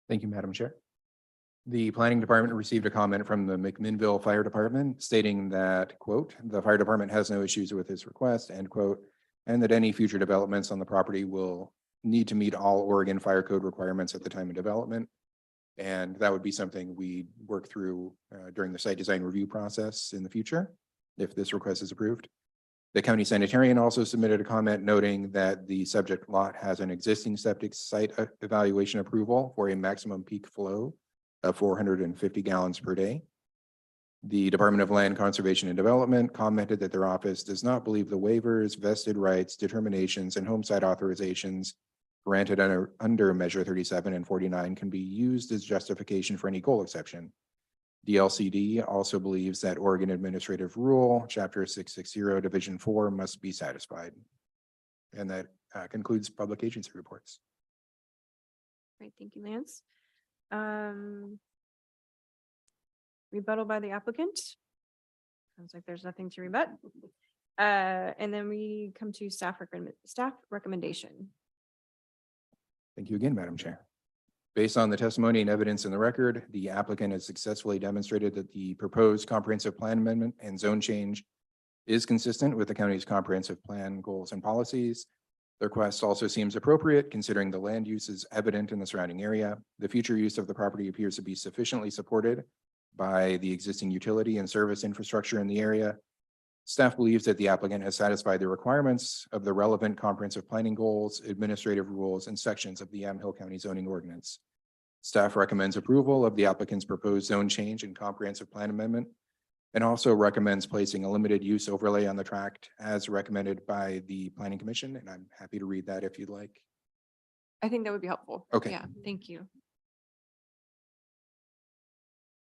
Speaker 16: Thank you, Madam Chair. The planning department received a comment from the McMinnville Fire Department stating that, quote, "The fire department has no issues with this request," end quote, and that any future developments on the property will need to meet all Oregon Fire Code requirements at the time of development. And that would be something we work through during the site design review process in the future, if this request is approved. The county sanitarian also submitted a comment noting that the subject lot has an existing septic site evaluation approval for a maximum peak flow of 450 gallons per day. The Department of Land Conservation and Development commented that their office does not believe the waivers, vested rights, determinations, and home site authorizations granted under Measure 37 and 49 can be used as justification for any goal exception. DLCD also believes that Oregon Administrative Rule, Chapter 660, Division 4 must be satisfied. And that concludes public agency reports.
Speaker 1: Great, thank you, Lance. Rebuttal by the applicant. Sounds like there's nothing to rebut. And then we come to staff recommendation.
Speaker 16: Thank you again, Madam Chair. Based on the testimony and evidence in the record, the applicant has successfully demonstrated that the proposed comprehensive plan amendment and zone change is consistent with the county's comprehensive plan goals and policies. The request also seems appropriate considering the land use is evident in the surrounding area. The future use of the property appears to be sufficiently supported by the existing utility and service infrastructure in the area. Staff believes that the applicant has satisfied the requirements of the relevant comprehensive planning goals, administrative rules, and sections of the Yamhill County zoning ordinance. Staff recommends approval of the applicant's proposed zone change and comprehensive plan amendment, and also recommends placing a limited use overlay on the tract as recommended by the Planning Commission. And I'm happy to read that if you'd like.
Speaker 1: I think that would be helpful.
Speaker 16: Okay.
Speaker 1: Yeah, thank you.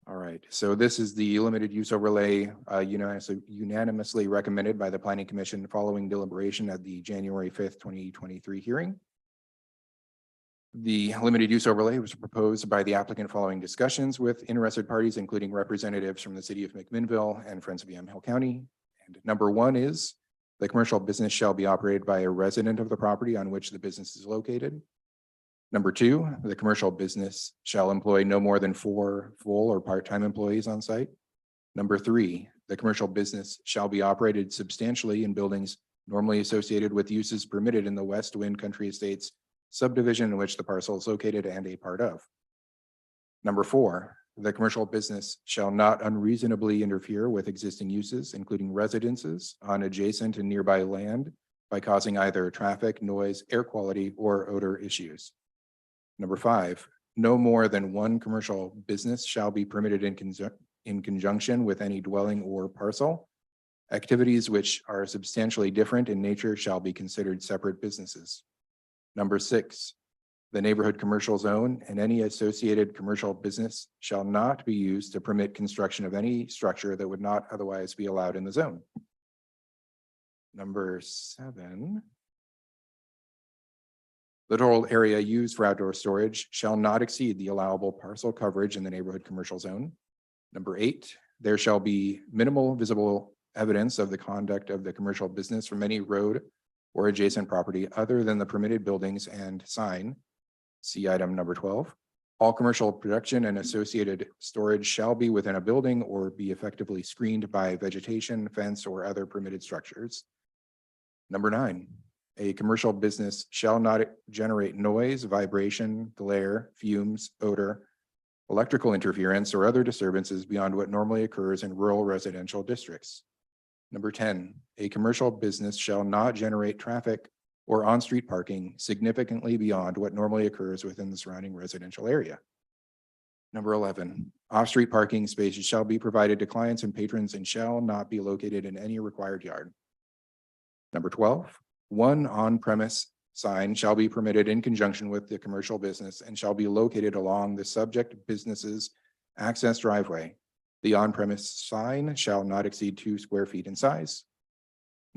Speaker 16: All right, so this is the limited use overlay unanimously recommended by the Planning Commission following deliberation at the January 5th, 2023 hearing. The limited use overlay was proposed by the applicant following discussions with interested parties, including representatives from the city of McMinnville and Friends of Yamhill County. And number one is the commercial business shall be operated by a resident of the property on which the business is located. Number two, the commercial business shall employ no more than 4 full or part-time employees on site. Number three, the commercial business shall be operated substantially in buildings normally associated with uses permitted in the West Wind Country Estates subdivision in which the parcel is located and a part of. Number four, the commercial business shall not unreasonably interfere with existing uses, including residences on adjacent and nearby land by causing either traffic, noise, air quality, or odor issues. Number five, no more than one commercial business shall be permitted in conjunction with any dwelling or parcel. Activities which are substantially different in nature shall be considered separate businesses. Number six, the neighborhood commercial zone and any associated commercial business shall not be used to permit construction of any structure that would not otherwise be allowed in the zone. Number seven, the total area used for outdoor storage shall not exceed the allowable parcel coverage in the neighborhood commercial zone. Number eight, there shall be minimal visible evidence of the conduct of the commercial business from any road or adjacent property other than the permitted buildings and sign. See item number 12. All commercial production and associated storage shall be within a building or be effectively screened by vegetation, fence, or other permitted structures. Number 9. A commercial business shall not generate noise, vibration, glare, fumes, odor, electrical interference, or other disturbances beyond what normally occurs in rural residential districts. Number 10, a commercial business shall not generate traffic or on-street parking significantly beyond what normally occurs within the surrounding residential area. Number 11, off-street parking spaces shall be provided to clients and patrons and shall not be located in any required yard. Number 12, one on-premise sign shall be permitted in conjunction with the commercial business and shall be located along the subject business's access driveway. The on-premise sign shall not exceed 2 square feet in size.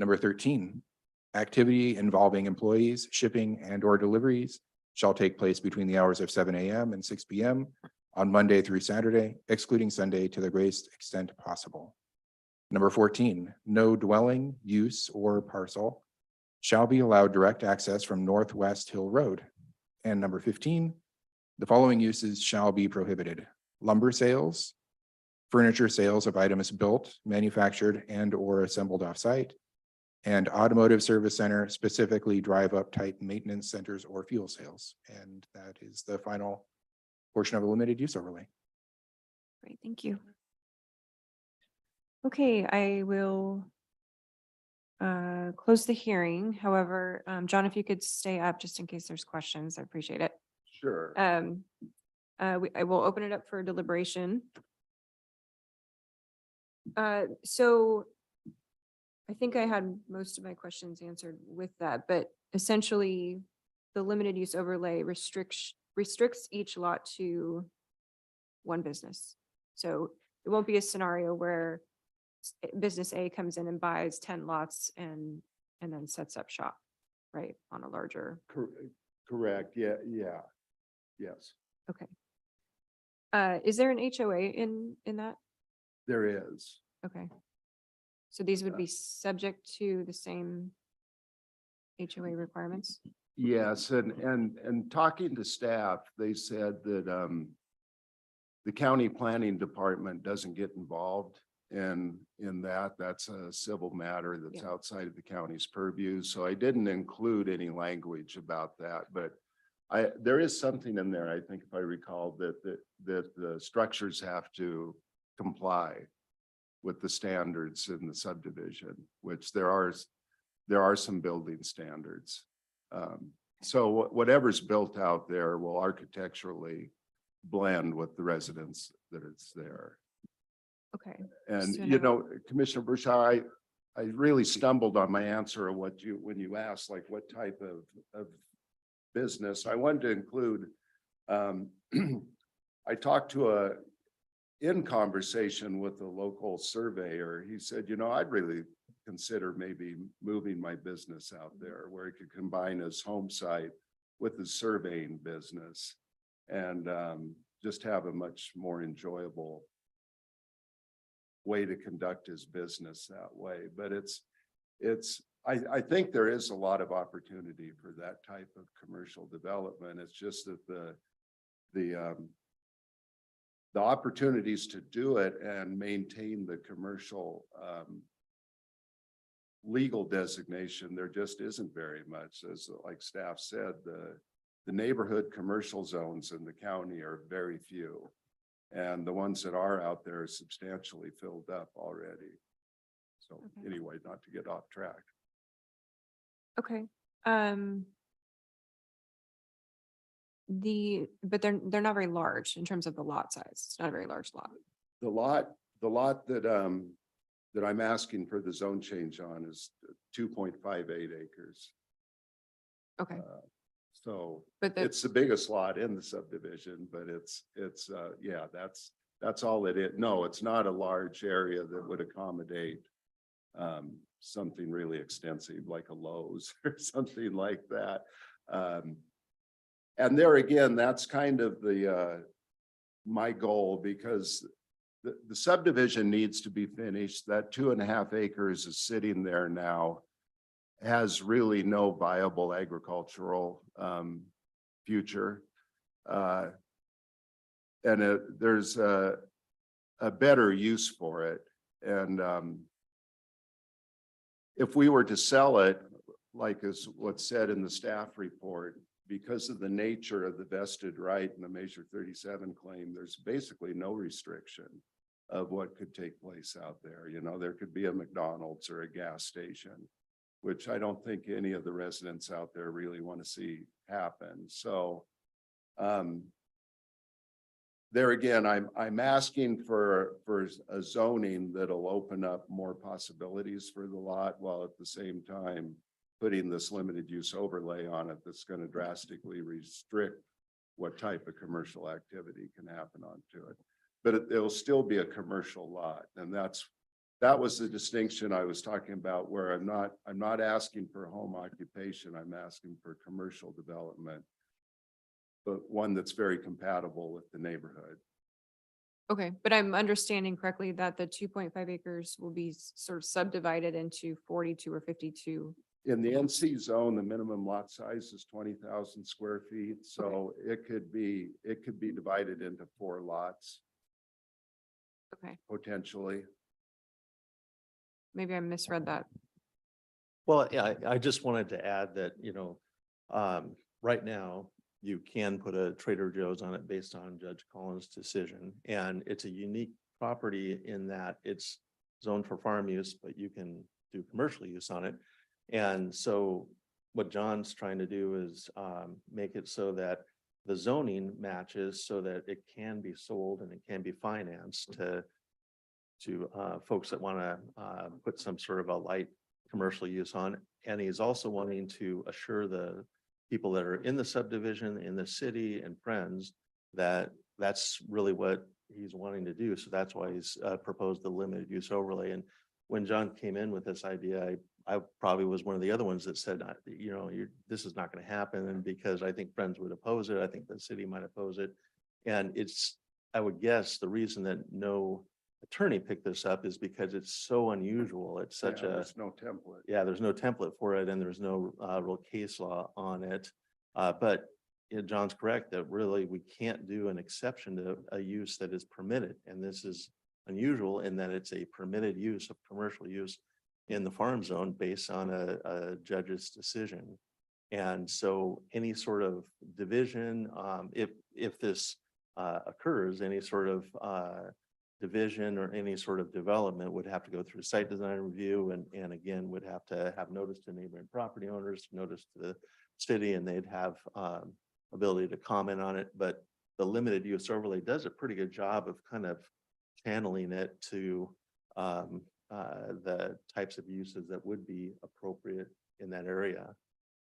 Speaker 16: Number 13, activity involving employees, shipping and or deliveries shall take place between the hours of 7 a.m. and 6 p.m. on Monday through Saturday, excluding Sunday to the greatest extent possible. Number 14, no dwelling, use, or parcel shall be allowed direct access from Northwest Hill Road. And number 15, the following uses shall be prohibited: lumber sales, furniture sales of items built, manufactured, and or assembled off-site, and automotive service center, specifically drive-up type maintenance centers or fuel sales. And that is the final portion of a limited use overlay.
Speaker 1: Great, thank you. Okay, I will close the hearing. However, John, if you could stay up just in case there's questions, I appreciate it.
Speaker 17: Sure.
Speaker 1: I will open it up for deliberation. So I think I had most of my questions answered with that, but essentially the limited use overlay restricts each lot to one business. So it won't be a scenario where business A comes in and buys 10 lots and then sets up shop, right, on a larger.
Speaker 17: Correct. Yeah. Yes,
Speaker 1: Okay. Is there an HOA in that?
Speaker 17: there is.
Speaker 1: Okay. So these would be subject to the same HOA requirements?
Speaker 17: Yes, and talking to staff, they said that the county planning department doesn't get involved in that. That's a civil matter that's outside of the county's purview. So I didn't include any language about that, but there is something in there, I think, if I recall, that the structures have to comply with the standards in the subdivision, which there are some building standards. So whatever's built out there will architecturally blend with the residents that it's there.
Speaker 1: Okay.
Speaker 17: And
Speaker 1: So
Speaker 17: you
Speaker 1: now-
Speaker 17: know, Commissioner Burchard, I really stumbled on my answer of when you asked, like, what type of business. I wanted to include, I talked to in conversation with a local surveyor. He said, you know, I'd really consider maybe moving my business out there where he could combine his home site with his surveying business and just have a much more enjoyable way to conduct his business that way. But I think there is a lot of opportunity for that type of commercial development. It's just that the opportunities to do it and maintain the commercial legal designation, there just isn't very much. As like staff said, the neighborhood commercial zones in the county are very few. And the ones that are out there are substantially filled up already. So
Speaker 1: Okay.
Speaker 17: anyway, not to get off track.
Speaker 1: Okay. But they're not very large in terms of the lot size. It's not a very large lot.
Speaker 17: The lot that I'm asking for the zone change on is 2.58 acres.
Speaker 1: Okay.
Speaker 17: So
Speaker 1: But
Speaker 17: it's the biggest lot in the subdivision, but it's yeah, that's all it is. No, it's not a large area that would accommodate something really extensive like a Lowe's or something like that. And there again, that's kind of my goal, because the subdivision needs to be finished. That 2.5 acres is sitting there now, has really no viable agricultural future. And there's a better use for it. And if we were to sell it, like is what's said in the staff report, because of the nature of the vested right in the Measure 37 claim, there's basically no restriction of what could take place out there. You know, there could be a McDonald's or a gas station, which I don't think any of the residents out there really want to see happen. So there again, I'm asking for a zoning that'll open up more possibilities for the lot, while at the same time putting this limited use overlay on it that's going to drastically restrict what type of commercial activity can happen onto it. But it'll still be a commercial lot, and that's that was the distinction I was talking about, where I'm not asking for home occupation, I'm asking for commercial development. But one that's very compatible with the neighborhood.
Speaker 1: Okay, but I'm understanding correctly that the 2.5 acres will be sort of subdivided into 42 or 52.
Speaker 17: In the NC zone, the minimum lot size is 20,000 square feet, so it could be divided into 4 lots
Speaker 1: Okay,
Speaker 17: potentially.
Speaker 1: maybe I misread that.
Speaker 15: Well, yeah, I just wanted to add that, right now, you can put a Trader Joe's on it based on Judge Collins' decision. And it's a unique property in that it's zoned for farm use, but you can do commercial use on it. And so what John's trying to do is make it so that the zoning matches so that it can be sold and it can be financed to folks that want to put some sort of a light commercial use on. And he's also wanting to assure the people that are in the subdivision, in the city and friends, that that's really what he's wanting to do. So that's why he's proposed the limited use overlay. And when John came in with this idea, I probably was one of the other ones that said, this is not going to happen. And because I think friends would oppose it, I think the city might oppose it. And I would guess the reason that no attorney picked this up is because it's so unusual. It's such
Speaker 17: There's no template.
Speaker 15: yeah, there's no template for it and there's no real case law on it. But John's correct that really we can't do an exception to a use that is permitted. And this is unusual in that it's a permitted use of commercial use in the farm zone based on a judge's decision. And so any sort of division, if this occurs, any sort of division or any sort of development would have to go through site design review and again, would have to have notice to neighboring property owners, notice to the city, and they'd have ability to comment on it. But the limited use overlay does a pretty good job of kind of channeling it to the types of uses that would be appropriate in that area.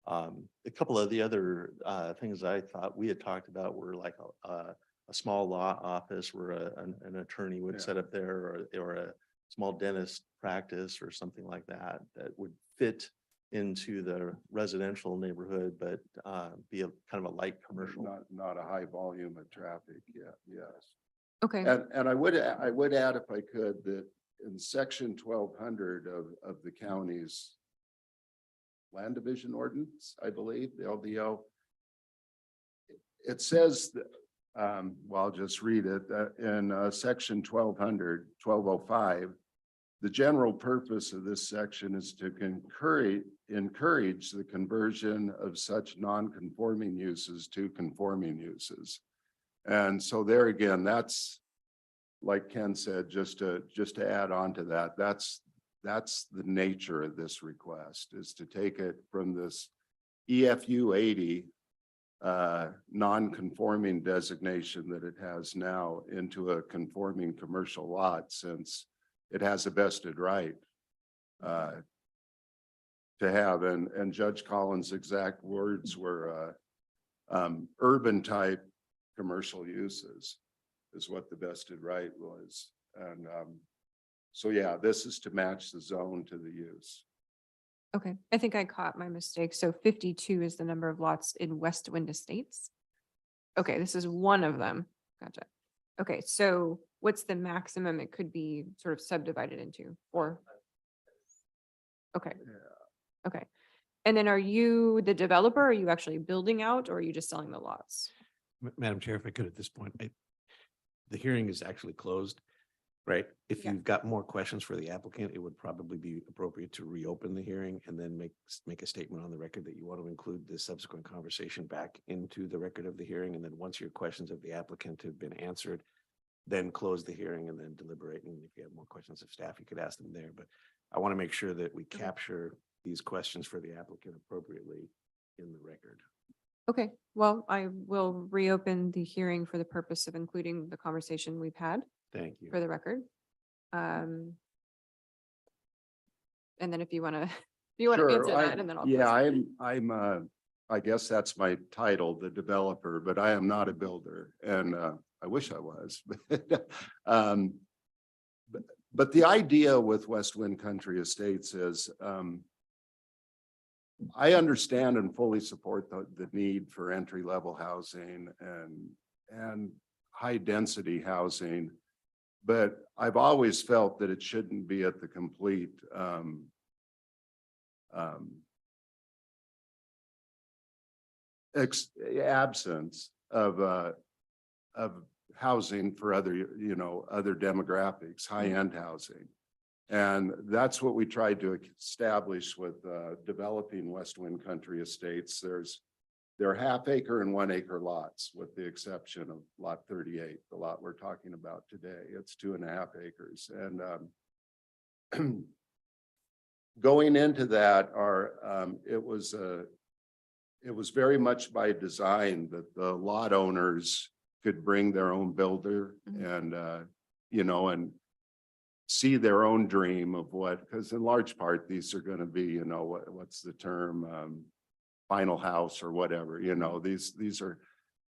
Speaker 15: A couple of the other things I thought we had talked about were like a small law office where an attorney would set up there, or a small dentist practice or something like that, that would fit into the residential neighborhood, but be a kind of a light commercial.
Speaker 17: Not a high volume of traffic. Yeah, yes.
Speaker 1: Okay,
Speaker 17: And I would add, if I could, that in section 1200 of the county's land division ordinance, I believe, the LDO, it says that, well, I'll just read it, that in section 1205, the general purpose of this section is to encourage the conversion of such non-conforming uses to conforming uses. And so there again, that's, like Ken said, just to add on to that, that's the nature of this request, is to take it from this EFU 80 non-conforming designation that it has now into a conforming commercial lot, since it has a vested right to have. And Judge Collins' exact words were urban type commercial uses is what the vested right was. And so, yeah, this is to match the zone to the use.
Speaker 1: okay. I think I caught my mistake. So 52 is the number of lots in West Wind Estates. Okay, this is one of them. Gotcha. Okay, so what's the maximum it could be sort of subdivided into? Or okay. Okay. And then are you the developer? Are you actually building out, or are you just selling the lots?
Speaker 4: Madam Chair, if I could at this point, the hearing is actually closed, right? If
Speaker 1: Yeah.
Speaker 4: you've got more questions for the applicant, it would probably be appropriate to reopen the hearing and then make a statement on the record that you want to include the subsequent conversation back into the record of the hearing. And then once your questions of the applicant have been answered, then close the hearing and then deliberate. And if you have more questions of staff, you could ask them there. But I want to make sure that we capture these questions for the applicant appropriately in the record.
Speaker 1: Okay, well, I will reopen the hearing for the purpose of including the conversation we've had
Speaker 4: Thank you.
Speaker 1: for the record. And then if you want to, answer that, and then I'll.
Speaker 17: Yeah,
Speaker 1: close.
Speaker 17: I guess that's my title, the developer, but I am not a builder, and I wish I was. but the idea with West Wind Country Estates is, I understand and fully support the need for entry-level housing and high-density housing. But I've always felt that it shouldn't be at the complete absence of housing for other, other demographics, high-end housing. And that's what we tried to establish with developing West Wind Country Estates. They're half-acre and 1 acre lots, with the exception of lot 38, the lot we're talking about today. It's 2.5 acres. And going into that, it was very much by design that the lot owners could bring their own builder and, and see their own dream of what, because in large part, these are going to be, what's the term? Final house or whatever, these are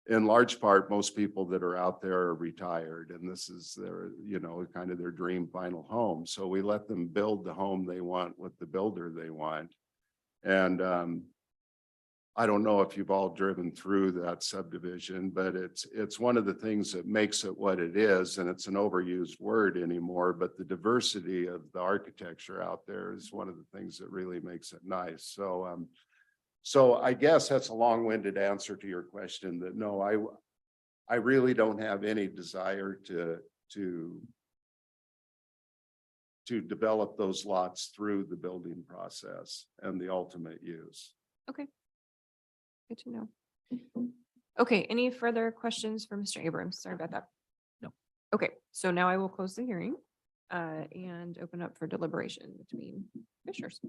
Speaker 17: in large part, most people that are out there are retired, and this is their, kind of their dream final home. So we let them build the home they want with the builder they want. And I don't know if you've all driven through that subdivision, but it's one of the things that makes it what it is, and it's an overused word anymore, but the diversity of the architecture out there is one of the things that really makes it nice. So I guess that's a long-winded answer to your question, that no, I really don't have any desire to develop those lots through the building process and the ultimate use.
Speaker 1: Okay. Good to know. Okay, any further questions for Mr. Abrams? Sorry about that.
Speaker 7: No.
Speaker 1: Okay, so now I will close the hearing and open up for deliberation between commissioners.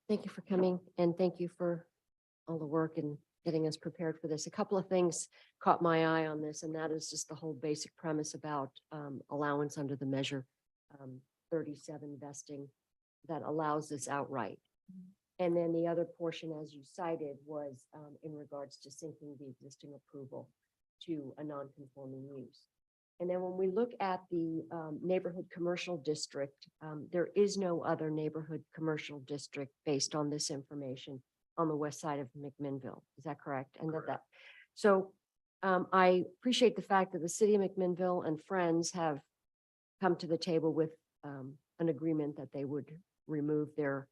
Speaker 2: Thank you for coming, and thank you for all the work and getting us prepared for this. A couple of things caught my eye on this, and that is just the whole basic premise about allowance under the measure 37 vesting that allows this outright. And then the other portion, as you cited, was in regards to syncing the existing approval to a non-conforming use. And then when we look at the neighborhood commercial district, there is no other neighborhood commercial district based on this information on the west side of McMinnville. Is that correct? And that. So I appreciate the fact that the city of McMinnville and friends have come to the table with an agreement that they would remove their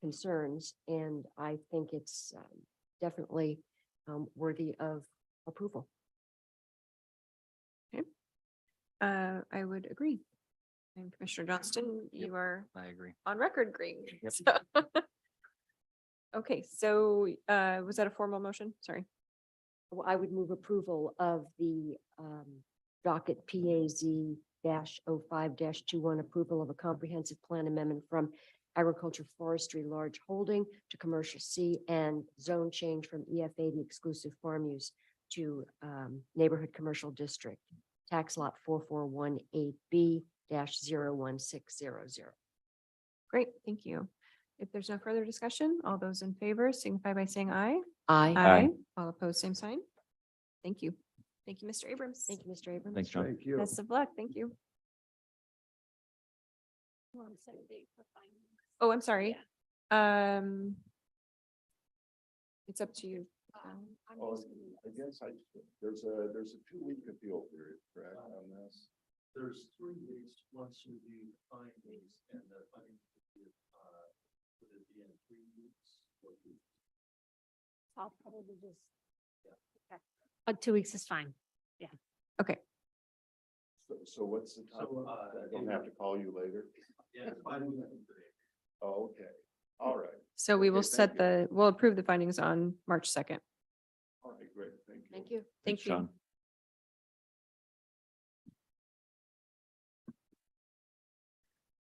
Speaker 2: concerns. And I think it's definitely worthy of approval.
Speaker 1: I would agree. And Commissioner Johnston, you are
Speaker 7: I agree.
Speaker 1: on record agreeing.
Speaker 7: Yep.
Speaker 1: So- Okay, so was that a formal motion? Sorry.
Speaker 2: Well, I would move approval of the docket PAZ -05-21 approval of a comprehensive plan amendment from agriculture forestry large holding to commercial C and zone change from EFA to exclusive farm use to neighborhood commercial district, tax lot 4418B-01600.
Speaker 1: Great, thank you. If there's no further discussion, all those in favor signify by saying aye.
Speaker 2: Aye.
Speaker 7: Aye.
Speaker 1: All opposed, same sign. Thank you. Thank you, Mr. Abrams.
Speaker 2: Thank you, Mr. Abrams.
Speaker 7: Thanks, John.
Speaker 17: Thank you.
Speaker 1: Best of luck. Thank you. Oh, I'm sorry. It's up to you.
Speaker 17: Oh, I guess there's a 2-week appeal period, correct, on this?
Speaker 15: There's 3 weeks once you do the findings, and the findings would be in 3 weeks.
Speaker 6: I'll probably just. 2 weeks is fine.
Speaker 1: Okay,
Speaker 17: So what's the time?
Speaker 15: So,
Speaker 17: I don't have to call you later?
Speaker 15: Yeah, findings.
Speaker 17: Oh, okay, all right.
Speaker 1: so we will
Speaker 17: Okay,
Speaker 1: set
Speaker 17: thank
Speaker 1: we'll approve the findings on March 2nd.
Speaker 17: All right, great, thank you.
Speaker 2: Thank you.
Speaker 1: Thank
Speaker 7: Thanks,
Speaker 1: you.
Speaker 7: John.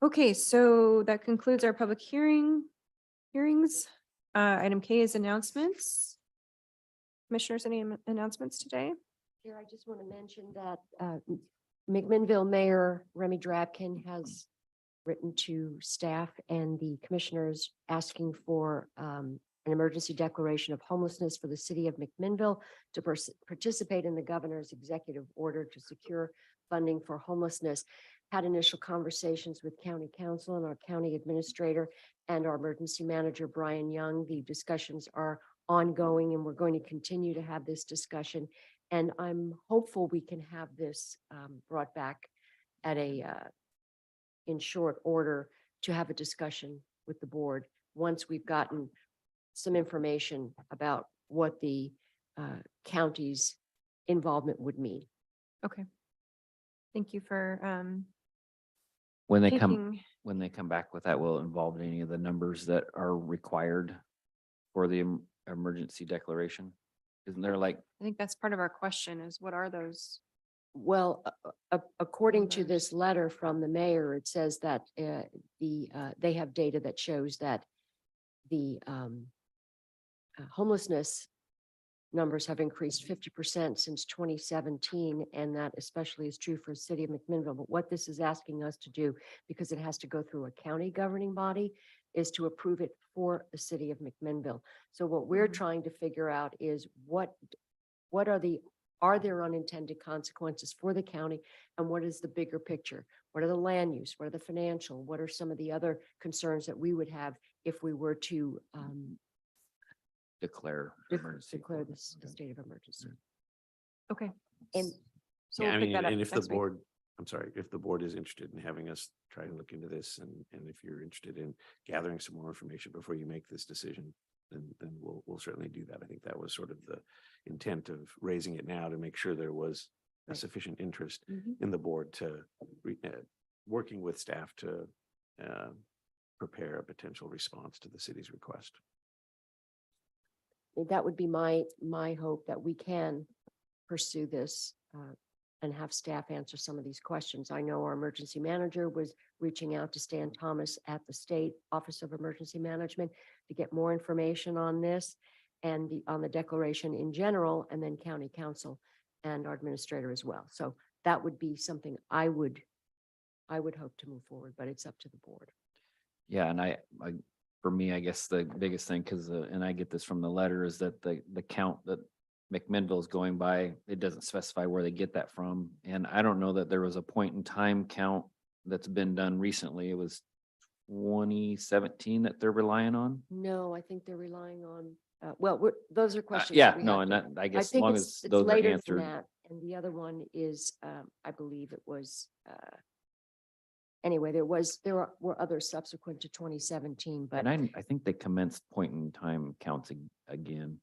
Speaker 1: Okay, so that concludes our public hearings. Item K is announcements. Commissioners, any announcements today?
Speaker 2: Here, I just want to mention that McMinnville Mayor Remy Drabkin has written to staff and the commissioners asking for an emergency declaration of homelessness for the city of McMinnville to participate in the governor's executive order to secure funding for homelessness. Had initial conversations with county council and our county administrator and our emergency manager, Brian Young. The discussions are ongoing and we're going to continue to have this discussion. And I'm hopeful we can have this brought back at in short order to have a discussion with the board once we've gotten some information about what the county's involvement would mean.
Speaker 1: Okay. Thank you for
Speaker 7: When they
Speaker 1: taking,
Speaker 7: come back with that, will it involve any of the numbers that are required for the emergency declaration? Isn't there like,
Speaker 1: I think that's part of our question is what are those?
Speaker 2: Well, according to
Speaker 1: Numbers.
Speaker 2: this letter from the mayor, it says that they have data that shows that the homelessness numbers have increased 50% since 2017, and that especially is true for the city of McMinnville. But what this is asking us to do, because it has to go through a county governing body, is to approve it for the city of McMinnville. So what we're trying to figure out is what are there unintended consequences for the county, and what is the bigger picture? What are the land use? What are the financial? What are some of the other concerns that we would have if we were to
Speaker 7: declare emergency?
Speaker 2: declare this the state of emergency?
Speaker 1: Okay.
Speaker 2: And
Speaker 1: So
Speaker 4: Yeah,
Speaker 1: we'll
Speaker 4: I
Speaker 1: pick
Speaker 4: mean,
Speaker 1: that up
Speaker 4: and if the
Speaker 1: next week.
Speaker 4: board, I'm sorry, if the board is interested in having us try to look into this and if you're interested in gathering some more information before you make this decision, then we'll certainly do that. I think that was sort of the intent of raising it now to make sure there was a
Speaker 2: Right.
Speaker 4: sufficient interest
Speaker 2: Mhm.
Speaker 4: in the board to working with staff to prepare a potential response to the city's request.
Speaker 2: that would be my hope that we can pursue this and have staff answer some of these questions. I know our emergency manager was reaching out to Stan Thomas at the State Office of Emergency Management to get more information on this and on the declaration in general, and then county council and our administrator as well. So that would be something I would hope to move forward, but it's up to the board.
Speaker 7: Yeah, and for me, I guess the biggest thing, because, and I get this from the letter, is that the count that McMinnville is going by, it doesn't specify where they get that from. And I don't know that there was a point in time count that's been done recently. It was 2017 that they're relying on.
Speaker 2: No, I think they're relying on, those are questions.
Speaker 7: Yeah,
Speaker 2: that we
Speaker 7: no,
Speaker 2: have
Speaker 7: and
Speaker 2: to-
Speaker 7: that, I guess as
Speaker 2: think
Speaker 7: long
Speaker 2: it's
Speaker 7: as those are
Speaker 2: later than
Speaker 7: answered.
Speaker 2: that. And the other one is, I believe it was, anyway, there were others subsequent to 2017, but
Speaker 7: And I think they commenced point in time counts again.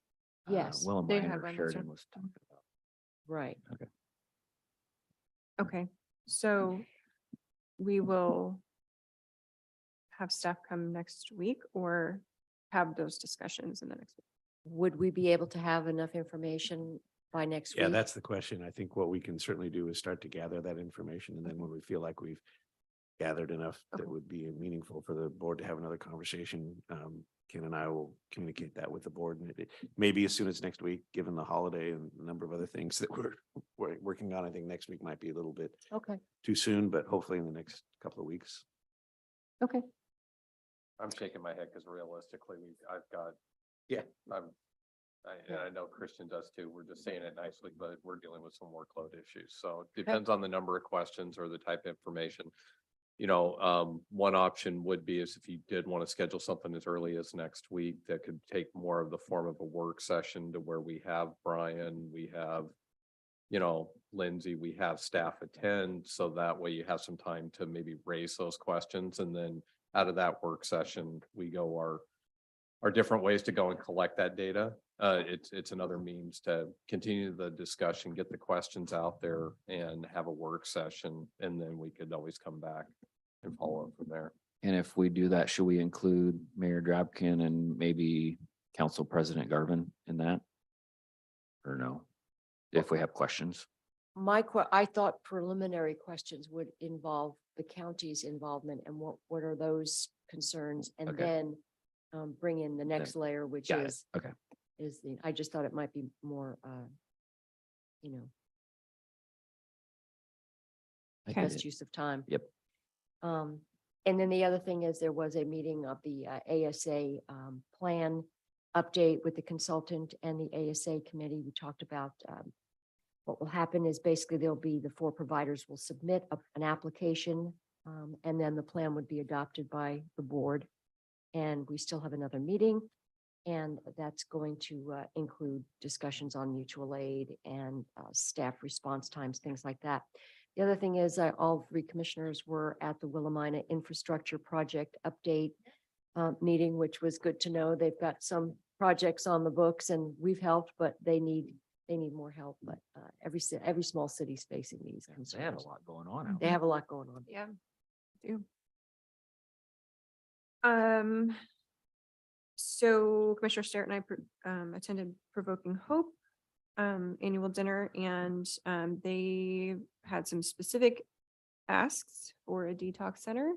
Speaker 2: Yes,
Speaker 7: Will and
Speaker 1: they
Speaker 7: Brian
Speaker 1: have
Speaker 7: or
Speaker 1: one,
Speaker 7: Sheridan
Speaker 1: sir.
Speaker 7: was talking about.
Speaker 2: right.
Speaker 1: Okay, so we will have staff come next week or have those discussions in the next week.
Speaker 2: Would we be able to have enough information by next
Speaker 4: Yeah,
Speaker 2: week?
Speaker 4: that's the question. I think what we can certainly do is start to gather that information. And then when we feel like we've gathered enough that
Speaker 1: Okay.
Speaker 4: would be meaningful for the board to have another conversation, Ken and I will communicate that with the board. And it may be as soon as next week, given the holiday and a number of other things that we're working on. I think next week might be a little bit
Speaker 2: Okay,
Speaker 4: too soon, but hopefully in the next couple of weeks.
Speaker 1: Okay,
Speaker 8: I'm shaking my head because realistically, I've got.
Speaker 4: Yeah.
Speaker 8: And I know Christian does too. We're just saying it nicely, but we're dealing with some workload issues. So it depends on the number of questions or the type of information. You know, one option would be is if you did want to schedule something as early as next week, that could take more of the form of a work session to where we have Brian, we have, you know, Lindsay, we have staff attend. So that way you have some time to maybe raise those questions. And then out of that work session, we go our different ways to go and collect that data. It's another means to continue the discussion, get the questions out there and have a work session. And then we could always come back and follow up from there.
Speaker 7: And if we do that, should we include Mayor Drabkin and maybe Council President Garvin in that? Or no? If we have questions?
Speaker 2: I thought preliminary questions would involve the county's involvement and what are those concerns? And
Speaker 7: Okay.
Speaker 2: then bring in the next layer, which
Speaker 7: Got it.
Speaker 2: is,
Speaker 7: Okay.
Speaker 2: I just thought it might be more,
Speaker 7: I get
Speaker 2: best
Speaker 7: it.
Speaker 2: use of time.
Speaker 7: Yep.
Speaker 2: And then the other thing is there was a meeting of the ASA plan update with the consultant and the ASA committee. We talked about what will happen is basically there'll be the 4 providers will submit an application, and then the plan would be adopted by the board. And we still have another meeting, and that's going to include discussions on mutual aid and staff response times, things like that. The other thing is all 3 commissioners were at the Willamina Infrastructure Project update meeting, which was good to know. They've got some projects on the books and we've helped, but they need more help. But every small city's facing these
Speaker 7: They had a
Speaker 2: concerns.
Speaker 7: lot going on out
Speaker 2: They have a lot going on.
Speaker 1: Yeah. Do. So Commissioner Sterrett and I attended Provoking Hope annual dinner, and they had some specific asks for a detox center,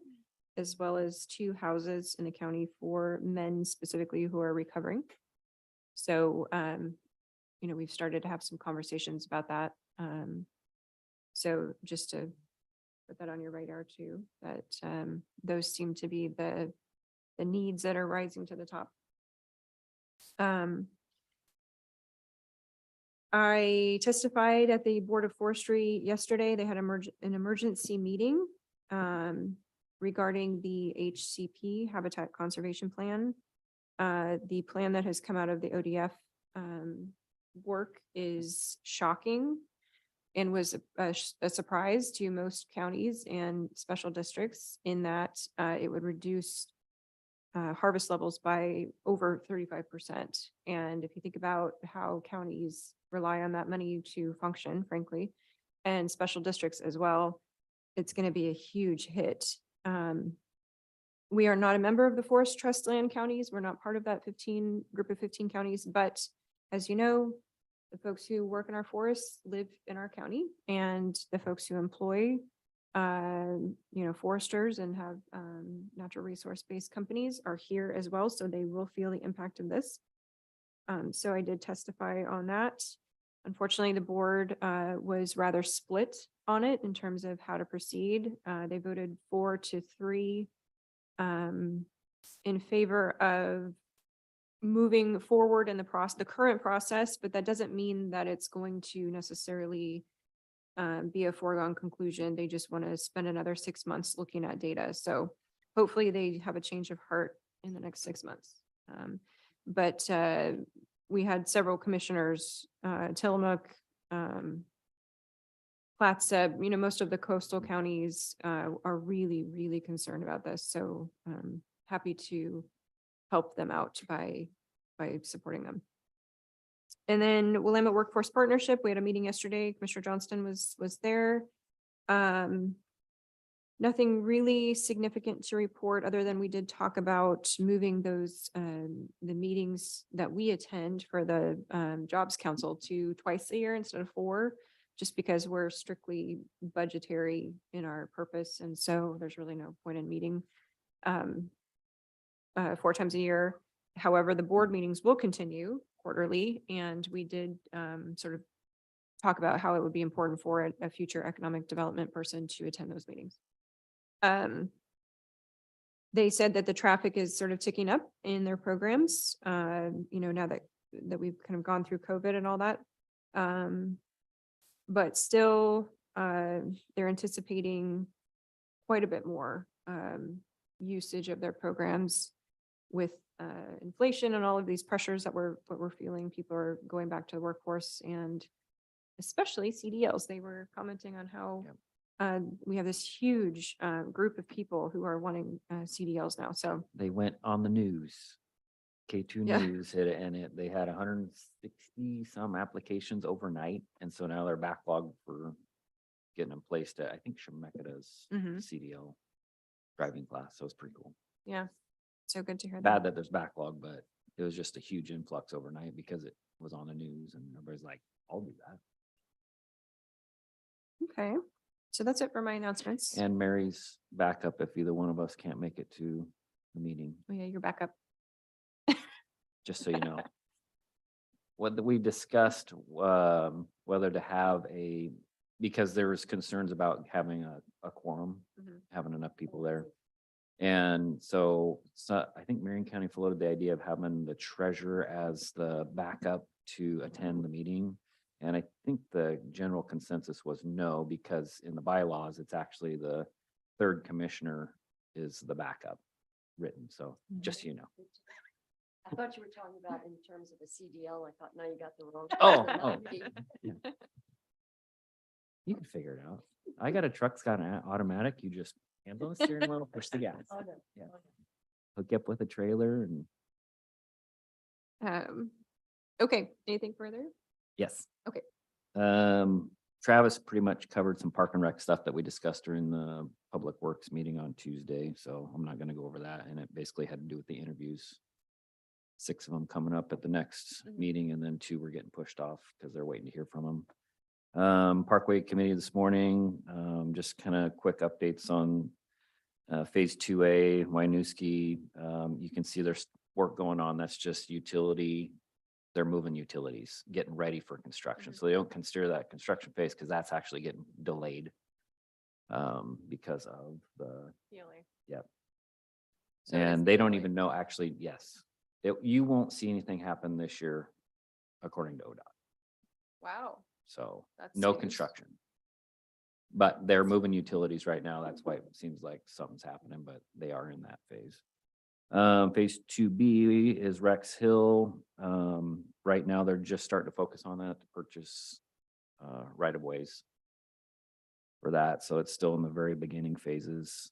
Speaker 1: as well as 2 houses in the county for men specifically who are recovering. So, we've started to have some conversations about that. So just to put that on your radar too, that those seem to be the needs that are rising to the top. I testified at the Board of Forestry yesterday. They had an emergency meeting regarding the HCP Habitat Conservation Plan. The plan that has come out of the ODF work is shocking and was a surprise to most counties and special districts in that it would reduce harvest levels by over 35%. And if you think about how counties rely on that money to function, frankly, and special districts as well, it's going to be a huge hit. We are not a member of the Forest Trust Land Counties. We're not part of that group of 15 counties, but as you know, the folks who work in our forests live in our county, and the folks who employ foresters and have natural resource-based companies are here as well, so they will feel the impact of this. So I did testify on that. Unfortunately, the board was rather split on it in terms of how to proceed. They voted 4-3 in favor of moving forward in the current process, but that doesn't mean that it's going to necessarily be a foregone conclusion. They just want to spend another 6 months looking at data. So hopefully they have a change of heart in the next 6 months. But we had several commissioners, Tillamook, Clatsop, most of the coastal counties are really, really concerned about this. So happy to help them out by supporting them. And then Willamette Workforce Partnership, we had a meeting yesterday. Commissioner Johnston was there. Nothing really significant to report other than we did talk about moving those the meetings that we attend for the Jobs Council to twice a year instead of 4, just because we're strictly budgetary in our purpose. And so there's really no point in meeting 4 times a year. However, the board meetings will continue quarterly, and we did sort of talk about how it would be important for a future economic development person to attend those meetings. They said that the traffic is sort of ticking up in their programs, now that we've kind of gone through COVID and all that. But still, they're anticipating quite a bit more usage of their programs with inflation and all of these pressures that we're feeling. People are going back to the workforce, and especially CDLs. They were commenting on how we have this huge group of people who are wanting CDLs now. So
Speaker 7: They went on the news. K2
Speaker 1: Yeah.
Speaker 7: News hit it, and they had 160 some applications overnight. And so now they're backlogged for getting them placed at, I think, Shemeketa's
Speaker 1: Mhm.
Speaker 7: CDL driving class. So it's pretty cool.
Speaker 1: yeah, so good to hear
Speaker 7: Bad
Speaker 1: that.
Speaker 7: that there's backlog, but it was just a huge influx overnight because it was on the news and everybody's like, I'll do that.
Speaker 1: Okay, so that's it for my announcements.
Speaker 7: And Mary's backup if either one of us can't make it to the meeting,
Speaker 1: Oh, yeah, you're back up.
Speaker 7: just so you know. What we discussed, whether to have because there was concerns about having a quorum,
Speaker 1: Mhm.
Speaker 7: having enough people there. And so, I think Marion County floated the idea of having the treasurer as the backup to attend the meeting. And I think the general consensus was no, because in the bylaws, it's actually the third commissioner is the backup written. So just so you know.
Speaker 2: I thought you were talking about in terms of a CDL. I thought, now you got the wrong.
Speaker 7: Oh. You can figure it out. I got a truck, it's got an automatic. You just handle the steering wheel, push the gas.
Speaker 2: Oh, no.
Speaker 7: Yeah. Hook you up with a trailer and
Speaker 1: Okay, anything further?
Speaker 7: yes.
Speaker 1: Okay.
Speaker 7: Travis pretty much covered some park and rec stuff that we discussed during the Public Works meeting on Tuesday, so I'm not gonna go over that, and it basically had to do with the interviews. 6 of them coming up at the next meeting, and then 2 were getting pushed off because they're waiting to hear from them. Parkway Committee this morning, just kind of quick updates on Phase 2A, Winooski. You can see there's work going on. That's just utility. They're moving utilities, getting ready for construction. So they don't consider that construction phase because that's actually getting delayed because of the, yep. And they don't even know actually, yes. You won't see anything happen this year according to ODOT.
Speaker 1: Wow.
Speaker 7: So
Speaker 1: That's
Speaker 7: no
Speaker 1: news.
Speaker 7: construction. But they're moving utilities right now. That's why it seems like something's happening, but they are in that phase. Phase 2B is Rex Hill. Right now, they're just starting to focus on that to purchase right of ways for that. So it's still in the very beginning phases.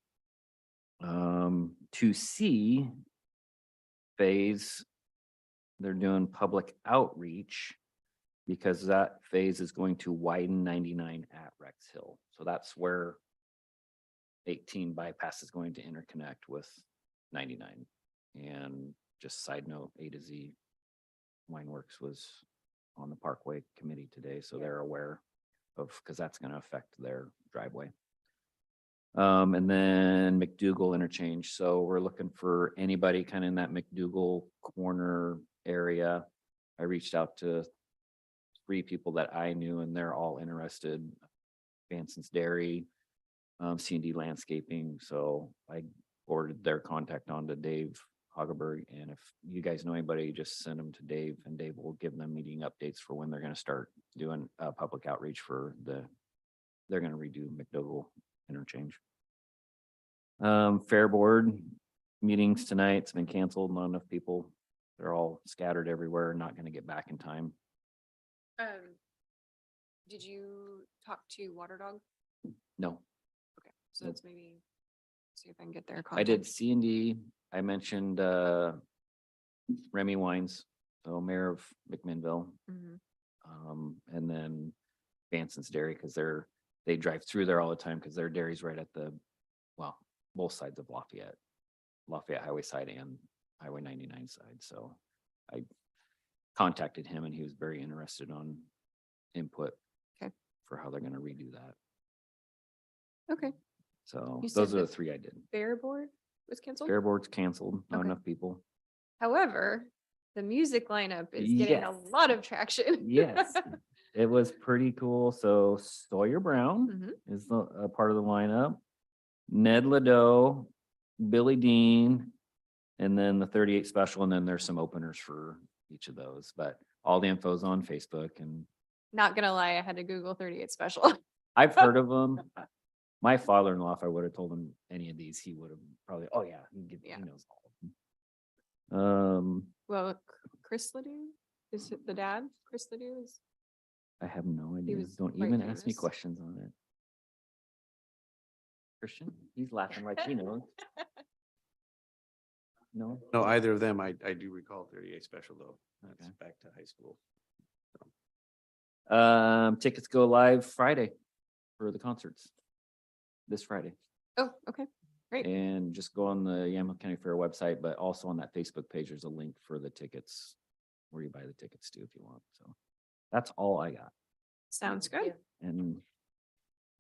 Speaker 7: 2C phase, they're doing public outreach because that phase is going to widen 99 at Rex Hill. So that's where 18 bypass is going to interconnect with 99. And just side note, A to Z Wineworks was on the Parkway Committee today, so they're aware of, because that's going to affect their driveway. And then McDougal interchange. So we're looking for anybody kind of in that McDougal corner area. I reached out to 3 people that I knew and they're all interested. Vanson's Dairy, C&D Landscaping. So I forwarded their contact on to Dave Hageberg. And if you guys know anybody, just send them to Dave and Dave will give them meeting updates for when they're going to start doing public outreach for they're going to redo McDougal interchange. Fair Board meetings tonight. It's been canceled. Not enough people. They're all scattered everywhere, not going to get back in time.
Speaker 1: Did you talk to Water Dog?
Speaker 7: No,
Speaker 1: Okay, so let's maybe see if I can get their
Speaker 7: I
Speaker 1: contact.
Speaker 7: did C&D. I mentioned Remy Wines, so mayor of McMinnville.
Speaker 1: Mhm.
Speaker 7: And then Vanson's Dairy, because they drive through there all the time because their dairy's right at both sides of Lafayette Highway side and Highway 99 side. So I contacted him and he was very interested on input for how they're going to redo that.
Speaker 1: Okay.
Speaker 7: So
Speaker 1: You
Speaker 7: those
Speaker 1: said
Speaker 7: are the
Speaker 1: the
Speaker 7: 3 I did.
Speaker 1: Fair Board was canceled?
Speaker 7: Fair Board's canceled, not
Speaker 1: Okay.
Speaker 7: enough people.
Speaker 1: However, the music lineup is getting a
Speaker 7: Yes.
Speaker 1: lot of traction.
Speaker 7: Yes, it was pretty cool. So Sawyer Brown
Speaker 1: Mhm.
Speaker 7: is a part of the lineup. Ned Ladeau, Billy Dean, and then the 38 special. And then there's some openers for each of those, but all the info's on Facebook and
Speaker 1: Not gonna lie, I had to Google 38 special.
Speaker 7: I've heard of them. My father-in-law, if I would have told him any of these, he would have probably, oh yeah, he knows all of them.
Speaker 1: Well, Chris Ledoux is it the dad. Chris Ledoux is.
Speaker 7: I have no idea.
Speaker 1: was
Speaker 7: Don't
Speaker 1: quite
Speaker 7: even ask me
Speaker 1: famous.
Speaker 7: questions on it. Christian, he's laughing like he knows. No?
Speaker 4: No, either of them. I do recall 38 special though. That's
Speaker 7: Okay.
Speaker 4: back to high school.
Speaker 7: Tickets go live Friday for the concerts. This Friday.
Speaker 1: Oh, okay. Great.
Speaker 7: And just go on the Yamhill County Fair website, but also on that Facebook page, there's a link for the tickets where you buy the tickets too, if you want. So that's all I got.
Speaker 1: Sounds good.
Speaker 7: And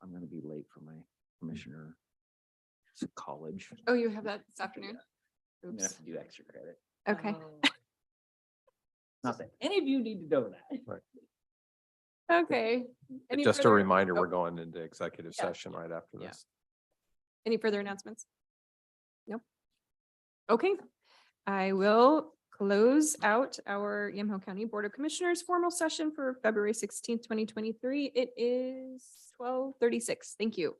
Speaker 7: I'm gonna be late for my commissioner college.
Speaker 1: Oh, you have that this afternoon?
Speaker 7: I'm gonna have
Speaker 1: Oops.
Speaker 7: to do extra credit.
Speaker 1: Okay.
Speaker 7: Not that any of you need to know that.
Speaker 1: Okay. Any
Speaker 8: Just a
Speaker 1: further-
Speaker 8: reminder,
Speaker 1: oh,
Speaker 8: we're going into executive
Speaker 1: Yeah.
Speaker 8: session right after
Speaker 1: Yeah.
Speaker 8: this.
Speaker 1: Any further announcements? Nope. Okay, I will close out our Yamhill County Board of Commissioners formal session for February 16th, 2023. It is 12:36. Thank you.